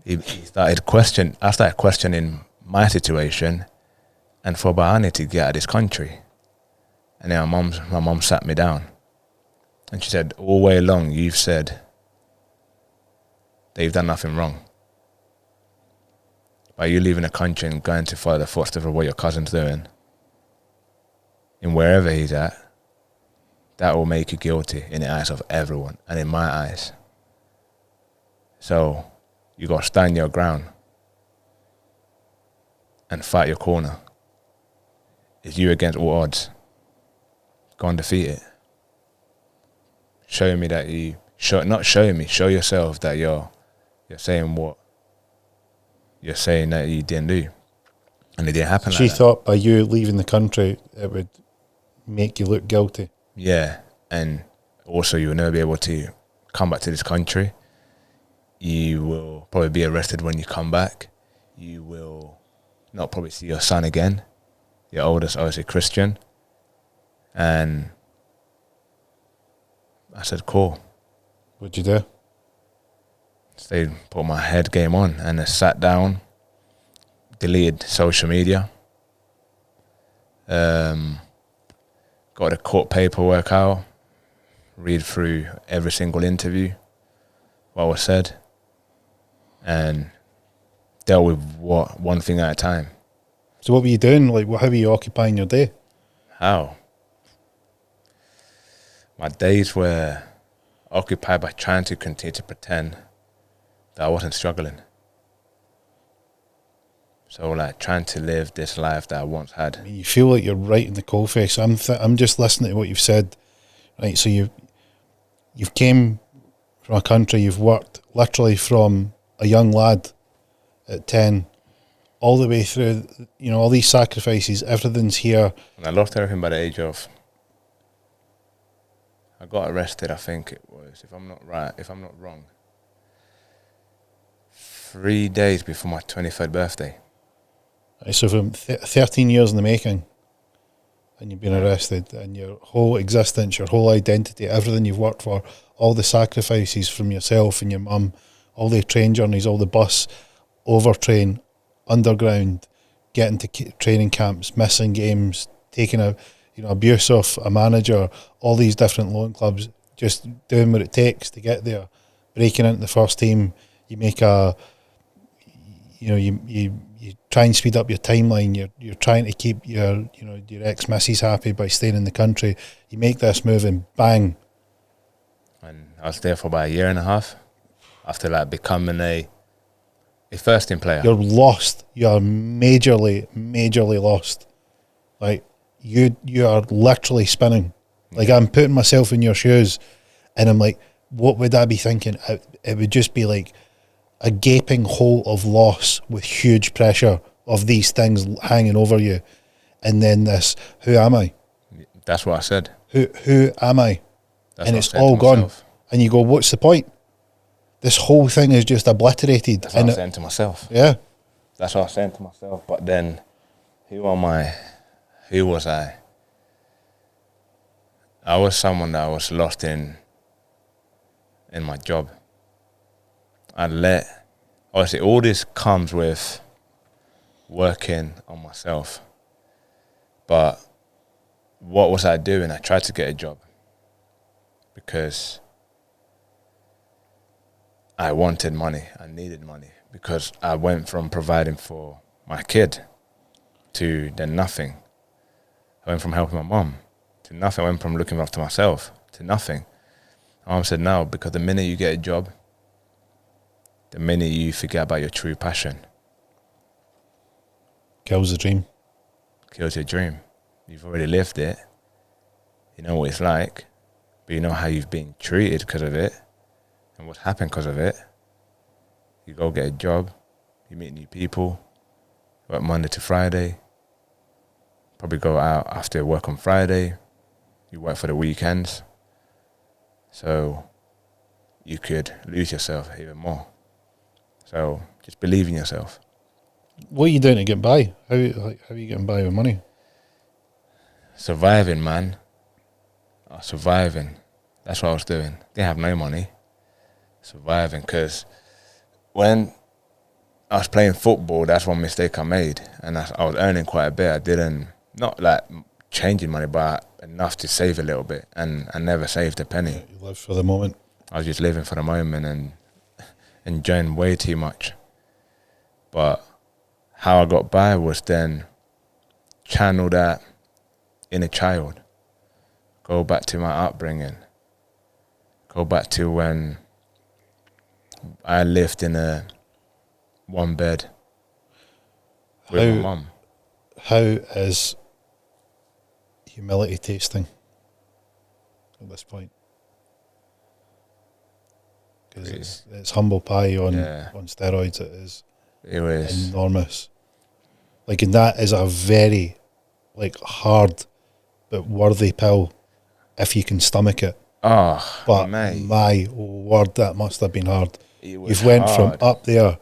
He started I started questioning my situation and thought about I need to get out of this country. And then my mum sat me down and she said, all way long you've said that you've done nothing wrong. By you leaving the country and going to follow the footsteps of what your cousin's doing, in wherever he's at, that will make you guilty in the eyes of everyone and in my eyes. So you got to stand your ground and fight your corner. It's you against all odds. Go and defeat it. Show me that show yourself that you're saying what you're saying that you didn't do. And it didn't happen She like that. thought by you leaving the country, it would make you look guilty. Yeah, and also you will never be able to come back to this country. You will probably be arrested when you come back. You will not probably see your son again. Your oldest, obviously, Christian. And I said, cool. What'd you do? Stayed, put my head game on, and I sat down, deleted social media, got the court paperwork out, read through every single interview, what was said, and dealt with one thing at a time. So what were you doing? Like, how were you occupying your day? How? My days were occupied by trying to continue to pretend that I wasn't struggling. So like trying to live this life that I once had. I mean, you feel like you're right in the coalface. I'm just listening to what you've said. Right, so you've came from a country, you've worked literally from a young lad at 10 all the way through, you know, all these sacrifices, everything's here. And I lost everything by the age of, I got arrested, I think it was, if I'm not wrong, 3 days before my 23rd birthday. Right, so from 13 years in the making, and you've been arrested, and your whole existence, your whole identity, everything you've worked for, all the sacrifices from yourself and your mum, all the train journeys, all the bus, overtrain, underground, getting to training camps, missing games, taking abuse off a manager, all these different loan clubs, just doing what it takes to get there, breaking into the first team. You make you try and speed up your timeline. You're trying to keep your ex-missus happy by staying in the country. You make this move and bang. And I was there for about a year and a half after like becoming a first team player. You're lost. You're majorly lost. Like you are literally spinning. Like I'm putting myself in your shoes, and I'm like, what would I be thinking? It would just be like a gaping hole of loss with huge pressure of these things hanging over you, and then this, who am I? That's what I said. Who am I? That's and what it's I said all to gone. myself. And you go, what's the point? This whole thing is just obliterated. That's what I was saying to myself. Yeah. That's what I was saying to myself. But then, who am I? Who was I? I was someone that was lost in my job. Obviously all this comes with working on myself. But what was I doing? I tried to get a job because I wanted money. I needed money because I went from providing for my kid to then nothing. I went from helping my mom to nothing. I went from looking after myself to nothing. My mom said no, because the minute you get a job, the minute you forget about your true passion. Kills the dream. Kills your dream. You've already lived it. You know what it's like, but you know how you've been treated because of it and what's happened because of it. You go get a job, you meet new people, work Monday to Friday, probably go out after work on Friday, you work for the weekends, so you could lose yourself even more. So just believe in yourself. What are you doing to get by? How are you getting by with money? Surviving, man. Surviving. That's what I was doing. Didn't have no money. Surviving, because when I was playing football, that's one mistake I made. And I was earning quite a bit. I didn't, not like changing money, but enough to save a little bit. And I never saved a penny. Yeah, you live for the moment. I was just living for the moment and enjoying way too much. But how I got by was then channel that inner child. Go back to my upbringing. Go back to when I lived in a one bed with my mum. How is humility tasting at this point? Because it's humble pie on steroids. It was enormous. Like, and that is a very hard but worthy pill if you can stomach it. Oh, but mate. My word, that must have been hard. You've went from up there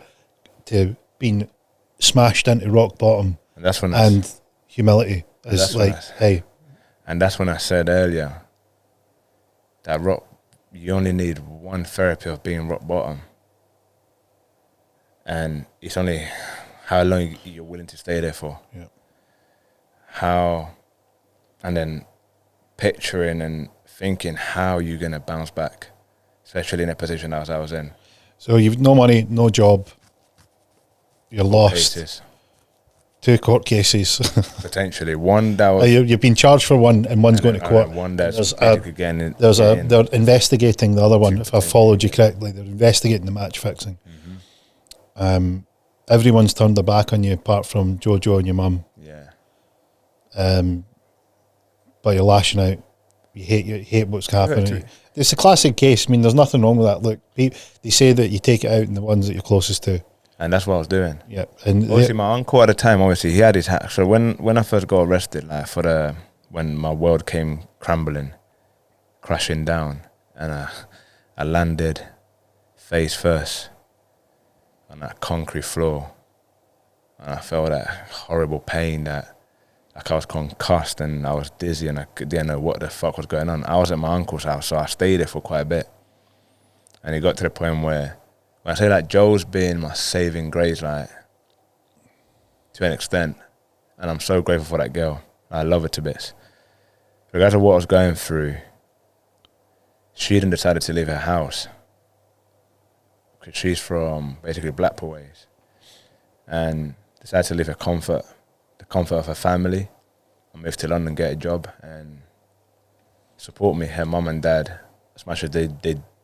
to being smashed into rock bottom, and humility is hey. And that's when I said earlier that you only need one therapy of being rock bottom, and it's only how long you're willing to stay there for. Yeah. And then picturing and thinking how you're going to bounce back, especially in a position as I was in. So you've no money, no job, you're lost. Cases. 2 court cases. Potentially. One that was... you've been charged for one and one's going to court. One that's again... They're investigating the other one, if I've followed you correctly. They're investigating the match fixing. Mm-hmm. Everyone's turned their back on you apart from Jojo and your mum. Yeah. But you're lashing out. You hate what's happening. It's a classic case. I mean, there's nothing wrong with that. Look, they say that you take it out in the ones that you're closest to. And that's what I was doing. Yeah. And obviously, my uncle at the time, he had his hat. So when I first got arrested, when my world came crashing down, and I landed face first on that concrete floor, and I felt that horrible pain that. Like I was concussed and I was dizzy and I didn't know what the fuck was going on. I was at my uncle's house, so I stayed there for quite a bit. And it got to the point where, when I say that Joe's been my saving grace, to an extent, and I'm so grateful for that girl. I love her to bits. Regardless of what I was going through, she then decided to leave her house because she's from basically Blackpool ways, and decided to leave her comfort of her family, and move to London, get a job, and support me. Her mum and dad, as much as they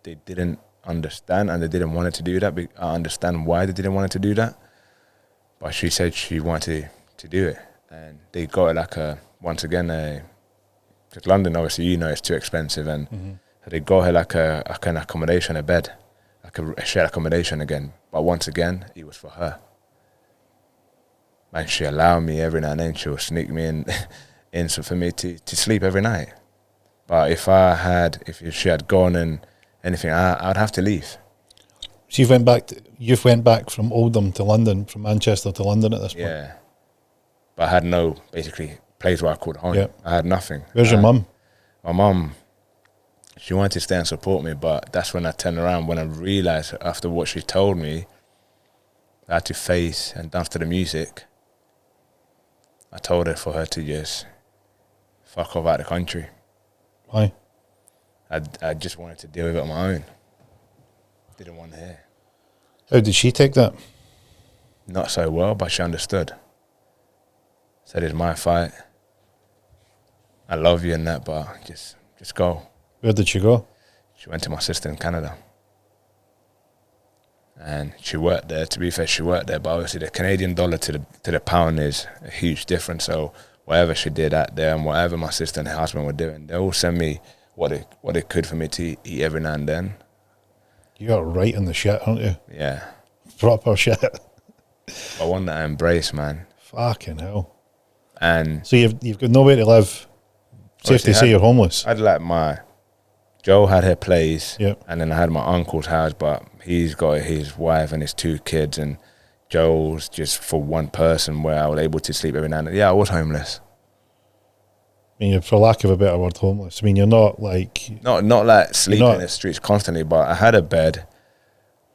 didn't understand and they didn't want her to do that. I understand why they didn't want her to do that, but she said she wanted to do it, and they got her once again because London, obviously, is too expensive, and so they got her an accommodation, a bed, a shared accommodation again. But once again, it was for her. And she allowed me every now and then. She would sneak me in so for me to sleep every night. But if she had gone and anything, I'd have to leave. So you've went back from Oldham to London, from Manchester to London at this point. Yeah. But I had no basically place where I called home. Yep. I had nothing. Where's your mum? My mum, she wanted to stay and support me, but that's when I turned around, when I realised after what she told me, I had to face and dance to the music. I told her for her to just fuck off out of the country. Why? I just wanted to deal with it on my own. Didn't want to hear. How did she take that? Not so well, but she understood. Said it's my fight. I love you and that, but just go. Where did she go? She went to my sister in Canada. And she worked there. To be fair, she worked there, but obviously the Canadian dollar to the pound is a huge difference. So whatever she did out there and whatever my sister and her husband were doing, they all send me what they could for me to eat every now and then. You are right in the shit, aren't you? Yeah. Proper shit. I want that embrace, man. Fucking hell. And so you've got nowhere to live. Safe to say you're homeless. I'd like Joe had her place, Yep. and then I had my uncle's house, but he's got his wife and his 2 kids, and Joe's just for one person where I was able to sleep every night. Yeah, I was homeless. I mean, for lack of a better word, homeless. I mean, you're not like... Not like sleeping in the streets constantly, but I had a bed,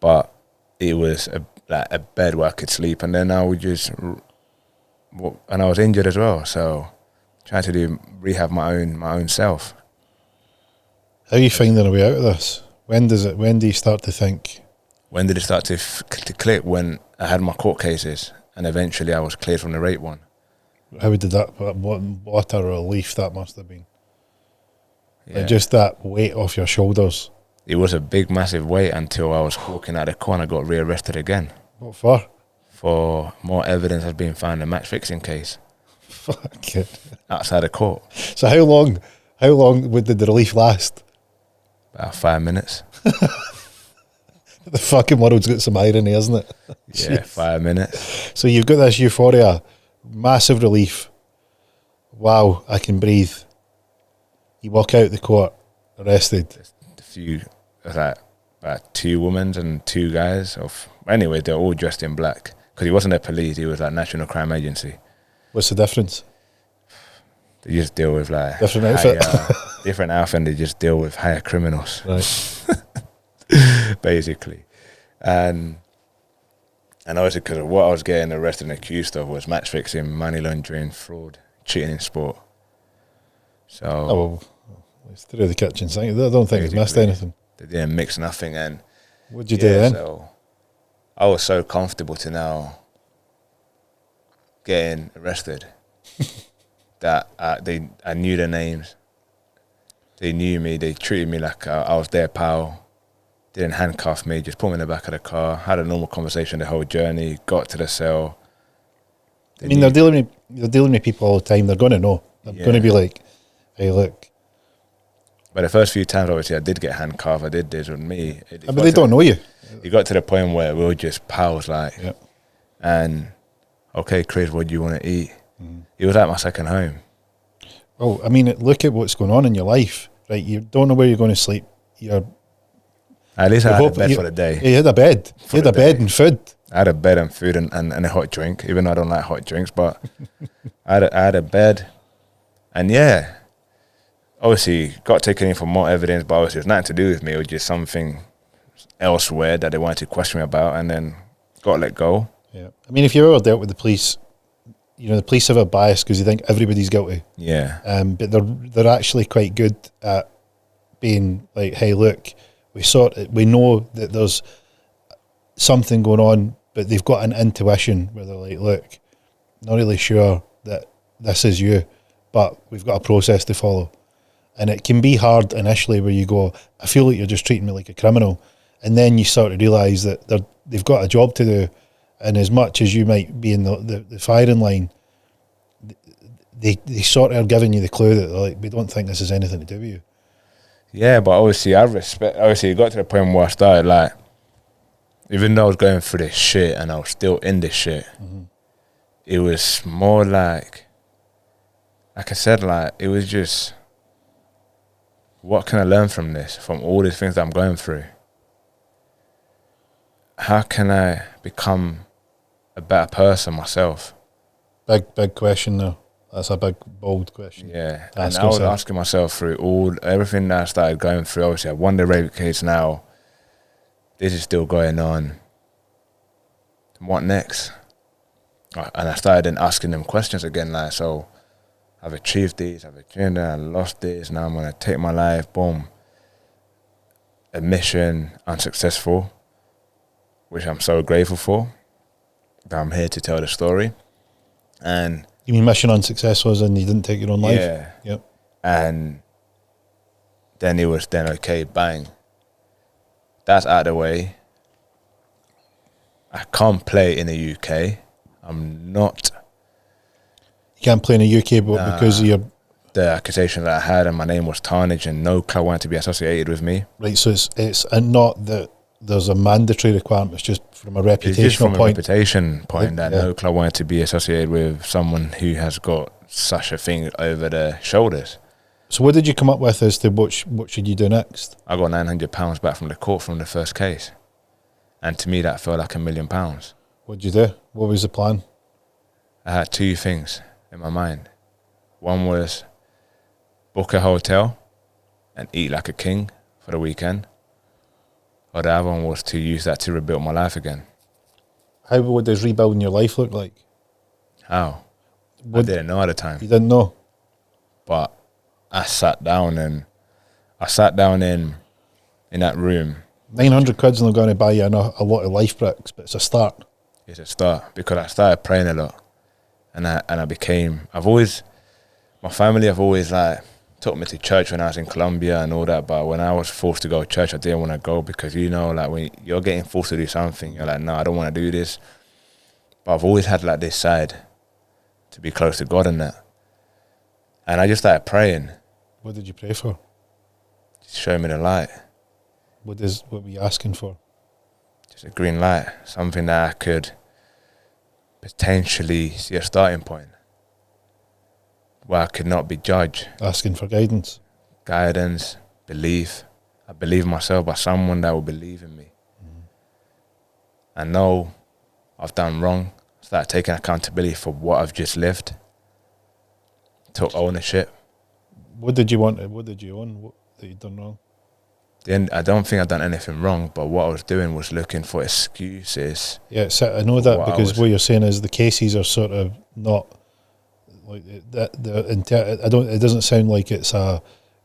but it was a bed where I could sleep, and then I would just... And I was injured as well, so trying to rehab my own self. How are you finding a way out of this? When do you start to think? When did it start to click? When I had my court cases, and eventually I was cleared from the rape one. How did that? What a relief that must have been. Yeah. Like just that weight off your shoulders. It was a big, massive weight until I was walking out of the car and I got rearrested again. What for? For more evidence has been found in a match fixing case. Fuck it. Outside the court. So how long did the relief last? About 5 minutes. The fucking world's got some irony, isn't it? Yeah, 5 minutes. So you've got this euphoria, massive relief. Wow, I can breathe. You walk out the court, arrested. A few, like about 2 women and 2 guys. Anyway, they're all dressed in black. Because he wasn't a police, he was like National Crime Agency. What's the difference? They just deal with like... Different outfit? Different outfit, and they just deal with higher criminals. Right. Basically. And obviously because of what I was getting arrested and accused of was match fixing, money laundering, fraud, cheating in sport. So... Oh, well, it's through the kitchen sink. I don't think it's missed anything. They didn't mix nothing, and... What'd you do then? So I was so comfortable to now getting arrested that I knew their names. They knew me. They treated me like I was their pal. Didn't handcuff me. Just put me in the back of the car. Had a normal conversation the whole journey. Got to the cell. They're dealing with people all the time. They're going to know. They're going to be like, "Hey, look." But the first few times, obviously, I did get handcuffed. I did this with me. But they don't know you. It got to the point where we were just pals, like, and okay, Chris, what do you want to eat? It was like my second home. Well, I mean, look at what's going on in your life, right? You don't know where you're going to sleep. At least I had a bed for the day. You had a bed. You had a bed and food. I had a bed and food and a hot drink, even though I don't like hot drinks, but I had a bed. And yeah, obviously got taken in for more evidence, but obviously it was nothing to do with me. It was just something elsewhere that they wanted to question me about, and then got let go. Yeah. I mean, if you've ever dealt with the police, you know, the police have a bias because they think everybody's guilty. Yeah. But they're actually quite good at being like, hey, look, we know that there's something going on, but they've got an intuition where they're like, look, not really sure that this is you, but we've got a process to follow. And it can be hard initially where you go, I feel like you're just treating me like a criminal. And then you start to realise that they've got a job to do. And as much as you might be in the firing line, they sort of are giving you the clue that they're like, we don't think this has anything to do with you. Yeah, but obviously it got to the point where I started like, even though I was going through this shit and I was still in this shit, it was more like I said, like, it was just, what can I learn from this, from all these things that I'm going through? How can I become a better person myself? Big question though. That's a big, bold question. Yeah, and I was asking myself through everything that I started going through. Obviously, I won the rape case now. This is still going on. What next? And I started then asking them questions again, like, so I've achieved this, I've achieved that, I lost this, now I'm going to take my life, boom. Admission, unsuccessful, which I'm so grateful for, that I'm here to tell the story. And you mean mission unsuccessful as in you didn't take your own life? Yeah. Yep. And then it was then, okay, bang. That's out of the way. I can't play in the UK. I'm not. You can't play in the UK but because of the accusation that I had and my name was tarnished and no club wanted to be associated with me. Right, so it's not that there's a mandatory requirement. It's just from a It's just from reputational a point. reputation point that Yeah. no club wanted to be associated with someone who has got such a thing over their shoulders. So what did you come up with as to what should you do next? I got £900 back from the court from the first case. And to me, that felt like £1 million. What did you do? What was the plan? I had two things in my mind. One was book a hotel and eat like a king for the weekend. Or the other one was to use that to rebuild my life again. How does rebuilding your life look like? How? I What, didn't know at the time. you didn't know? But I sat down in that room. 900 quid's not going to buy you a lot of life bricks, but it's a start. It's a start because I started praying a lot, and my family have always like took me to church when I was in Colombia and all that, but when I was forced to go to church, I didn't want to go because, you know, like when you're getting forced to do something, you're like, no, I don't want to do this. But I've always had like this side to be close to God and that. And I just started praying. What did you pray for? Just show me the light. What were you asking for? Just a green light, something that I could potentially see a starting point where I could not be judged. Asking for guidance. Guidance, belief. I believe in myself by someone that will believe in me. I know I've done wrong. Start taking accountability for what I've just lived. Took ownership. What did you want? What did you own? What that you'd done wrong? Then I don't think I've done anything wrong, but what I was doing was looking for excuses. Yeah, so I know that What because what you're saying is the cases are sort of not like that. It doesn't sound like it's a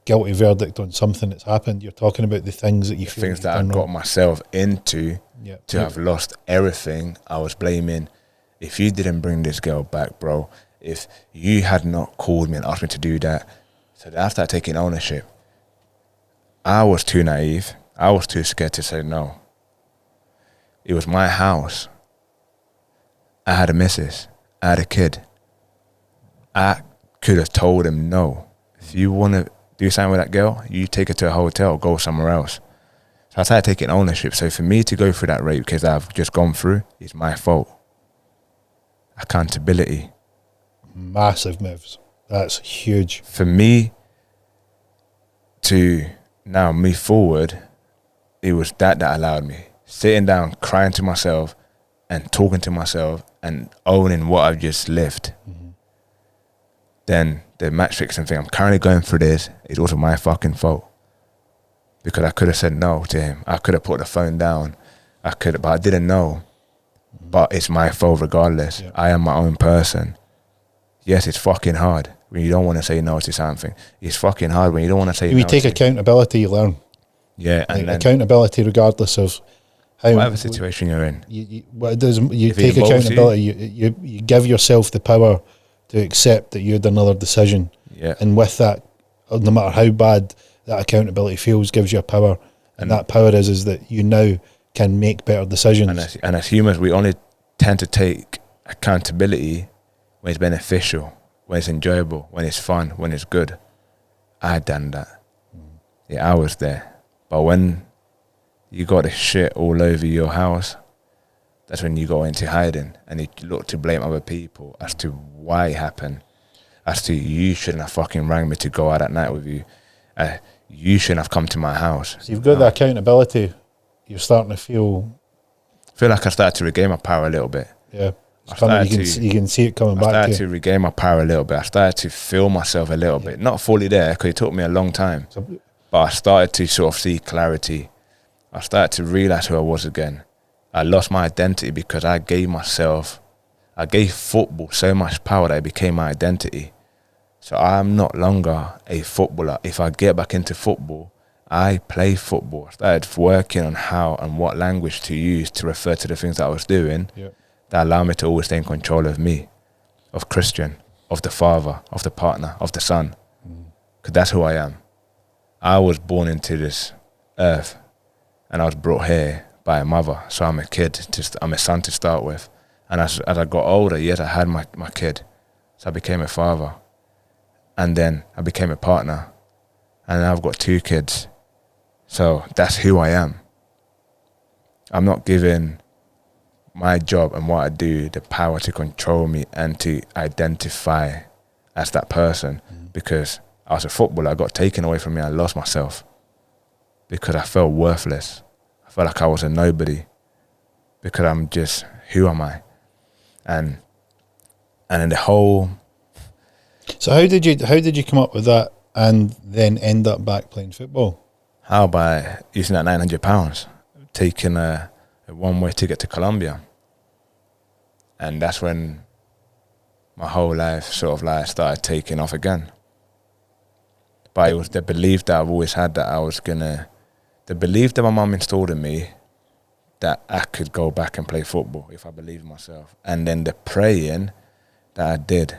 guilty verdict on something that's happened. You're talking about the things that you feel Things you've that I done got wrong. myself into Yeah. to have lost everything. I was blaming, if you didn't bring this girl back, bro, if you had not called me and asked me to do that. So then I started taking ownership. I was too naive. I was too scared to say no. It was my house. I had a missus. I had a kid. I could have told him no. If you want to do something with that girl, you take her to a hotel, go somewhere else. So I started taking ownership. So for me to go through that rape, because I've just gone through, is my fault. Accountability. Massive moves. That's huge. For me to now move forward, it was that allowed me. Sitting down, crying to myself and talking to myself and owning what I've just lived. Mm-hmm. Then the match fixing thing, I'm currently going through this, is also my fucking fault. Because I could have said no to him. I could have put the phone down. But I didn't know. But it's my fault regardless. Yeah. I am my own person. Yes, it's fucking hard when you don't want to say no to something. It's fucking hard when you don't want to say no. You take accountability, you learn. Yeah, and Like then accountability regardless of how whatever situation you're in. What it does, you If it take involves accountability. You give yourself the power to accept that you had another decision. Yeah. And with that, no matter how bad that accountability feels, gives you a power. And that power is that you now can make better decisions. And as humans, we only tend to take accountability when it's beneficial, when it's enjoyable, when it's fun, when it's good. I had done that. Yeah, I was there. But when you got the shit all over your house, that's when you go into hiding and you look to blame other people as to why it happened. As to, you shouldn't have fucking rang me to go out at night with you. You shouldn't have come to my house. So you've got the accountability. You're starting to feel. I feel like I started to regain my power a little bit. Yeah. You can see it coming back to you. I started to regain my power a little bit. I started to feel myself a little bit. Not fully there, because it took me a long time. But I started to sort of see clarity. I started to realize who I was again. I lost my identity because I gave football so much power that it became my identity. So I'm no longer a footballer. If I get back into football, I play football. I started working on how and what language to use to refer to the things that I was doing. Yeah. That allow me to always stay in control of me, of Christian, of the father, of the partner, of the son. Because that's who I am. I was born into this earth and I was brought here by a mother. So I'm I'm a son to start with. And as I got older, yes, I had my kid. So I became a father. And then I became a partner. And now I've got 2 kids. So that's who I am. I'm not giving my job and what I do the power to control me and to identify as that person. Because I was a footballer, I got taken away from me, I lost myself because I felt worthless. I felt like I was a nobody because I'm just, who am I? And in the whole... So how did you come up with that and then end up back playing football? How by using that £900, taking a one-way ticket to Colombia. And that's when my whole life sort of like started taking off again. But it was the belief that I've always had that I was gonna, the belief that my mum installed in me that I could go back and play football if I believed in myself. And then the praying that I did.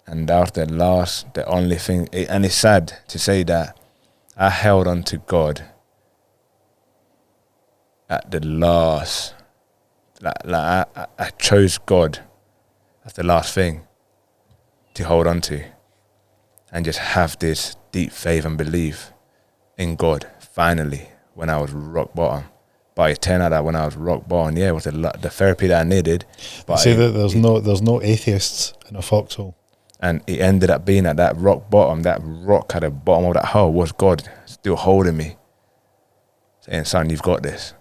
And that was the only thing. And it's sad to say that I held on to God at the last. I chose God as the last thing to hold on to and just have this deep faith and belief in God finally when I was rock bottom. But it turned out that when I was rock bottom, yeah, it was the therapy that I needed. But say that there's no atheists in a foxhole. And it ended up being at that rock bottom, that rock at the bottom of that hole was God still holding me, saying, son, you've got this.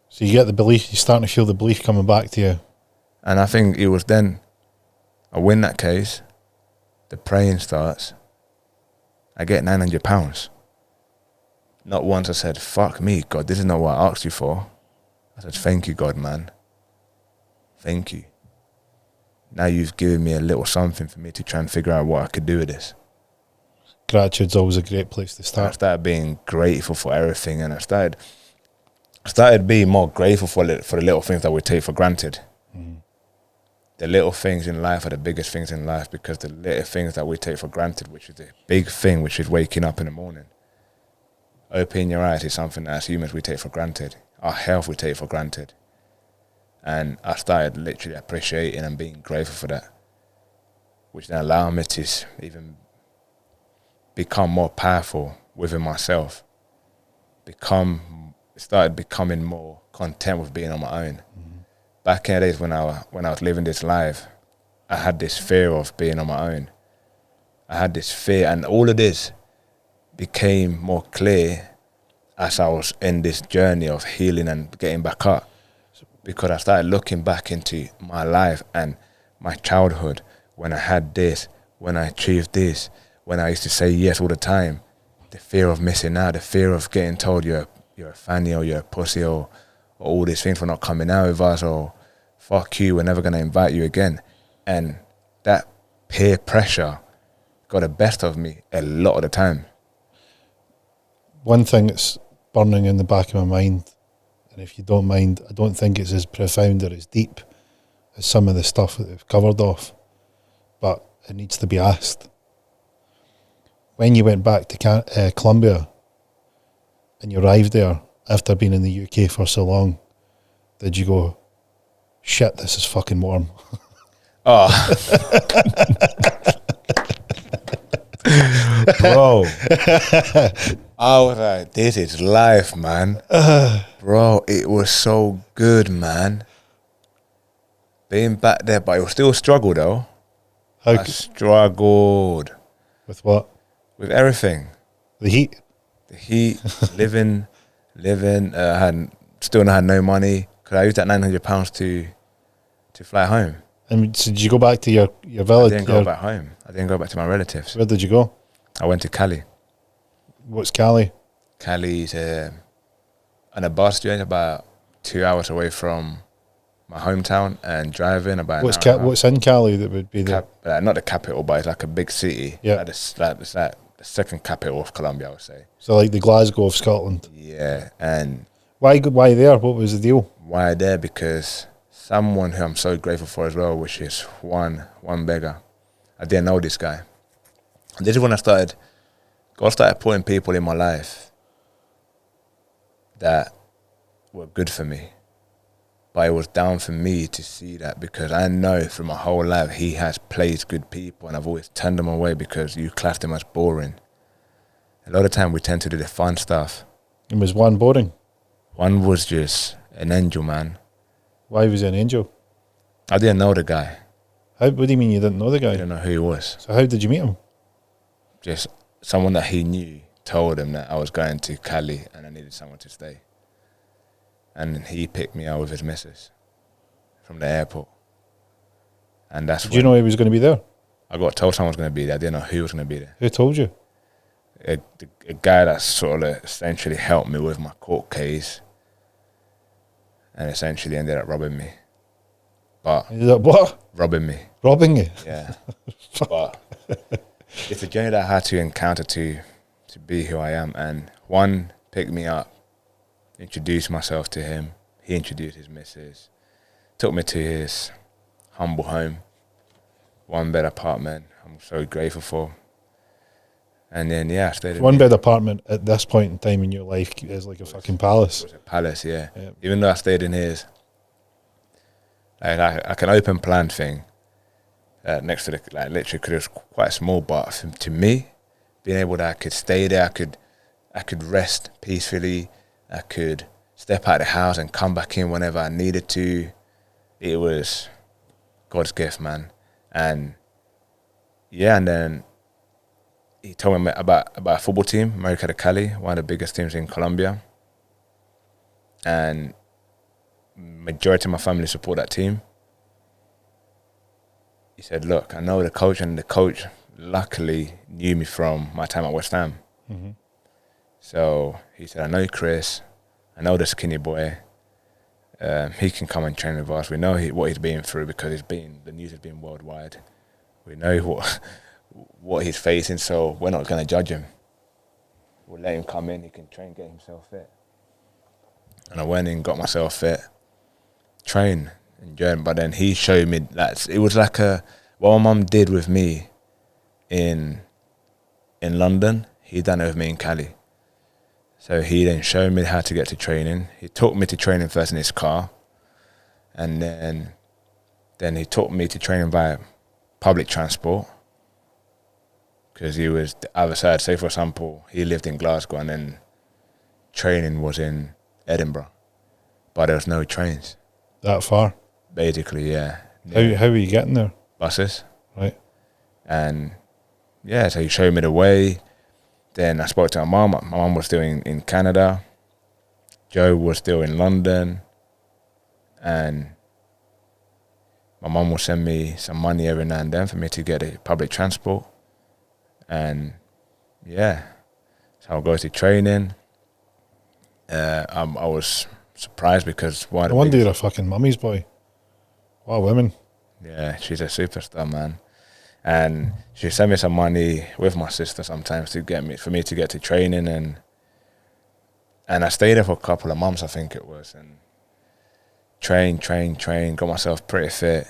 So you get the belief, you're starting to feel the belief coming back to you. And I think it was then I win that case, the praying starts, I get £900. Not once I said, fuck me, God, this is not what I asked you for. I said, thank you, God, man. Thank you. Now you've given me a little something for me to try and figure out what I could do with this. Gratitude's always a great place to start. I started being grateful for everything, and I started being more grateful for the little things that we take for granted. The little things in life are the biggest things in life, because the little things that we take for granted, which is the big thing, which is waking up in the morning. Opening your eyes is something that as humans we take for granted. Our health we take for granted. And I started literally appreciating and being grateful for that, which then allowed me to even become more powerful within myself. Started becoming more content with being on my own. Back in the days when I was living this life, I had this fear of being on my own. I had this fear, and all of this became more clear as I was in this journey of healing and getting back up. Because I started looking back into my life and my childhood, when I had this, when I achieved this, when I used to say yes all the time. The fear of missing out, the fear of getting told you're a fanny or you're a pussy or all these things for not coming out with us, or fuck you, we're never going to invite you again. And that peer pressure got the best of me a lot of the time. One thing that's burning in the back of my mind, and if you don't mind, I don't think it's as profound or as deep as some of the stuff that we've covered off, but it needs to be asked. When you went back to Colombia and you arrived there after being in the UK for so long, did you go, shit, this is fucking warm? Oh. Bro. I was like, this is life, man. Bro, it was so good, man. Being back there, but it was still a struggle, though. I struggled. With what? With everything. The heat? The heat, living. I still had no money, because I used that £900 to fly home. And so did you go back to your village? I didn't go back home. I didn't go back to my relatives. Where did you go? I went to Cali. What's Cali? Cali's on a bus journey about 2 hours away from my hometown, and driving about What's in Cali that would be the... not the capital, but it's like a big city. Yeah. It's like the second capital of Colombia, I would say. So like the Glasgow of Scotland. Yeah, and... Why there? What was the deal? Why there? Because someone who I'm so grateful for as well, which is one beggar. I didn't know this guy. And this is when God started putting people in my life that were good for me. But it was down for me to see that, because I know through my whole life he has placed good people, and I've always turned them away because you class them as boring. A lot of time we tend to do the fun stuff And was one boring? One was just an angel, man. Why was he an angel? I didn't know the guy. What do you mean you didn't know the guy? I didn't know who he was. So how did you meet him? Just someone that he knew told him that I was going to Cali and I needed someone to stay. And he picked me out with his missus from the airport. And that's Did you know he was going to be there? I got told someone was going to be there. I didn't know who was going to be there. Who told you? A guy that sort of essentially helped me with my court case and essentially ended up robbing me. But He did what? robbing me. Robbing you? Yeah. But it's a journey that I had to encounter to be who I am. And one picked me up, introduced myself to him. He introduced his missus, took me to his humble home, 1-bed apartment. I'm so grateful for. And then, I stayed in 1-bed apartment at this point in time in your life is like a fucking palace. It was a palace, yeah. Yeah. Even though I stayed in his, like an open plan thing next to the, like literally, because it was quite small, but to me, being able that I could stay there, I could rest peacefully, I could step out of the house and come back in whenever I needed to. It was God's gift, man. And and then he told me about a football team, America de Cali, one of the biggest teams in Colombia. And majority of my family support that team. He said, look, I know the coach, and the coach luckily knew me from my time at West Ham. Mm-hmm. So he said, I know Chris, I know the skinny boy. He can come and train with us. We know what he's been through because the news has been worldwide. We know what he's facing, so we're not going to judge him. We'll let him come in, he can train, get himself fit. And I went in, got myself fit, train, enjoyed. But then he showed me that it was like what my mum did with me in London, he done it with me in Cali. So he then showed me how to get to training. He took me to training first in his car, and then he took me to training via public transport, because he was the other side. Say, for example, he lived in Glasgow and then training was in Edinburgh, but there was no trains. That far? Basically, yeah. How were you getting there? Buses. Right. And so he showed me the way. Then I spoke to my mum. My mum was still in Canada. Joe was still in London. And my mum would send me some money every now and then for me to get a public transport. And so I'll go to training. I was surprised because No wonder you're a fucking mummy's boy. Wow, women. Yeah, she's a superstar, man. And she sent me some money with my sister sometimes for me to get to training, and I stayed there for a couple of months, I think it was, and train, got myself pretty fit.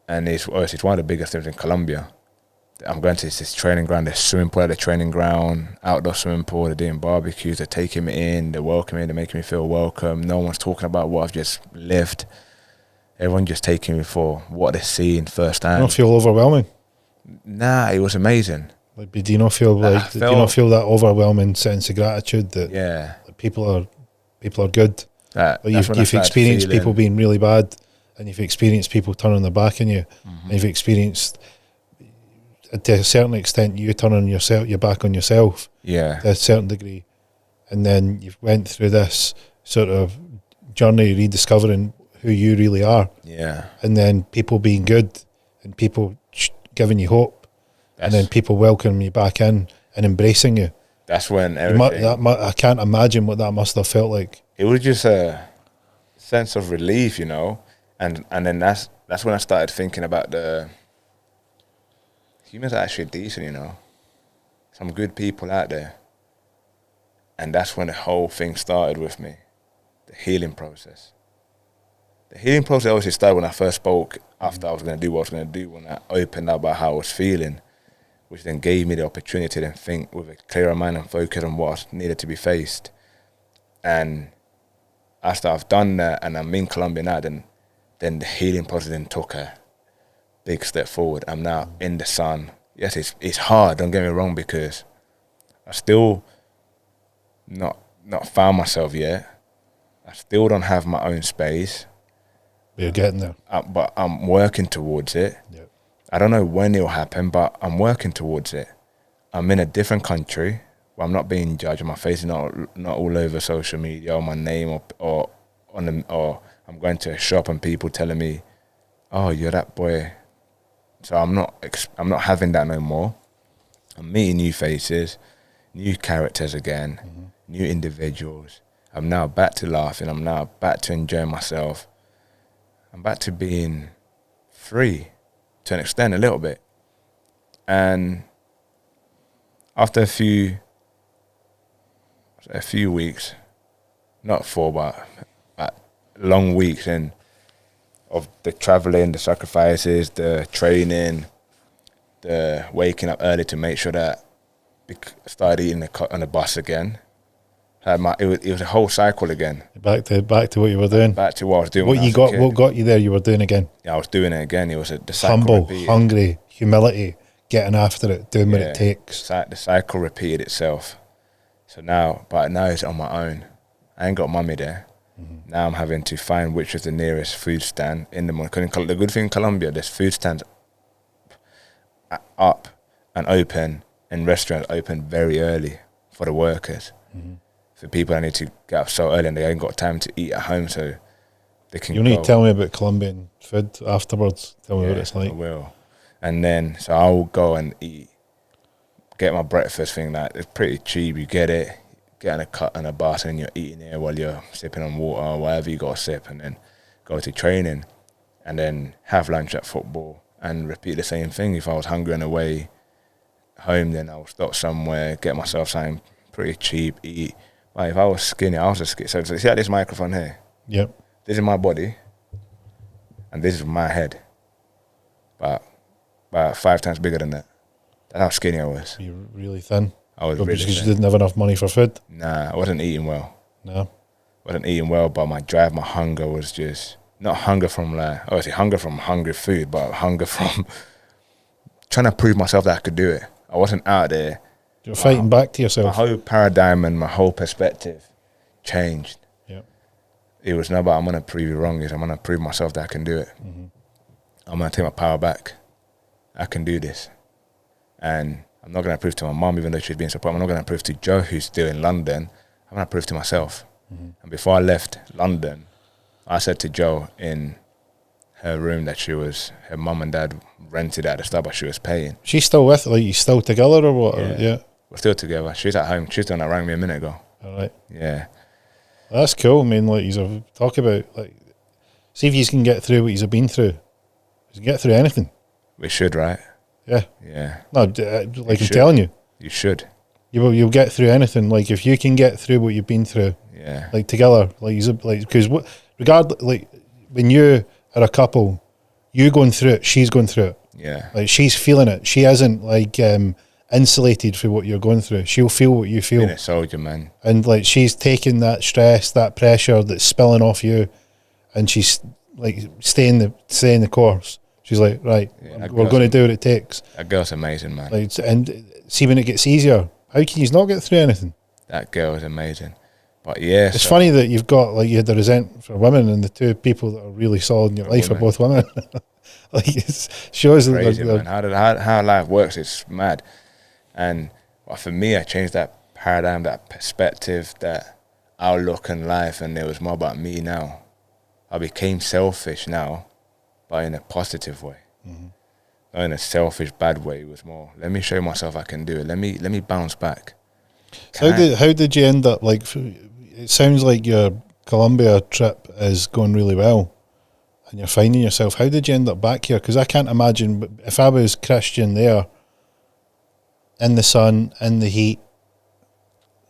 And it's one of the biggest things in Colombia. I'm going to this training ground, there's swimming pool at the training ground, outdoor swimming pool, they're doing barbecues, they're taking me in, they're welcoming me, they're making me feel welcome. No one's talking about what I've just lived. Everyone just taking me for what they're seeing firsthand. You don't feel overwhelming? Nah, it was amazing. Like, do you not feel do you not feel that overwhelming sense of gratitude that people are good? Like you've experienced people being really bad, and you've experienced people turning their back on you, and you've experienced, to a certain extent, you turning your back on yourself, to a certain degree, and then you've went through this sort of journey rediscovering who you really are, and then people being good and people giving you hope, and then people welcoming you back in and embracing you. That's when everything. I can't imagine what that must have felt like. It was just a sense of relief, and then that's when I started thinking about the humans are actually decent, some good people out there, and that's when the whole thing started with me, the healing process. The healing process obviously started when I first spoke after I was going to do what I was going to do, when I opened up about how I was feeling, which then gave me the opportunity to then think with a clearer mind and focus on what needed to be faced. And after I've done that and I'm in Colombia now, then the healing process then took a big step forward. I'm now in the sun. Yes, it's hard, don't get me wrong, because I still not found myself yet. I still don't have my own space. You're getting there. But I'm working towards it. Yep. I don't know when it'll happen, but I'm working towards it. I'm in a different country where I'm not being judged. My face is not all over social media or my name or I'm going to a shop and people telling me, "Oh, you're that boy." So I'm not having that no more. I'm meeting new faces, new characters again, new individuals. I'm now back to laughing. I'm now back to enjoying myself. I'm back to being free to an extent, a little bit. And after a few weeks, not 4, but long weeks in of the traveling, the sacrifices, the training, the waking up early to make sure that I started eating on the bus again. It was a whole cycle again. Back to what you were doing. Back to what I was doing. What got you there? You were doing again. Yeah, I was doing it again. It was the cycle humble, repeated. hungry, humility, getting after it, doing what it takes. The cycle repeated itself. So now it's on my own. I ain't got mummy there. Now I'm having to find which is the nearest food stand in the morning. The good thing in Colombia, there's food stands up and open, and restaurants open very early for the workers. For people that need to get up so early and they ain't got time to eat at home, so they can. You need to tell me about Colombian food afterwards. Tell me what it's like. I will. And then, so I will go and eat, get my breakfast thing. Like, it's pretty cheap. You get it, get in a cut and a bus, and you're eating it while you're sipping on water or whatever you got to sip, and then go to training, and then have lunch at football, and repeat the same thing. If I was hungry on the way home, then I'll stop somewhere, get myself something pretty cheap, eat. Like, if I was skinny, I was just skinny. So see like this microphone here? Yep. This is my body, and this is my head. But about 5 times bigger than that. That's how skinny I was. You're really thin. I was Because really you thin. didn't have enough money for food. Nah, I wasn't eating well. No. Wasn't eating well, but my drive, my hunger was just, not hunger from like, obviously hunger from hungry food, but hunger from trying to prove myself that I could do it. I wasn't out there. You're fighting back to yourself. My whole paradigm and my whole perspective changed. Yep. It was not about I'm going to prove you wrong. I'm going to prove myself that I can do it. I'm going to take my power back. I can do this. And I'm not going to prove to my mom, even though she's being supportive. I'm not going to prove to Joe, who's still in London. I'm going to prove to myself. And before I left London, I said to Joe in her room that her mum and dad rented at the Starbucks she was paying. She's still with, like, you still together or what? Yeah. We're still together. She's at home. She's the one that rang me a minute ago. All right. Yeah. Well, that's cool. I mean, like, you talk about, like, see if you can get through what you've been through. You can get through anything. We should, right? Yeah. Yeah. No, like I'm telling you. You should. You'll get through anything. Like, if you can get through what you've been through. Yeah. Like, together. Because regardless, like, when you are a couple, you going through it, she's going through it. Yeah. Like, she's feeling it. She isn't, like, insulated for what you're going through. She'll feel what you feel. Being a soldier, man. And, like, she's taking that stress, that pressure that's spilling off you, and she's, like, staying the course. She's like, right, we're going to do what it takes. That girl's amazing, man. Like, and see, when it gets easier, how can you not get through anything? That girl is amazing. But yeah, it's funny that you've got, like, you had the resent for women, and the two people that are really solid in your life are both women. Like, it shows crazy, that man. How life works, it's mad. And for me, I changed that paradigm, that perspective, that outlook on life, and it was more about me now. I became selfish now, but in a positive way. Not in a selfish, bad way. It was more, let me show myself I can do it. Let me bounce back. How did you end up, like, it sounds like your Colombia trip is going really well and you're finding yourself. How did you end up back here? Because I can't imagine, if I was Cristian there, in the sun, in the heat,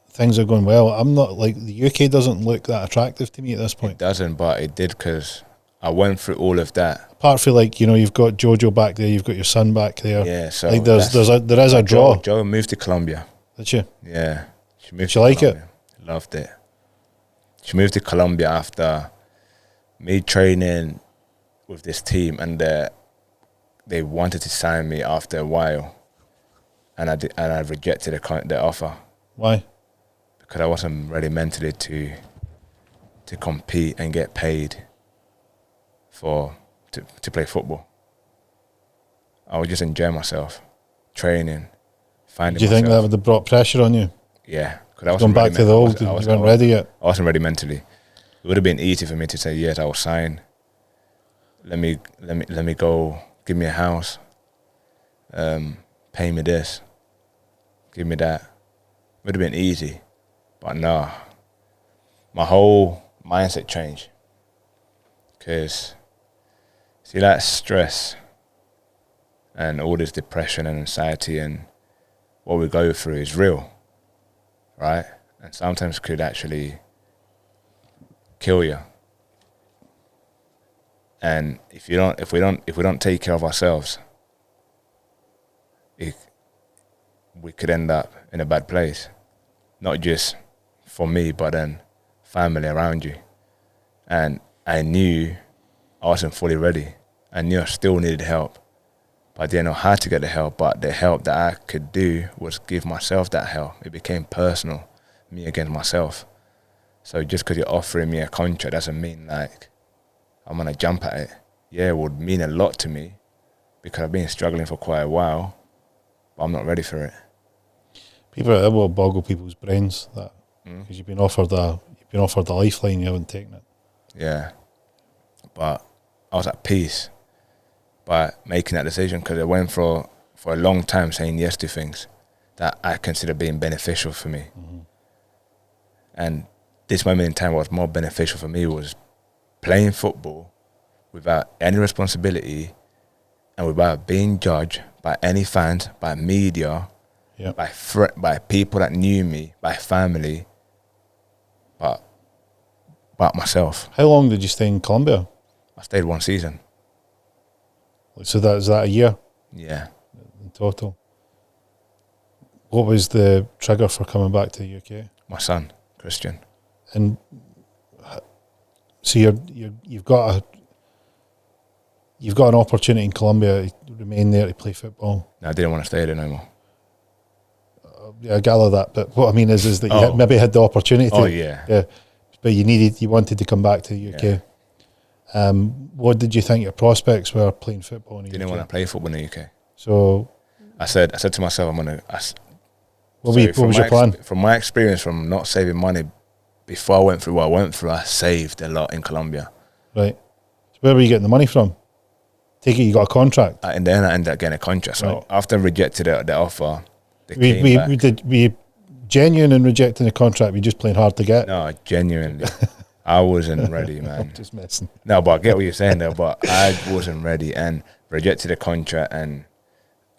things are going well. I'm not, like, the UK doesn't look that attractive to me at this point. It doesn't, but it did, because I went through all of that. Apart from, like, you know, you've got Jojo back there, you've got your son back there. Yeah, so like, there is a draw. Joe moved to Colombia. Did she? Yeah. She moved Did you like Colombia. it? Loved it. She moved to Colombia after me training with this team, and they wanted to sign me after a while, and I rejected the offer. Why? because I wasn't ready mentally to compete and get paid to play football. I would just enjoy myself, training, finding Do you myself. think that would have brought pressure on you? Yeah, because I was Going back to the old, you weren't ready yet. I wasn't ready mentally. It would have been easy for me to say, yes, I will sign. Let me go. Give me a house. Pay me this. Give me that. It would have been easy, but no. My whole mindset changed. Because see, that stress and all this depression and anxiety and what we go through is real, right? And sometimes could actually kill you. And if we don't take care of ourselves, we could end up in a bad place. Not just for me, but then family around you. And I knew I wasn't fully ready. I knew I still needed help. But I didn't know how to get the help. But the help that I could do was give myself that help. It became personal, me against myself. So just because you're offering me a contract doesn't mean like I'm going to jump at it. Yeah, it would mean a lot to me because I've been struggling for quite a while, but I'm not ready for it. It will boggle people's brains that because you've been offered a lifeline, you haven't taken it. Yeah, but I was at peace by making that decision because I went for a long time saying yes to things that I consider being beneficial for me. Mm-hmm. And this moment in time, what was more beneficial for me was playing football without any responsibility and without being judged by any fans, by media, by people that knew me, by family, but myself. How long did you stay in Colombia? I stayed 1 season. So is that a year? Yeah. In total. What was the trigger for coming back to the UK? My son, Cristian. And so you've got an opportunity in Colombia to remain there to play football. No, I didn't want to stay there no more. Yeah, I gather that. But what I mean is that you maybe had the opportunity. Yeah. But you wanted to come back to the UK. Yeah. What did you think your prospects were playing football in the UK? Didn't want to play football in the UK. So I said to myself, what was your plan? From my experience, from not saving money before I went through what I went through, I saved a lot in Colombia. Right. So where were you getting the money from? Take it, you got a contract. And then I ended up getting a contract. So after I rejected the offer, we genuine in rejecting the contract. We just playing hard to get. No, genuinely, I wasn't ready, man. I'm just messing. No, but I get what you're saying though. But I wasn't ready and rejected the contract. And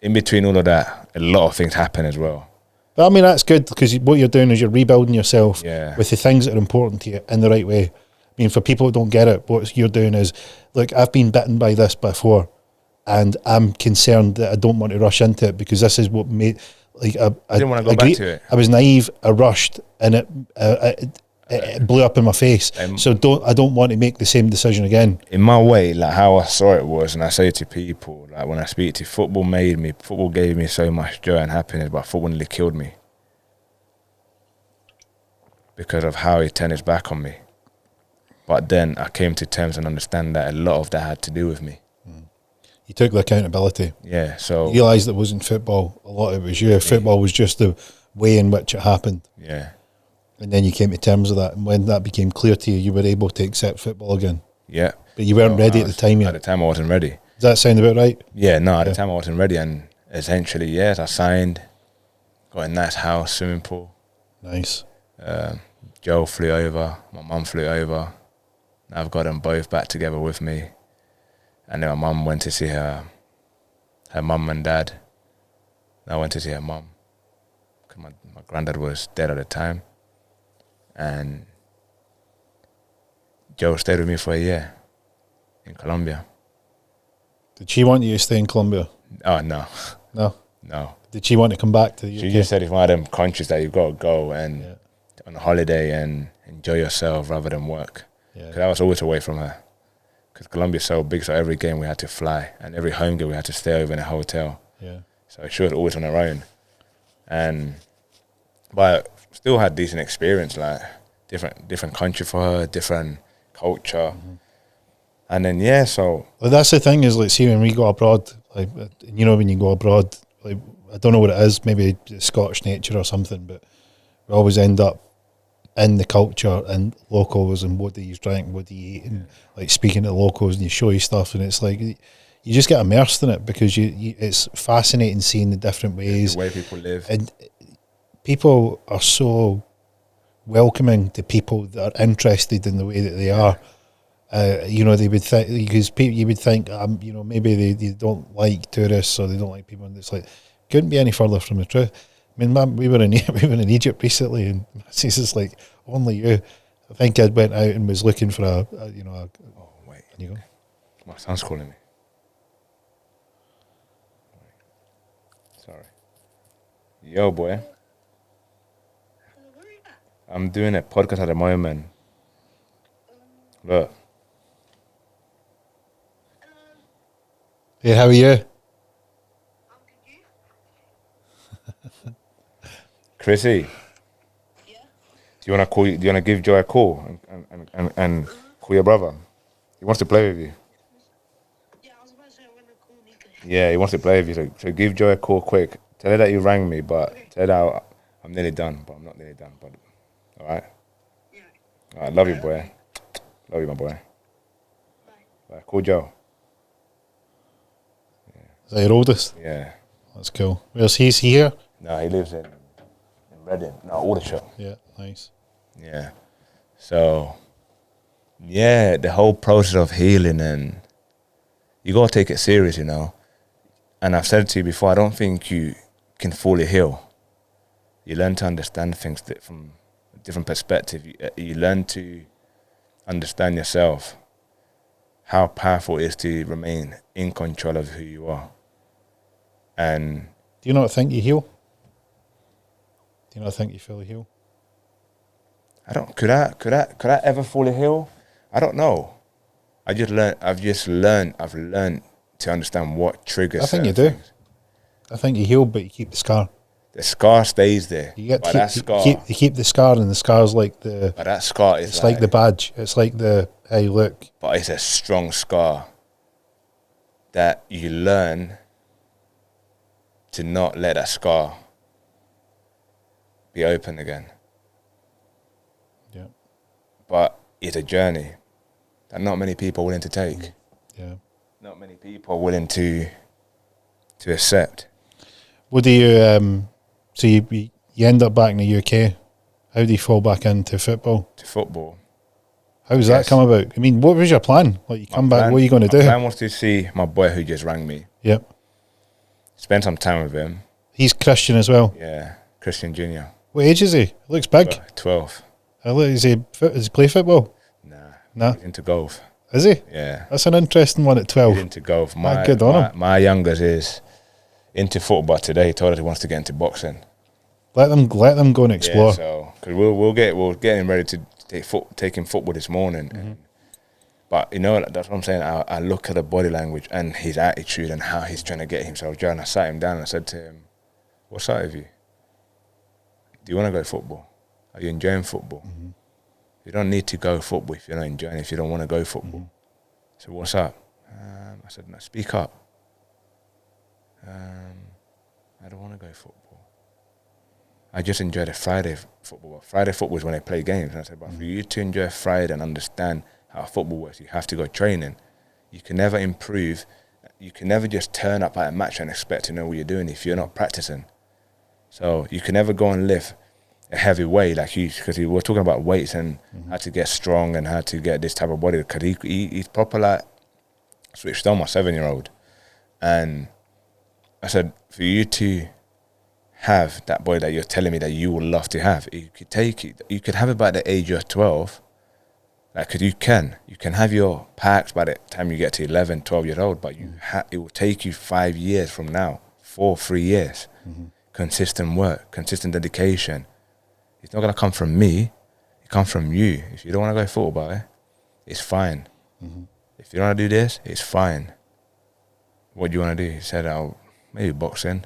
in between all of that, a lot of things happened as well. But I mean, that's good because what you're doing is you're rebuilding yourself with the things that are important to you in the right way. I mean, for people who don't get it, what you're doing is, look, I've been bitten by this before and I'm concerned that I don't want to rush into it because this is what made, like, I didn't want to go back to it. I was naive, I rushed and it blew up in my face. So I don't want to make the same decision again. In my way, like how I saw it was, and I say to people, like when I speak to football gave me so much joy and happiness, but football nearly killed me because of how it turned its back on me. But then I came to terms and understand that a lot of that had to do with me. You took the accountability. Yeah, so you realised it wasn't football. A lot of it was you. Football was just the way in which it happened. Yeah. And then you came to terms with that. And when that became clear to you, you were able to accept football again. Yeah. But you weren't ready at the time yet. At the time I wasn't ready. Does that sound about right? Yeah, no, at the time I wasn't ready. And essentially, yes, I signed, got a nice house, swimming pool. Nice. Joe flew over, my mum flew over. Now I've got them both back together with me. And then my mum went to see her mum and dad. And I went to see her mum because my granddad was dead at the time. And Joe stayed with me for a year in Colombia. Did she want you to stay in Colombia? Oh, no. No? No. Did she want to come back to the UK? She just said it's one of them countries that you've got to go and on a holiday and enjoy yourself rather than work. Because I was always away from her. Because Colombia's so big, so every game we had to fly. And every home game we had to stay over in a hotel. Yeah. So she was always on her own. But still had decent experience, like different country for her, different culture. And then, yeah, so... Well, that's the thing is, like, see, when we go abroad, like, you know, when you go abroad, like, I don't know what it is, maybe Scottish nature or something, but we always end up in the culture and locals and what do you drink, what do you eat, and like speaking to the locals and you show you stuff, and it's like you just get immersed in it because you it's fascinating seeing the different ways, the way people live, and people are so welcoming to people that are interested in the way that they are. You know, they would think, because you would think, you know, maybe they don't like tourists or they don't like people, and it's like, couldn't be any further from the truth. I mean, man, we were in Egypt recently, and it's just like, only you. I think I went out and was looking for a oh wait, you go. My son's calling me. Sorry. Yo, boy. I'm doing a podcast at the moment. Look. Hey, how are you? Chrissy. Yeah. Do you want to give Joe a call and call your brother? He wants to play with you. Yeah, I was about to say I'm gonna call Nico. Yeah, he wants to play with you. So give Joe a call quick. Tell her that you rang me, but tell her that I'm nearly done, but I'm not nearly done. But all right. Yeah. All right, love you, boy. Love you, my boy. Bye. Right, call Joe. Is that your oldest? Yeah. That's cool. Where's he here? No, he lives in Reading. No, Aldershot. Yeah, nice. Yeah. So, yeah, the whole process of healing, and you got to take it serious, you know. And I've said it to you before, I don't think you can fully heal. You learn to understand things from a different perspective. You learn to understand yourself, how powerful it is to remain in control of who you are. And do you not think you heal? Do you not think you fully heal? I don't. Could I ever fully heal? I don't know. I've learned to understand what triggers. I think you do. Things. I think you heal, but you keep the scar. The scar stays there. You get but to that scar. you keep the scar, and the scar's like the. But that scar is. It's like the badge. It's like the how you look. But it's a strong scar that you learn to not let that scar be open again. Yeah. But it's a journey that not many people are willing to take. Yeah. Not many people are willing to accept. What do you so you end up back in the UK? How do you fall back into football? To football. How does that come about? I mean, what was your plan? Like, you come back, what are you going to do? My plan was to see my boy who just rang me. Yep. Spend some time with him. He's Christian as well. Yeah, Cristian Jr. What age is he? He looks big. 12. Does he play football? Nah. He's into golf. Is he? Yeah. That's an interesting one at 12. He's into golf. Good on him. My youngest is into football today. He told us he wants to get into boxing. Let them go and explore. Yeah, so because we'll get him ready to take him football this morning. Mm-hmm. But you know, that's what I'm saying. I look at the body language and his attitude and how he's trying to get himself done. I sat him down and I said to him, "What's up with you? Do you want to go football? Are you enjoying football? Mm-hmm. You don't need to go football if you're not enjoying it, if you don't want to go football." Mm-hmm. So what's up? I said, "No, speak up. I don't want to go football. I just enjoy the Friday football. Friday football is when they play games." And I said, but for you to enjoy Friday and understand how football works, you have to go training. You can never improve. You can never just turn up at a match and expect to know what you're doing if you're not practicing. So you can never go and lift a heavy weight like because we were talking about weights and how to get strong and how to get this type of body. Because he's proper like switched on, my 7-year-old. And I said, for you to have that body that you're telling me that you would love to have, you could take it. You could have it by the age of 12. Like, because you can have your packs by the time you get to 11, 12 years old, but it will take you 5 years from now, 3 years. Consistent work, consistent dedication. It's not going to come from me. It comes from you. If you don't want to go football, it's fine. If you don't want to do this, it's fine. What do you want to do? He said, maybe boxing.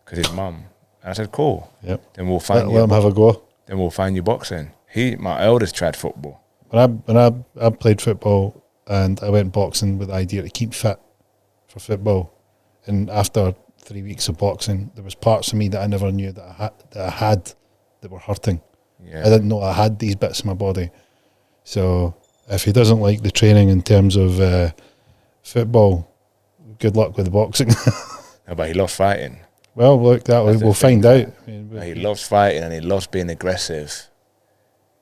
Because his mum And I said, cool. Yep. Then we'll find Let him have a go. Then we'll find you boxing. My eldest tried football. When I played football and I went boxing with the idea to keep fit for football, and after 3 weeks of boxing, there was parts of me that I never knew that I had that were hurting. Yeah. I didn't know I had these bits in my body. So if he doesn't like the training in terms of football, good luck with the boxing. No, but he loves fighting. Well, look, we'll find out. I mean, He loves fighting and he loves being aggressive.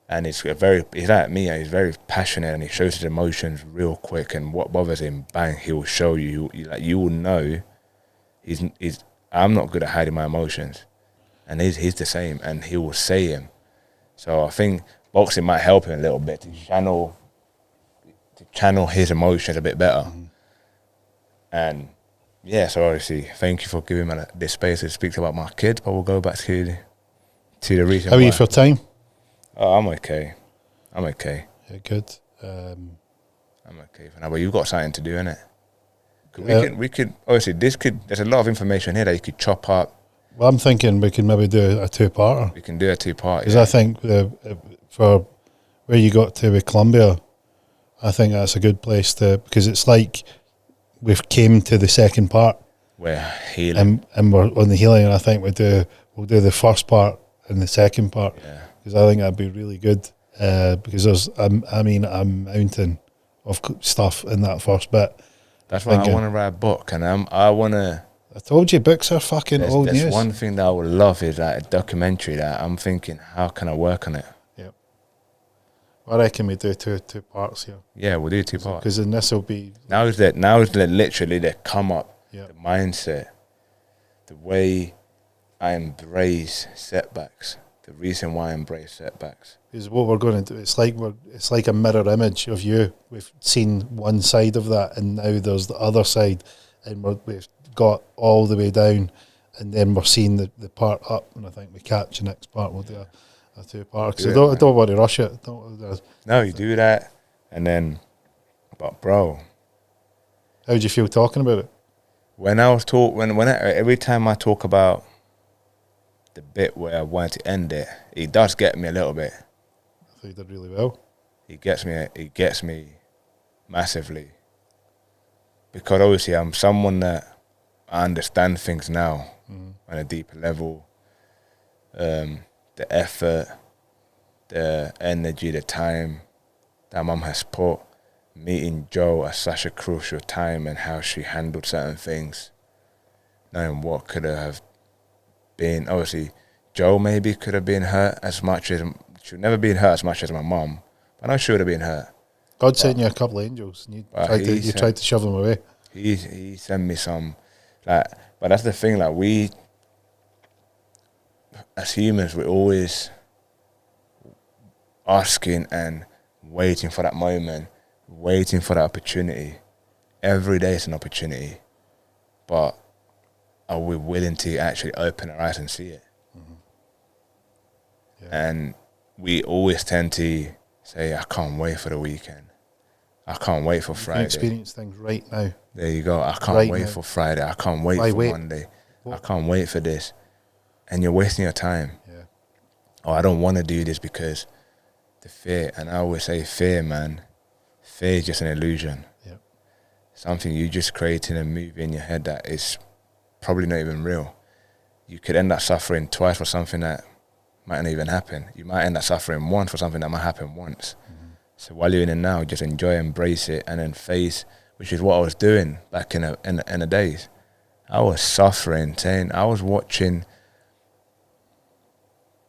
And he's like me. He's very passionate and he shows his emotions real quick. And what bothers him, bang, he will show you. You will know. I'm not good at hiding my emotions, and he's the same, and he will say him. So I think boxing might help him a little bit to channel his emotions a bit better. And yeah, so obviously, thank you for giving me this space to speak about my kid. But we'll go back to the reason. How are you for time? Oh, I'm okay. Yeah, good. I'm okay for now. But you've got something to do, innit? We could obviously there's a lot of information here that you could chop up. Well, I'm thinking we can maybe do a two-parter. We can do a two-part. Because I think for where you got to with Colombia, I think that's a good place to, because it's like we've came to the second part. We're healing. And we're on the healing, and I think we'll do the first part and the second part. Yeah. Because I think that'd be really good. Because there's a mountain of stuff in that first bit. That's why I want to write a book, and I want to. I told you, books are fucking old news. There's one thing that I would love is like a documentary that I'm thinking, how can I work on it? Yep. I reckon we do two parts here. Yeah, we'll do two parts. Because then this will be... Now is literally the come up, the mindset, the way I embrace setbacks, the reason why I embrace setbacks. Is what we're going to do. It's like a mirror image of you. We've seen one side of that, and now there's the other side, and we've got all the way down, and then we're seeing the part up. And I think we catch the next part. We'll do a two-part. So I don't want to rush it. No, you do that, and then, but bro, how did you feel talking about it? When every time I talk about the bit where I wanted to end it, it does get me a little bit. I thought you did really well. It gets me massively, because obviously I'm someone that I understand things now on a deeper level. The effort, the energy, the time that Mum has put. Meeting Joe at such a crucial time and how she handled certain things, knowing what could have been. Obviously, Joe maybe could have been hurt as much as she would never been hurt as much as my mum. But I know she would have been hurt. God sent you a couple of angels, and you tried to shove them away. He sent me some, but that's the thing. Like, we as humans, we're always asking and waiting for that moment, waiting for that opportunity. Every day is an opportunity, but are we willing to actually open our eyes and see it? Mm-hmm. Yeah. And we always tend to say, I can't wait for the weekend. I can't wait for Friday. You can experience things right now. There you go. I can't wait for Friday. I can't wait for Monday. What? I can't wait for this. And you're wasting your time. Yeah. Oh, I don't want to do this because the fear. And I always say fear, man. Fear is just an illusion. Yep. Something you just creating a movie in your head that is probably not even real. You could end up suffering twice for something that might not even happen. You might end up suffering once for something that might happen once. Mm-hmm. So while you're in it now, just enjoy, embrace it, and then face, which is what I was doing back in the days. I was suffering, I was watching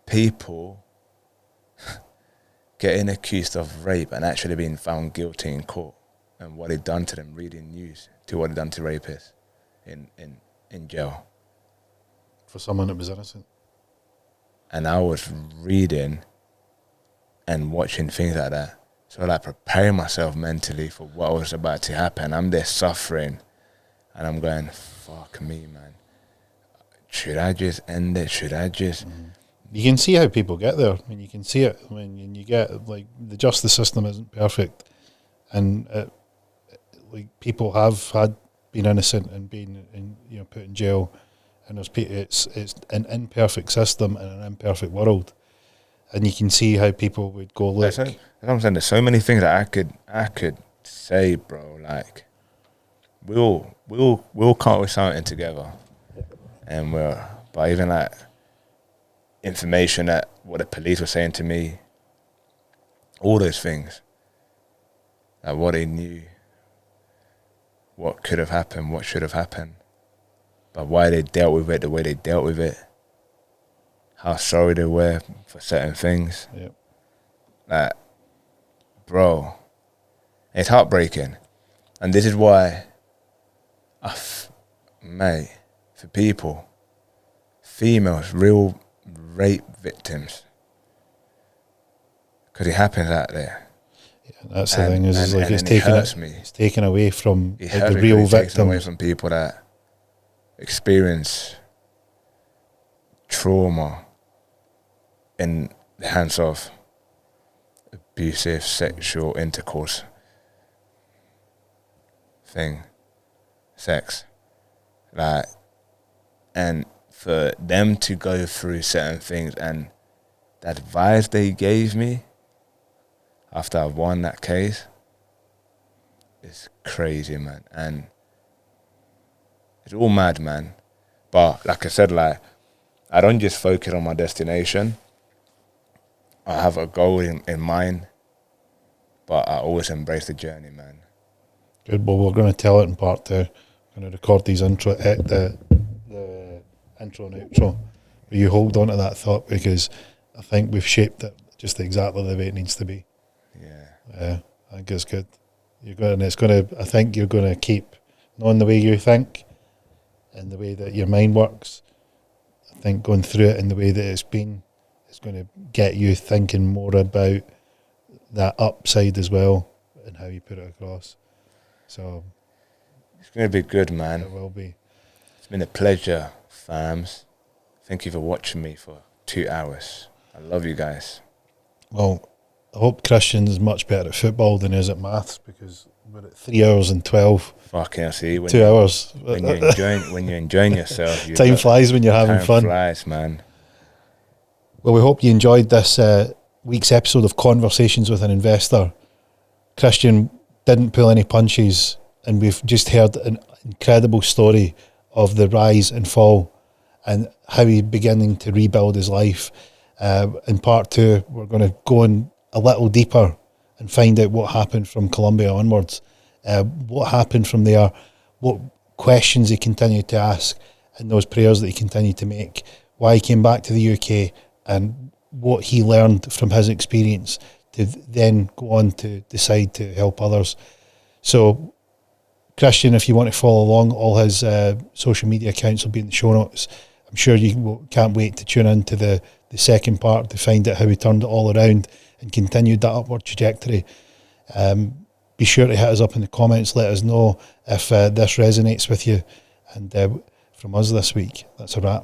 people getting accused of rape and actually being found guilty in court, and what it done to them, reading news to what it done to rapists in jail. For someone that was innocent. And I was reading and watching things like that. So like preparing myself mentally for what was about to happen. I'm there suffering and I'm going, fuck me, man. Should I just end it? Should I just... You can see how people get there. I mean, you can see it when you get, like, the justice system isn't perfect, and like people have been innocent and been put in jail, and it's an imperfect system in an imperfect world, and you can see how people would go, look. That's what I'm saying. There's so many things that I could say, bro. Like we'll come up with something together, and but even like information that what the police were saying to me, all those things, like what they knew, what could have happened, what should have happened, but why they dealt with it the way they dealt with it, how sorry they were for certain things. Yep. Like, bro, it's heartbreaking. And this is why, mate, for people, females, real rape victims, because it happens out there. Yeah, that's the thing, is like it's taken away from It like, the real taken away victims. from people that experience trauma in the hands of abusive sexual intercourse sex, like, and for them to go through certain things, and the advice they gave me after I won that case is crazy, man, and it's all mad, man. But like I said, like, I don't just focus on my destination. I have a goal in mind, but I always embrace the journey, man. Good. Well, we're going to tell it in part 2. We're going to record these intro, the intro and outro. But you hold on to that thought, because I think we've shaped it just exactly the way it needs to be. Yeah. I think it's good. I think you're going to keep knowing the way you think and the way that your mind works. I think going through it in the way that it's been is going to get you thinking more about that upside as well and how you put it across. So It's going to be good, man. it will be. It's been a pleasure, fams. Thank you for watching me for 2 hours. I love you guys. Well, I hope Christian's much better at football than he is at maths, because we're at 3 hours and 12. Fucking see, 2 hours. when you're enjoying yourself, Time flies when you're having time fun. flies, man. Well, we hope you enjoyed this week's episode of Conversations with an Investor. Christian didn't pull any punches, and we've just heard an incredible story of the rise and fall and how he's beginning to rebuild his life. In part 2, we're going to go in a little deeper and find out what happened from Colombia onwards, what happened from there, what questions he continued to ask, and those prayers that he continued to make, why he came back to the UK, and what he learned from his experience to then go on to decide to help others. So, Christian, if you want to follow along, all his social media accounts will be in the show notes. I'm sure you can't wait to tune in to the second part to find out how he turned it all around and continued that upward trajectory. Be sure to hit us up in the comments. Let us know if this resonates with you. And from us this week, that's a wrap.